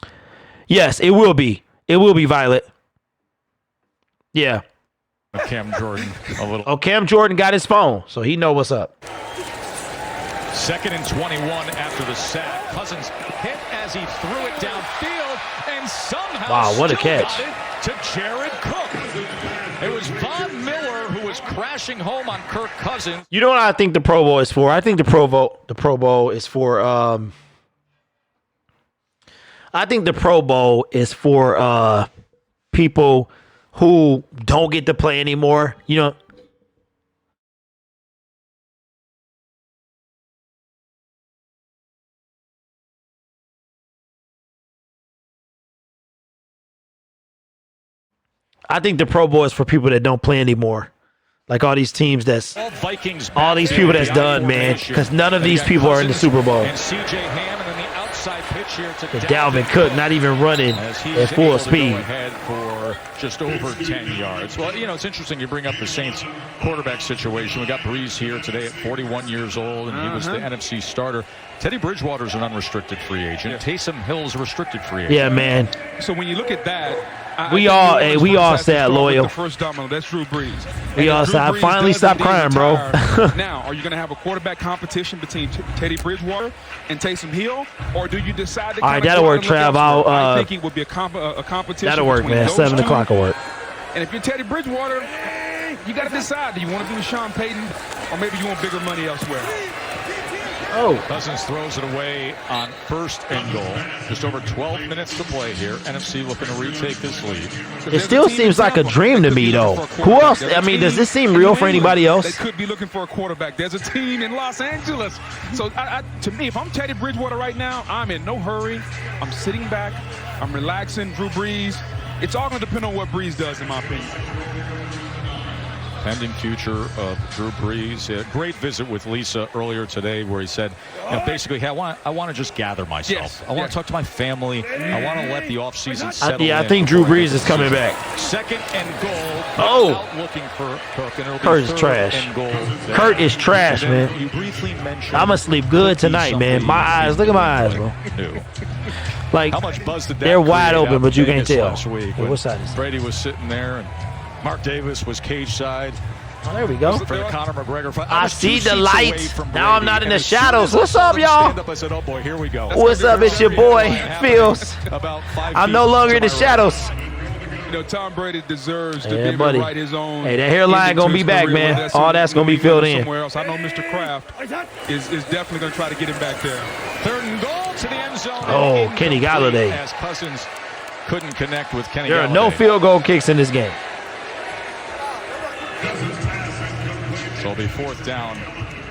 high? Yes, it will be. It will be Violet. Yeah. Cam Jordan a little. Oh, Cam Jordan got his phone, so he know what's up. 2nd and 21 after the sack. Cousins hit as he threw it downfield and somehow wow, what a catch. To Jared Cook. It was Von Miller who was crashing home on Kirk Cousins. You know what I think the Pro Bowl is for? I think the Pro Bowl is for I think the Pro Bowl is for people who don't get to play anymore. You know, I think the Pro Bowl is for people that don't play anymore. Like all these teams all these people that's done, man. Because none of these people are in the Super Bowl. And CJ Ham and then the outside pitch here to Dalvin Cook not even running at full speed. Ahead for just over 10 yards. Well, you know, it's interesting you bring up the Saints quarterback situation. We got Breeze here today at 41 years old, and he was the NFC starter. Teddy Bridgewater's an unrestricted free agent. Yeah. Taysom Hill's a restricted free agent. Yeah, man. So when you look at that, we all sad loyal. The first domino, that's Drew Brees. We all sad. I finally stopped crying, bro. Now, are you going to have a quarterback competition between Teddy Bridgewater and Taysom Hill, or do you decide to? All right, that'll work, Trav. I think it would be a competition. That'll work, man. 7 o'clock will work. And if you're Teddy Bridgewater, you got to decide: do you want to be with Sean Payton, or maybe you want bigger money elsewhere? Oh. Cousins throws it away on 1st and goal. Just over 12 minutes to play here. NFC looking to retake this lead. It still seems like a dream to me, though. Who else? I mean, does this seem real for anybody else? They could be looking for a quarterback. There's a team in Los Angeles. So, to me, if I'm Teddy Bridgewater right now, I'm in no hurry. I'm sitting back. I'm relaxing. Drew Brees. It's all going to depend on what Brees does, in my opinion. Pending future of Drew Brees. A great visit with Lisa earlier today where he said, you know, basically, hey, I want to just gather myself. Yes. I want to talk to my family. I want to let the offseason settle in. I think Drew Brees is coming back. 2nd and goal. Oh. Looking for Cook. And Kurt is trash. Kurt is trash, man. You briefly mentioned I'm going to sleep good tonight, man. My eyes. Look at my eyes, bro. Like, how much buzz did that they're wide open, but you can't tell. Hey, what side is it? Brady was sitting there, and Mark Davis was cage side. Oh, there we go. For the Conor McGregor fight. I see the light. Now I'm not in the shadows. What's up, y'all? I said, oh boy, here we go. What's up? It's your boy, Fields. I'm no longer in the shadows. You know, Tom Brady deserves to be able to write his own. Hey, that hairline going to be back, man. All that's going to be filled in. Somewhere else. I know Mr. Kraft is definitely going to try to get him back there. 3rd and goal to the end zone. Oh, Kenny Galladay. As Cousins couldn't connect with Kenny Galladay. There are no field goal kicks in this game. So it'll be 4th down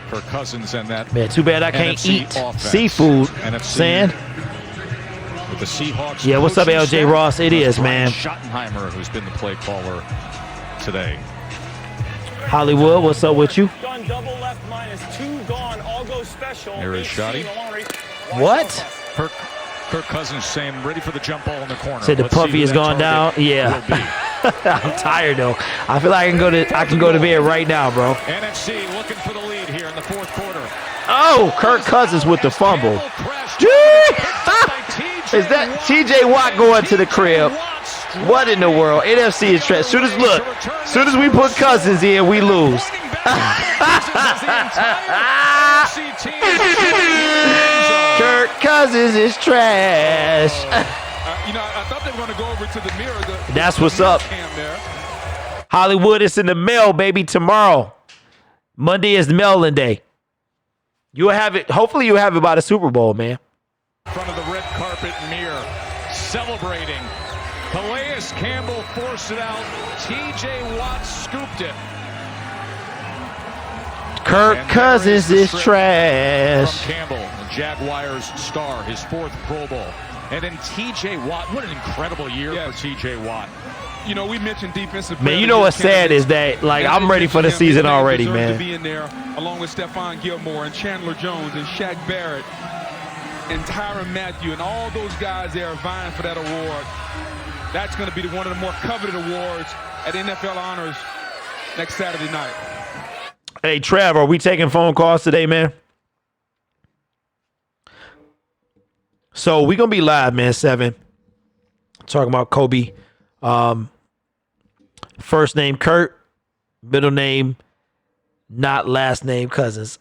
for Cousins and that. Man, too bad I can't NFC eat offense. seafood. NFC Sand. With the Seahawks. Yeah, what's up, LJ Ross? It is, man. Schottenheimer, who's been the play caller today. Hollywood, what's up with you? Gun double left -2 gone. All go special. Here is Shotty. What? Kirk Cousins saying, ready for the jump ball in the corner. Said the puffy has gone down. Yeah. I'm tired though. I feel like I can go to bed right now, bro. NFC looking for the lead here in the 4th quarter. Oh, Kirk Cousins with the fumble. Is that TJ Watt going to the crib? What in the world? NFC is trash. Soon as we put Cousins in, we lose. Kirk Cousins is trash. I thought they were going to go over to the mirror. That's what's up. Hollywood is in the mail, baby, tomorrow. Monday is mailing day. You'll have it. Hopefully you'll have it by the Super Bowl, man. In front of the red carpet mirror, celebrating. Calais Campbell forced it out. TJ Watt scooped it. Kirk Cousins is trash. From Campbell, the Jaguars star, his 4th Pro Bowl. And then TJ Watt, what an incredible year for TJ Watt. You know, we mentioned defensive. Man, you know what's sad is that, like, I'm ready for the season already, man. To be in there along with Stephon Gilmore and Chandler Jones and Shaq Barrett and Tyrann Mathieu and all those guys there are vying for that award. That's going to be one of the more coveted awards at NFL Honors next Saturday night. Hey, Trav, are we taking phone calls today, man? So we're going to be live, man, 7. Talking about Kobe. First name Kurt, middle name not last name Cousins.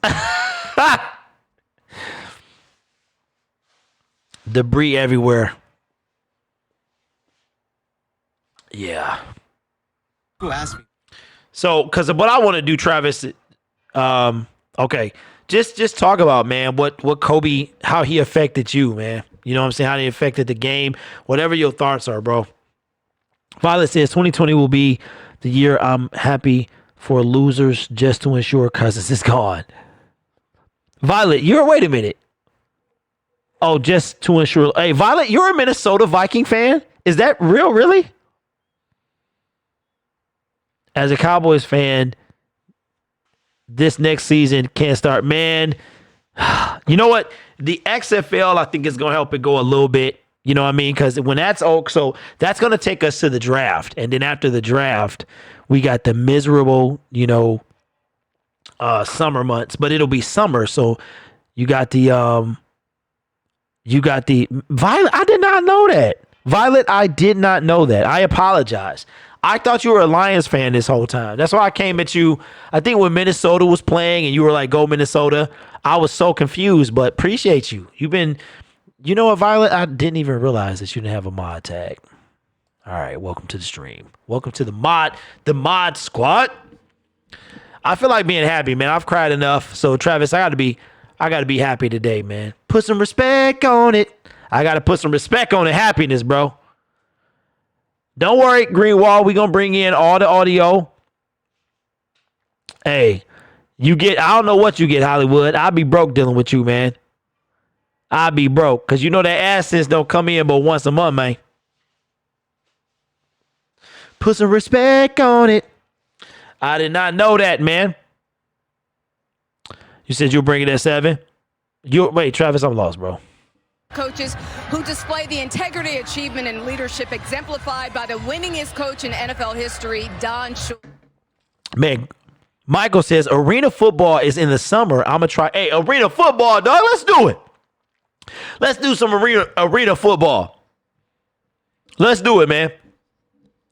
Debris everywhere. Yeah. Who asked me? So, because what I want to do, Travis, okay, just talk about, man, what Kobe, how he affected you, man. You know what I'm saying? How he affected the game. Whatever your thoughts are, bro. Violet says 2020 will be the year I'm happy for losers just to ensure Cousins is gone. Violet, wait a minute. Oh, just to ensure. Hey, Violet, you're a Minnesota Viking fan? Is that real, really? As a Cowboys fan, this next season can't start. Man, you know what? The XFL, I think, is going to help it go a little bit. You know what I mean? Because when that's over, so that's going to take us to the draft. And then after the draft, we got the miserable, summer months. But it'll be summer. So you got the Violet. I did not know that. Violet, I did not know that. I apologize. I thought you were a Lions fan this whole time. That's why I came at you. I think when Minnesota was playing and you were like, go Minnesota, I was so confused, but appreciate you. You know what, Violet? I didn't even realize that you didn't have a mod tag. All right, welcome to the stream. Welcome to the mod squad. I feel like being happy, man. I've cried enough. So Travis, I gotta be happy today, man. Put some respect on it. I gotta put some respect on the happiness, bro. Don't worry, Greenwall. We're going to bring in all the audio. Hey, I don't know what you get, Hollywood. I'll be broke dealing with you, man. I'll be broke. Because you know that AdSense don't come in but once a month, man. Put some respect on it. I did not know that, man. You said you'll bring it at 7? Wait, Travis, I'm lost, bro. Coaches who display the integrity, achievement, and leadership exemplified by the winningest coach in NFL history, Don Shula. Man, Michael says arena football is in the summer. I'm going to try. Hey, arena football, dog. Let's do it. Let's do some arena football. Let's do it, man.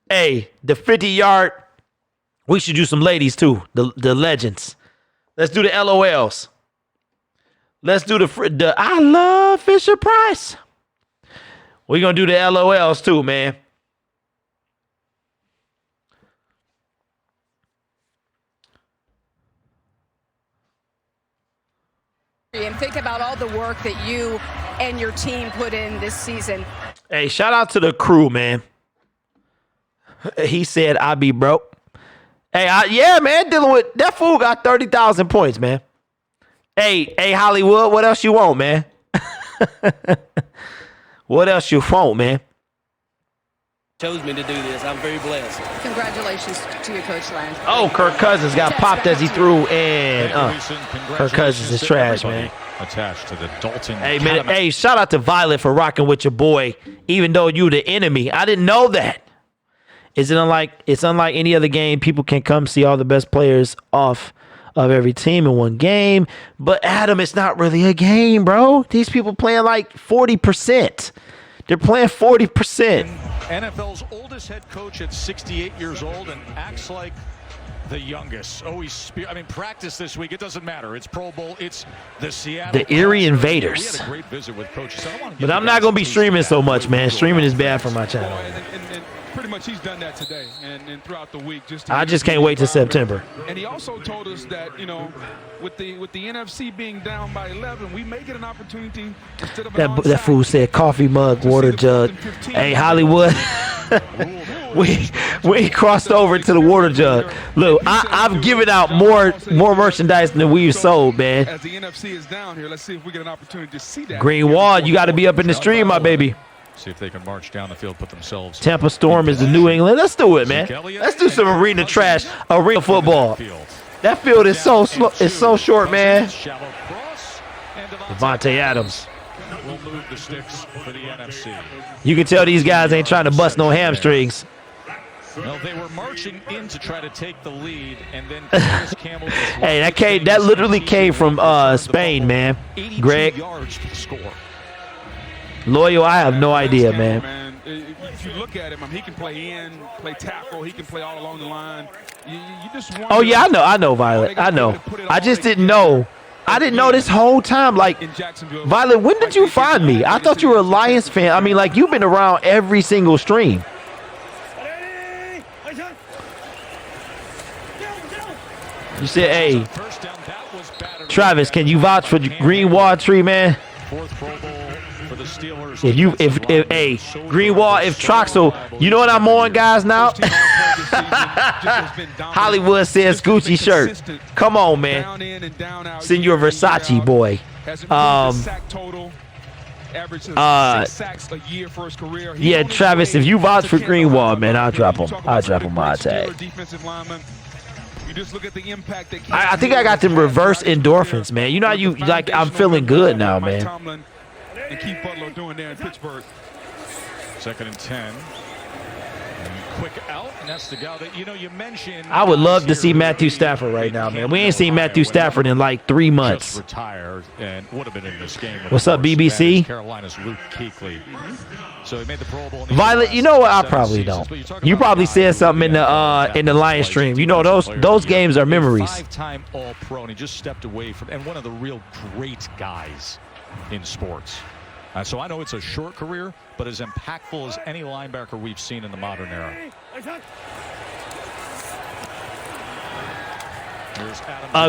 Hey, the 50-yard. We should do some ladies, too. The legends. Let's do the LOLs. Let's do the I love Fisher Price. We're going to do the LOLs too, man. And think about all the work that you and your team put in this season. Hey, shout out to the crew, man. He said, I'll be broke. Hey, yeah, man, dealing with that fool got 30,000 points, man. Hey, Hollywood, what else you want, man? What else you want, man? Chose me to do this. I'm very blessed. Congratulations to you, Coach Land. Oh, Kirk Cousins got popped as he threw, and Kirk Cousins is trash, man. Attached to the Dalton. Hey, man, hey, shout out to Violet for rocking with your boy, even though you the enemy. I didn't know that. It's unlike any other game. People can come see all the best players off of every team in one game. But Adam, it's not really a game, bro. These people playing like 40%. They're playing 40%. NFL's oldest head coach at 68 years old and acts like the youngest. Always, practice this week. It doesn't matter. It's Pro Bowl. It's the Seattle. The Erie Invaders. We had a great visit with coaches. But I'm not going to be streaming so much, man. Streaming is bad for my channel. And pretty much he's done that today and throughout the week. I just can't wait till September. And he also told us that, with the NFC being down by 11, we may get an opportunity instead of That fool said coffee mug, water jug. Hey, Hollywood. we crossed over to the water jug. Look, I've given out more merchandise than we've sold, man. As the NFC is down here, let's see if we get an opportunity to see that. Green Wall, you got to be up in the stream, my baby. See if they can march down the field, put themselves. Tampa Storm is the New England. Let's do it, man. Let's do some arena trash, arena football. That field is so slow. It's so short, man. Devontae Adams. Will move the sticks for the NFC. You can tell these guys ain't trying to bust no hamstrings. No, they were marching in to try to take the lead, and then Chris Campbell. Hey, that literally came from Spain, man. Greg. Yards to score. Loyal, I have no idea, man. If you look at him, he can play in, play tackle, he can play all along the line. You just oh yeah, I know, Violet. I know. I just didn't know. I didn't know this whole time. Like, Violet, when did you find me? I thought you were a Lions fan. I mean, like, you've been around every single stream. You said, hey, Travis, can you vouch for Greenwald Tree, man? If Greenwald, if Troxel, you know what I'm on, guys, now? Hollywood says Gucci shirt. Come on, man. Send you a Versace, boy. Yeah, Travis, if you vouch for Greenwald, man, I'll drop him. I'll drop him my tag. I think I got them reverse endorphins, man. You know how you, like, I'm feeling good now, man. And Keith Butler doing there in Pittsburgh. 2nd and 10. And quick out, and that's the guy that you mentioned. I would love to see Matthew Stafford right now, man. We ain't seen Matthew Stafford in like 3 months. Just retired and would have been in this game. What's up, BBC? Carolina's Luke Kuechly. So he made the Pro Bowl. Violet, you know what? I probably don't. You probably said something in the Lions stream. You know those games are memories. 5-time All-Pro, and he just stepped away from and one of the real great guys in sports. So I know it's a short career, but as impactful as any linebacker we've seen in the modern era.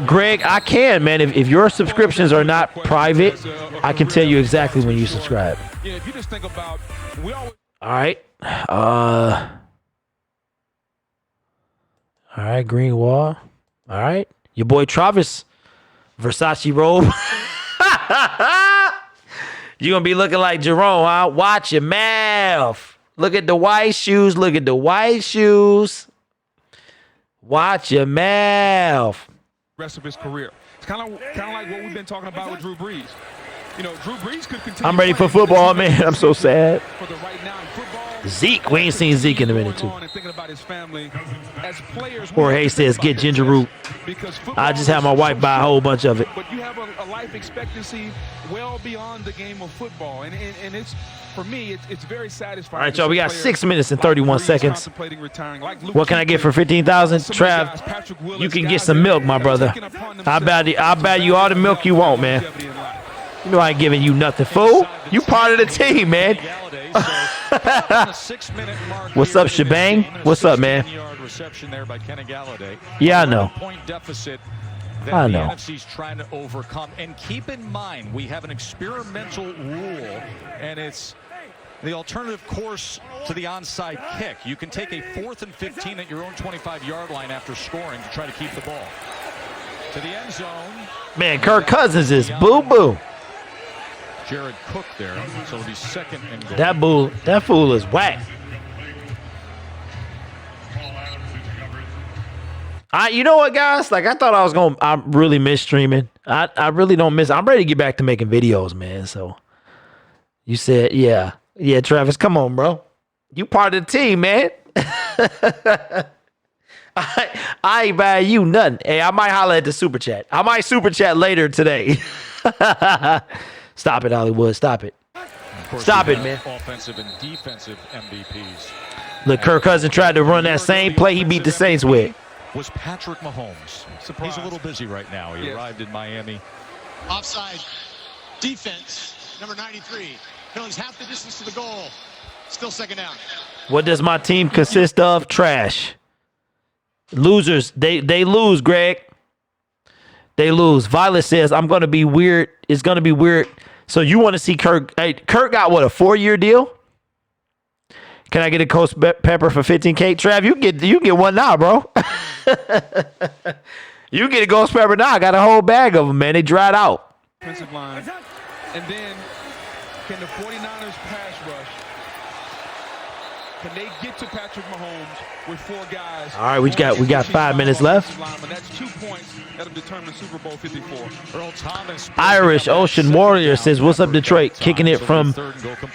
Greg, I can, man. If your subscriptions are not private, I can tell you exactly when you subscribe. Yeah, if you just think about, all right. All right, Green Wall. All right. Your boy Travis, Versace robe. You're going to be looking like Jerome, huh? Watch your mouth. Look at the white shoes. Look at the white shoes. Watch your mouth. Rest of his career. It's kind of like what we've been talking about with Drew Brees. Drew Brees could continue. I'm ready for football, man. I'm so sad. For the right now in football. Zeke. We ain't seen Zeke in a minute, too. Thinking about his family. As players, Jorge says, get ginger root. I just had my wife buy a whole bunch of it. But you have a life expectancy well beyond the game of football. And it's, for me, it's very satisfying. All right, y'all, we got 6 minutes and 31 seconds. What can I get for 15,000? Trav, you can get some milk, my brother. I'll buy you all the milk you want, man. You know I ain't giving you nothing, fool. You part of the team, man. What's up, Shebang? What's up, man? Yeah, I know. I know. The NFC's trying to overcome. And keep in mind, we have an experimental rule, and it's the alternative course to the onside kick. You can take a 4th and 15 at your own 25-yard line after scoring to try to keep the ball. To the end zone. Man, Kirk Cousins is boo-boo. Jared Cook there, so it'll be 2nd and goal. That fool is whack. You know what, guys? Like, I thought I really miss streaming. I really don't miss. I'm ready to get back to making videos, man. So you said, yeah, Travis, come on, bro. You part of the team, man. I ain't buying you nothing. Hey, I might holler at the super chat. I might super chat later today. Stop it, Hollywood. Stop it. Of course, Stop it, man. Offensive and defensive MVPs. Look, Kirk Cousins tried to run that same play he beat the Saints with. Was Patrick Mahomes. He's a little busy right now. He arrived in Miami. Offside defense, number 93. Penalties half the distance to the goal. Still second down. What does my team consist of? Trash. Losers. They lose, Greg. They lose. Violet says, I'm going to be weird. It's going to be weird. So you want to see Kirk. Hey, Kirk got what, a 4-year deal? Can I get a Ghost Pepper for $15K? Trav, you get one now, bro. You get a Ghost Pepper now. I got a whole bag of them, man. They dried out. Defensive line. And then can the 49ers pass rush? Can they get to Patrick Mahomes with 4 guys? All right, we got 5 minutes left. That's 2 points that'll determine Super Bowl 54. Earl Thomas. Irish Ocean Warrior says, what's up, Detroit? Kicking it from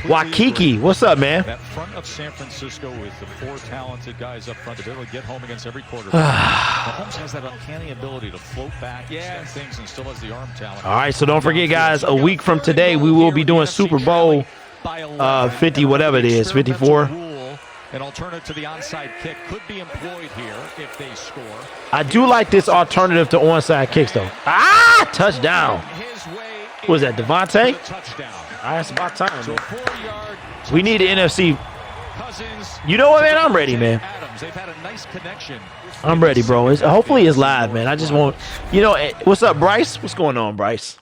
Waikiki. What's up, man? That front of San Francisco with the 4 talented guys up front to be able to get home against every quarterback. Mahomes has that uncanny ability to float back, extend things, and still has the arm talent. All right, so don't forget, guys, a week from today, we will be doing Super Bowl 50, whatever it is, 54. An alternative to the onside kick could be employed here if they score. I do like this alternative to onside kicks, though. Touchdown. What was that, Devontae? All right, it's about time, man. We need an NFC. You know what, man? I'm ready, man. They've had a nice connection. I'm ready, bro. Hopefully it's live, man. I just want, what's up, Bryce? What's going on, Bryce?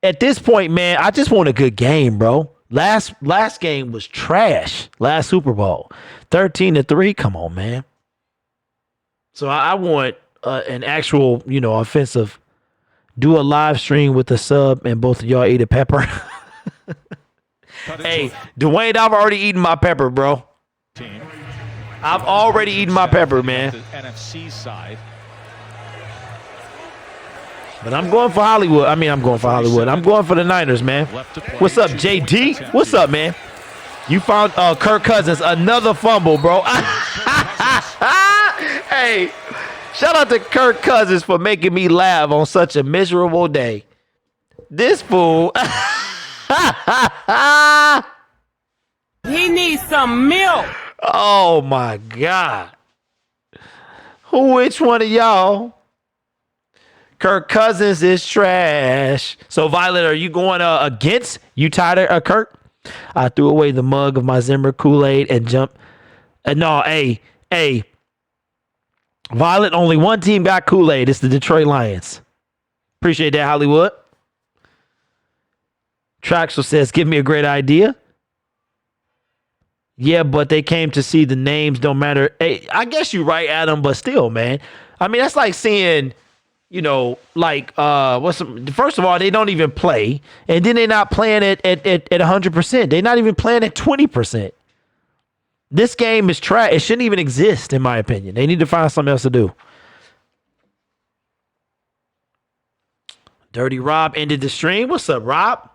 At this point, man, I just want a good game, bro. Last game was trash. Last Super Bowl, 13-3. Come on, man. So I want an actual, offensive. Do a live stream with the sub and both of y'all eat a pepper. Hey, Dwayne, I've already eaten my pepper, bro. I've already eaten my pepper, man. The NFC side. But I'm going for Hollywood. I'm going for Hollywood. I'm going for the Niners, man. What's up, JD? What's up, man? You found Kirk Cousins, another fumble, bro. Hey, shout out to Kirk Cousins for making me laugh on such a miserable day. This fool. He needs some milk. Oh, my God. Which one of y'all? Kirk Cousins is trash. So, Violet, are you going against? You tired of Kirk? I threw away the mug of my Zimmer Kool-Aid and jumped. No, hey. Violet, only one team got Kool-Aid. It's the Detroit Lions. Appreciate that, Hollywood. Traxel says, give me a great idea. Yeah, but they came to see the names don't matter. Hey, I guess you're right, Adam, but still, man. That's like seeing... first of all, they don't even play, and then they're not playing at 100%. They're not even playing at 20%. This game is trash. It shouldn't even exist, in my opinion. They need to find something else to do. Dirty Rob ended the stream. What's up, Rob?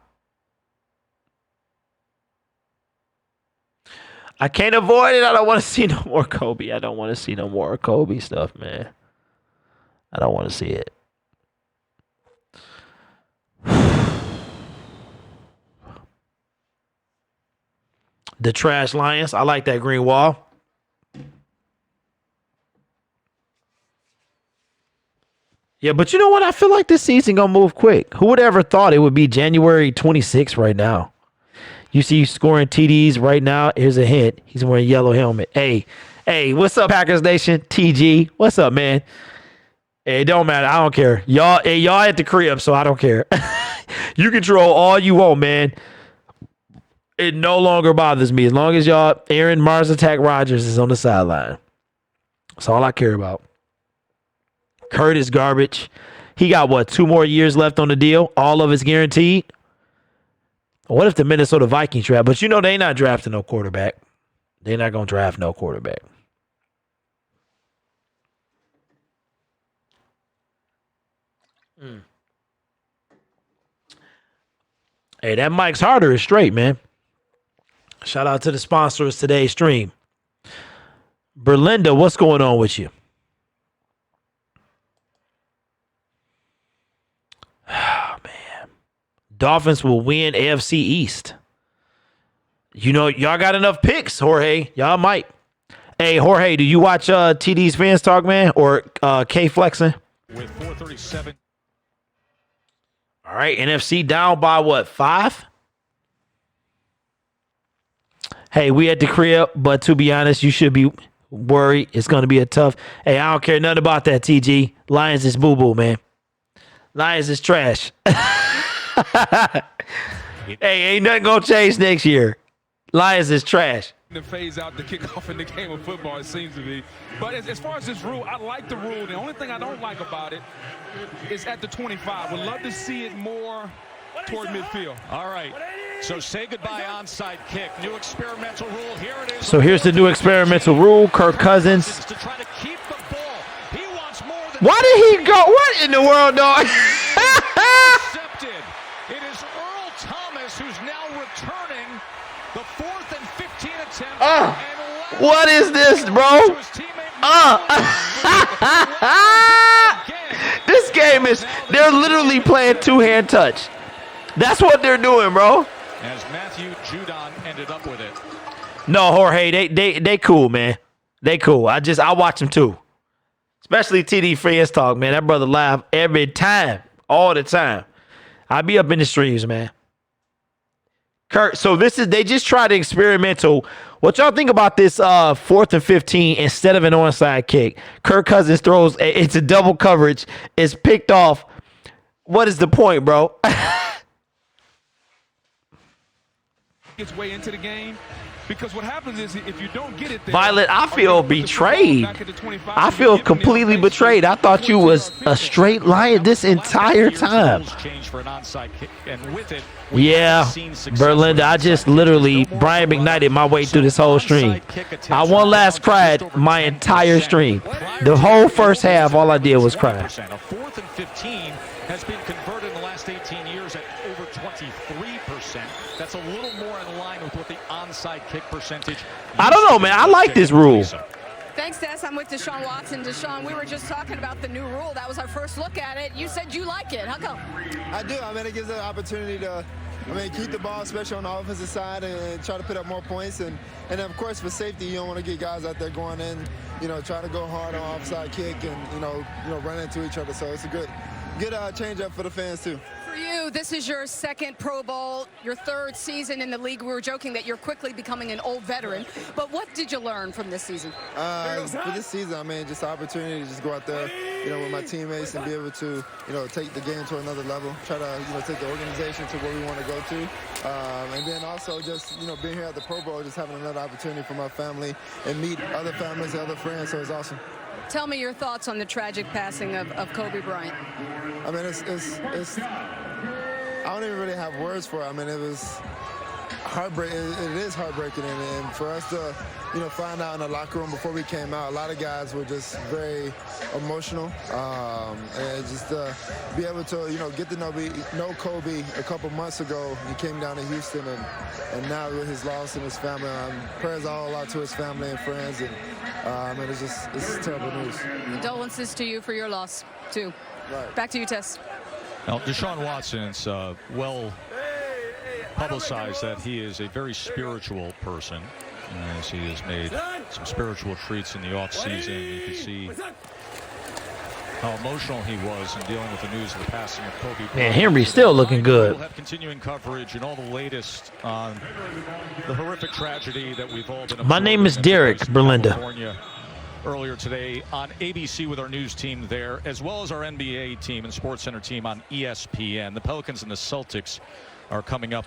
I can't avoid it. I don't want to see no more Kobe. I don't want to see no more Kobe stuff, man. I don't want to see it. The trash Lions. I like that green wall. Yeah, but you know what? I feel like this season gonna move quick. Who would ever thought it would be January 26th right now? You see scoring TDs right now. Here's a hint. He's wearing a yellow helmet. Hey, what's up, Packers Nation? TG. What's up, man? It don't matter. I don't care. Y'all at the crib, so I don't care. You control all you want, man. It no longer bothers me. As long as Aaron Mars Attack Rodgers is on the sideline. That's all I care about. Kurt is garbage. He got, 2 more years left on the deal? All of it's guaranteed? What if the Minnesota Vikings draft? But they not drafting no quarterback. They're not going to draft no quarterback. Hey, that Mike's Harder is straight, man. Shout out to the sponsors of today's stream. Berlinda, what's going on with you? Oh, man. Dolphins will win AFC East. You know, y'all got enough picks, Jorge. Y'all might. Hey, Jorge, do you watch TD's Fans Talk, man, or K Flexing? With 4:37. All right, NFC down by what, 5? Hey, we at the crib, but to be honest, you should be worried. It's going to be a tough. Hey, I don't care nothing about that, TG. Lions is boo-boo, man. Lions is trash. Hey, ain't nothing going to change next year. Lions is trash. To phase out the kickoff in the game of football, it seems to be. But as far as this rule, I like the rule. The only thing I don't like about it is at the 25. Would love to see it more toward midfield. All right. So say goodbye onside kick. New experimental rule. Here it is. So here's the new experimental rule. Kirk Cousins. To try to keep the ball. He wants more than. Why did he go? What in the world, dog? Intercepted. It is Earl Thomas who's now returning the 4th and 15 attempt. What is this, bro? This game is, they're literally playing two-hand touch. That's what they're doing, bro. As Matthew Judon ended up with it. No, Jorge, they cool, man. They cool. I watch them too. Especially TD Fans Talk, man. That brother laugh every time, all the time. I be up in the streams, man. Kurt, so they just tried to experimental. What y'all think about this 4th and 15 instead of an onside kick? Kirk Cousins throws, it's a double coverage. It's picked off. What is the point, bro? Gets way into the game. Because what happens is if you don't get it there, Violet, I feel betrayed. I feel completely betrayed. I thought you was a straight Lion this entire time. Yeah, Berlinda, I just literally Brian McKnighted my way through this whole stream. I one last cried my entire stream. The whole first half, all I did was cry. A 4th and 15 has been converted in the last 18 years at over 23%. That's a little more in line with what the onside kick percentage. I don't know, man. I like this rule. Thanks, Des. I'm with Deshaun Watson. Deshaun, we were just talking about the new rule. That was our first look at it. You said you like it. How come? I do. I mean, it gives an opportunity to, keep the ball, especially on the offensive side, and try to put up more points. And of course, for safety, you don't want to get guys out there going in, trying to go hard on offside kick and, run into each other. So it's a good change up for the fans, too. For you, this is your 2nd Pro Bowl, your 3rd season in the league. We were joking that you're quickly becoming an old veteran. But what did you learn from this season? For this season, just the opportunity to just go out there, with my teammates and be able to, take the game to another level, try to, take the organization to where we want to go to. And then also just, being here at the Pro Bowl, just having another opportunity for my family and meet other families and other friends. So it's awesome. Tell me your thoughts on the tragic passing of Kobe Bryant. It's I don't even really have words for it. It was heartbreaking. It is heartbreaking, and for us to, find out in the locker room before we came out, a lot of guys were just very emotional, and just be able to, get to know Kobe a couple months ago. He came down to Houston, and now with his loss and his family, prayers all out to his family and friends, and it's terrible news. Condolences to you for your loss too. Right. Back to you, Tess. Now, Deshaun Watson's well publicized that he is a very spiritual person, as he has made some spiritual treats in the offseason. You can see how emotional he was in dealing with the news of the passing of Kobe Bryant. Man, Henry's still looking good. We'll have continuing coverage and all the latest on the horrific tragedy that we've all been. My name is Derek, Berlinda. Earlier today on ABC with our news team there, as well as our NBA team and SportsCenter team on ESPN. The Pelicans and the Celtics are coming up.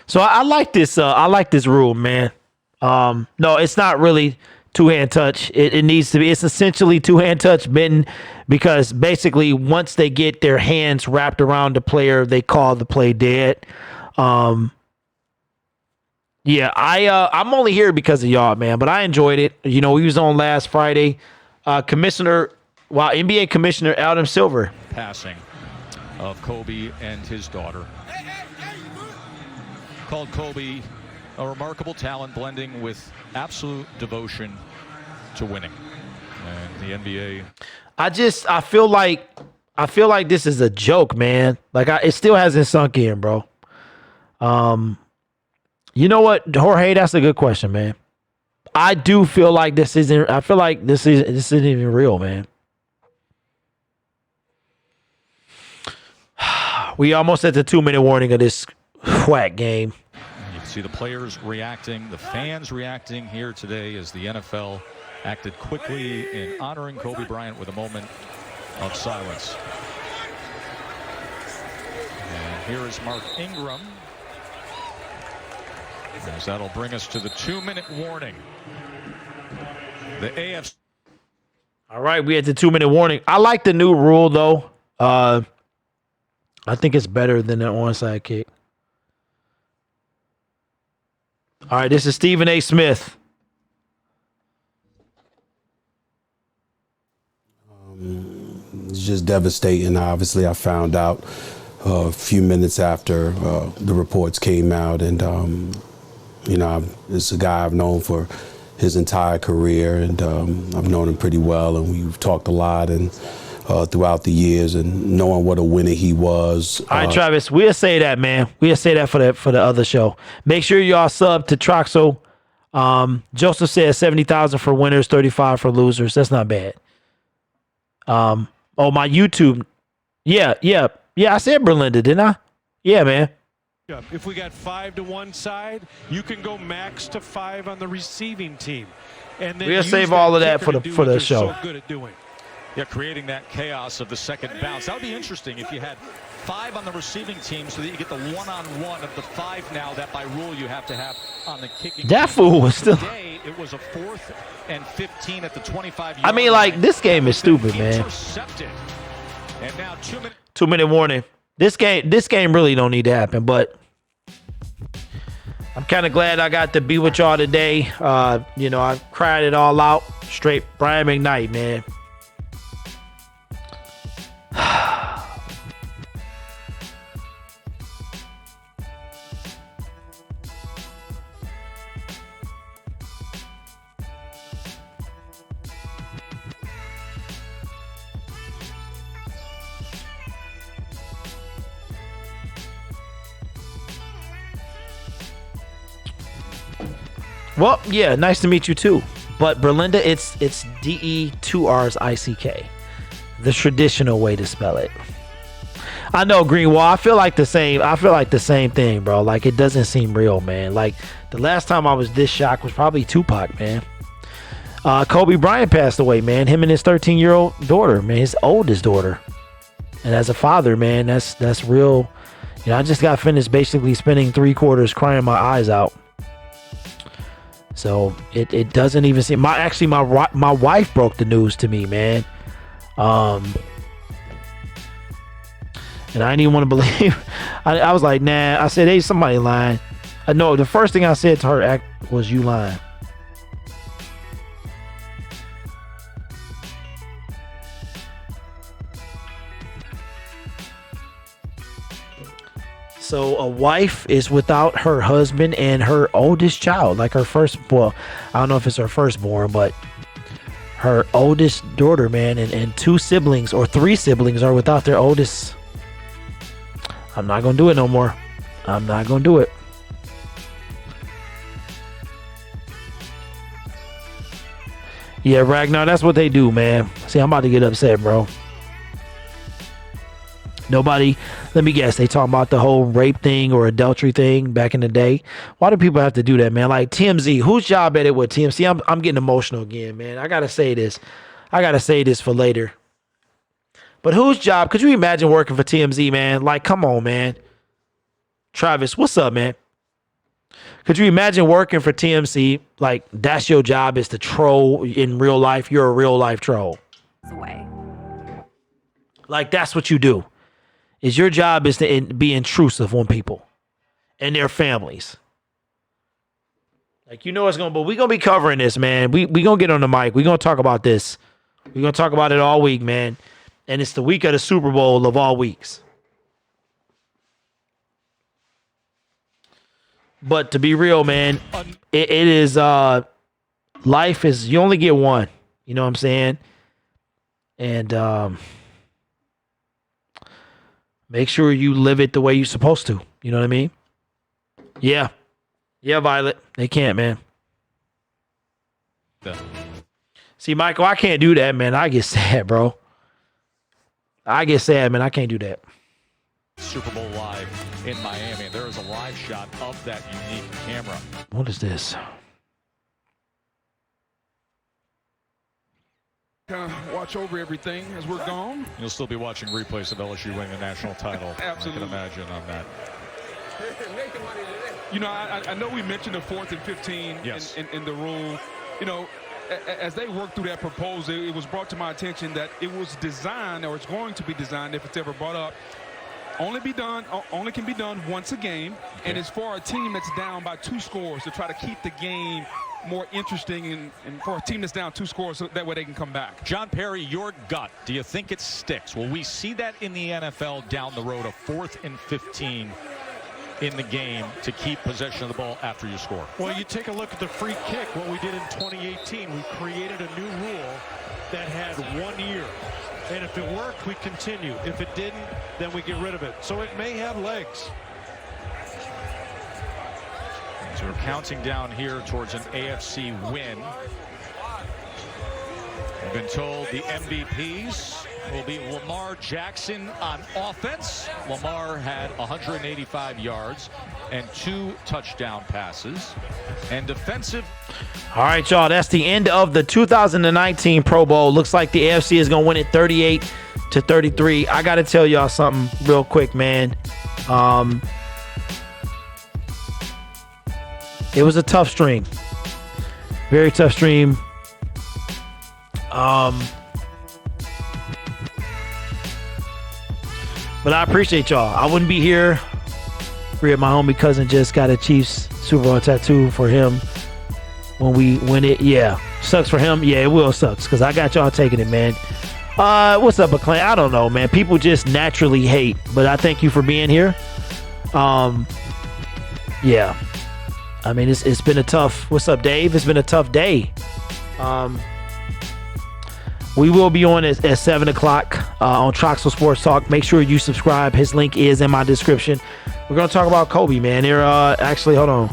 So I like this. I like this rule, man. No, it's not really two-hand touch. It needs to be. It's essentially two-hand touch, Benton, because basically once they get their hands wrapped around the player, they call the play dead. Yeah, I'm only here because of y'all, man, but I enjoyed it. We was on last Friday. NBA Commissioner Adam Silver. Passing of Kobe and his daughter. Called Kobe a remarkable talent blending with absolute devotion to winning. And the NBA. I feel like I feel like this is a joke, man. Like it still hasn't sunk in, bro. You know what, Jorge? That's a good question, man. I do feel like this isn't. I feel like this isn't even real, man. We almost at the 2-minute warning of this whack game. You can see the players reacting, the fans reacting here today as the NFL acted quickly in honoring Kobe Bryant with a moment of silence. And here is Mark Ingram. As that'll bring us to the 2-minute warning. The AFC. All right, we had the 2-minute warning. I like the new rule, though. I think it's better than an onside kick. All right, this is Stephen A. Smith. It's just devastating. Obviously, I found out a few minutes after the reports came out, and you know, it's a guy I've known for his entire career, and I've known him pretty well, and we've talked a lot and throughout the years, and knowing what a winner he was. All right, Travis, we'll say that, man. We'll say that for the other show. Make sure y'all sub to Troxel. Joseph says 70,000 for winners, 35 for losers. That's not bad. Oh, my YouTube. Yeah. I said Berlinda, didn't I? Yeah, man. If we got 5 to one side, you can go max to 5 on the receiving team. And then we'll save all of that for the show. So good at doing. Yeah, creating that chaos of the second bounce. That would be interesting if you had 5 on the receiving team so that you get the one-on-one of the 5 now that by rule you have to have on the kicking. That fool was still. Today, it was a 4th and 15 at the 25. I mean, like, this game is stupid, man. And now 2-minute warning. This game really don't need to happen, but I'm kind of glad I got to be with y'all today. You know, I cried it all out. Straight Brian McKnight, man. Well, yeah, nice to meet you too. But Berlinda, it's DE2RSICK. The traditional way to spell it. I know, Greenwall. I feel like the same thing, bro. Like, it doesn't seem real, man. Like, the last time I was this shocked was probably Tupac, man. Kobe Bryant passed away, man. Him and his 13-year-old daughter, man, his oldest daughter. And as a father, man, that's real. You know, I just got finished basically spending 3 quarters crying my eyes out. So it doesn't even seem. My wife broke the news to me, man. And I didn't even want to believe. I was like, nah. I said, hey, somebody lying. No, the first thing I said to her was, you lying. So a wife is without her husband and her oldest child, like her first. Well, I don't know if it's her firstborn, but her oldest daughter, man, and 2 siblings or 3 siblings are without their oldest. I'm not gonna do it no more. I'm not gonna do it. Yeah, Ragnar, that's what they do, man. See, I'm about to get upset, bro. Nobody, let me guess, they talking about the whole rape thing or adultery thing back in the day. Why do people have to do that, man? Like TMZ, whose job at it with TMZ? I'm getting emotional again, man. I gotta say this for later. But whose job? Could you imagine working for TMZ, man? Like, come on, man. Travis, what's up, man? Could you imagine working for TMZ? Like, that's your job, is to troll in real life. You're a real life troll. Like, that's what you do. Is your job is to be intrusive on people and their families. Like, you know it's gonna, but we're gonna be covering this, man. We gonna get on the mic. We're gonna talk about this. We're gonna talk about it all week, man. And it's the week of the Super Bowl of all weeks. But to be real, man, it is life is, you only get one. You know what I'm saying? And Make sure you live it the way you're supposed to. You know what I mean? Yeah. Yeah, Violet. They can't, man. See, Michael, I can't do that, man. I get sad, bro. I get sad, man. I can't do that. Super Bowl live in Miami. There is a live shot of that unique camera. What is this? Watch over everything as we're gone. You'll still be watching replays of LSU winning the national title. Absolutely. I can imagine on that. You know, I know we mentioned the 4th and 15 in the rule. You know, as they worked through that proposal, it was brought to my attention that it was designed, or it's going to be designed, if it's ever brought up, only can be done once a game, and it's for a team that's down by 2 scores to try to keep the game more interesting and for a team that's down 2 scores so that way they can come back. John Perry, your gut, do you think it sticks? Will we see that in the NFL down the road, a 4th and 15 in the game to keep possession of the ball after you score? Well, you take a look at the free kick, what we did in 2018. We created a new rule that had 1 year. And if it worked, we continue. If it didn't, then we get rid of it. So it may have legs. So we're counting down here towards an AFC win. We've been told the MVPs will be Lamar Jackson on offense. Lamar had 185 yards and 2 touchdown passes. And defensive. All right, y'all. That's the end of the 2019 Pro Bowl. Looks like the AFC is going to win it 38-33. I got to tell y'all something real quick, man. It was a tough stream. Very tough stream. But I appreciate y'all. I wouldn't be here. My homie cousin just got a Chiefs Super Bowl tattoo for him when we win it. Yeah. Sucks for him. Yeah, it will sucks because I got y'all taking it, man. What's up, McClain? I don't know, man. People just naturally hate. But I thank you for being here. Yeah. I mean, it's been a tough. What's up, Dave? It's been a tough day. We will be on at 7 o'clock on TROXEL'S Sports Talk. Make sure you subscribe. His link is in my description. We're going to talk about Kobe, man. They're actually, hold on.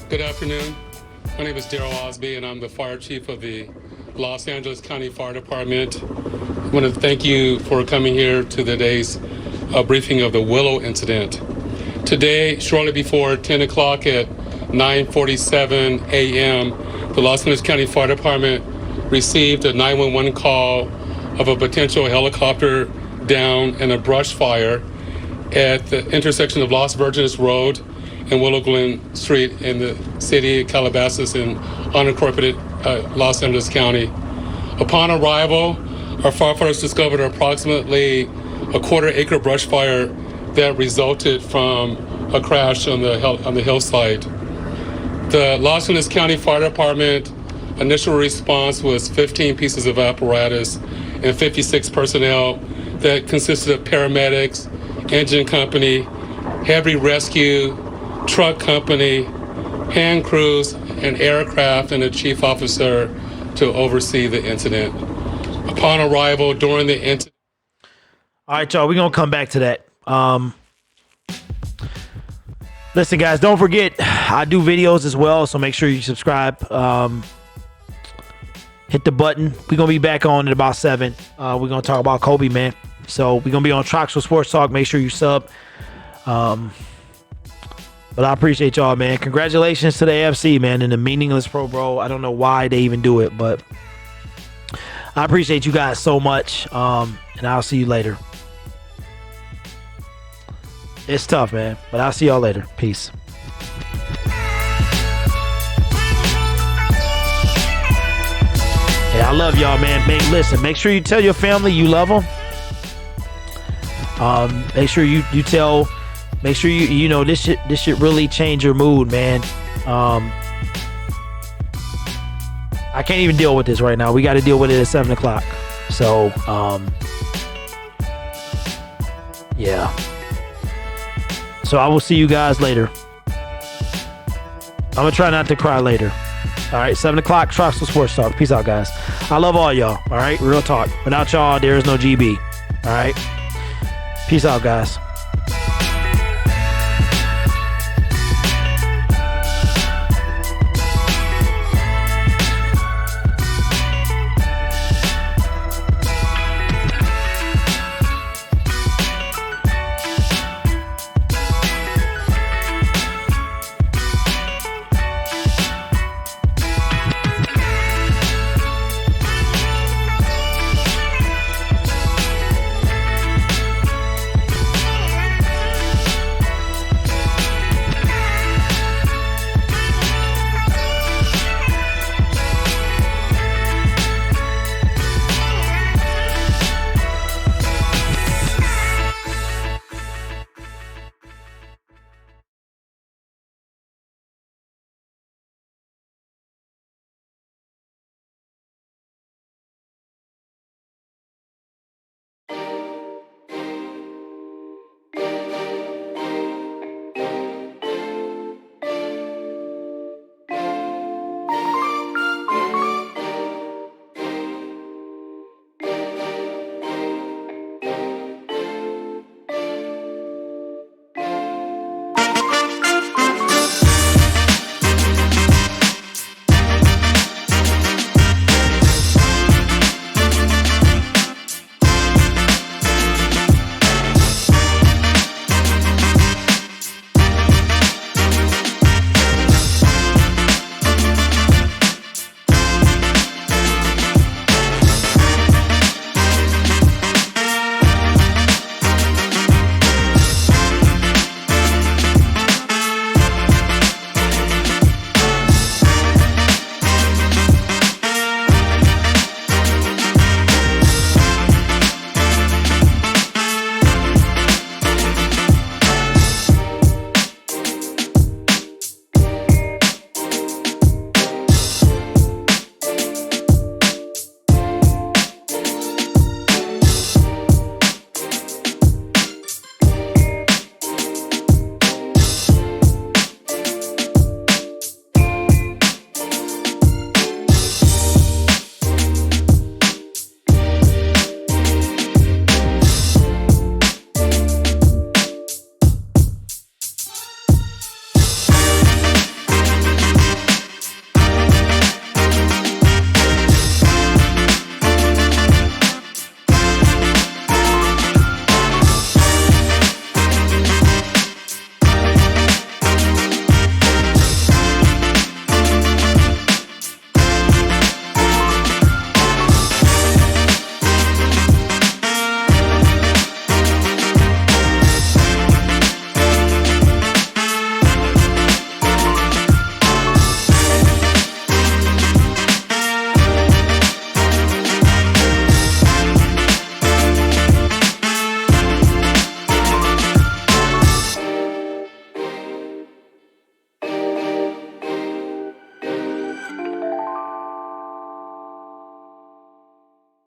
Good afternoon. My name is Daryl Osby, and I'm the fire chief of the Los Angeles County Fire Department. I want to thank you for coming here to today's briefing of the Willow incident. Today, shortly before 10 o'clock at 9:47 a.m., the Los Angeles County Fire Department received a 911 call of a potential helicopter down in a brush fire at the intersection of Los Virgenes Road and Willow Glen Street in the city of Calabasas in unincorporated Los Angeles County. Upon arrival, our firefighters discovered approximately a quarter-acre brush fire that resulted from a crash on the hillside. The Los Angeles County Fire Department initial response was 15 pieces of apparatus and 56 personnel that consisted of paramedics, engine company, heavy rescue, truck company, hand crews, and aircraft, and a chief officer to oversee the incident. Upon arrival during the incident. All right, y'all, we're going to come back to that. Listen, guys, don't forget, I do videos as well, so make sure you subscribe. Hit the button. We're going to be back on at about 7. We're going to talk about Kobe, man. So we're going to be on TROXEL'S Sports Talk. Make sure you sub. But I appreciate y'all, man. Congratulations to the AFC, man, in the meaningless Pro Bowl. I don't know why they even do it, but I appreciate you guys so much. And I'll see you later. It's tough, man, but I'll see y'all later. Peace. Yeah, I love y'all, man. Listen, make sure you tell your family you love them. Make sure you tell. Make sure you know this shit really change your mood, man. I can't even deal with this right now. We got to deal with it at 7 o'clock. So, yeah. So I will see you guys later. I'm going to try not to cry later. All right, 7 o'clock, TROXEL'S Sports Talk. Peace out, guys. I love all y'all. All right, real talk. Without y'all, there is no GB. All right. Peace out, guys.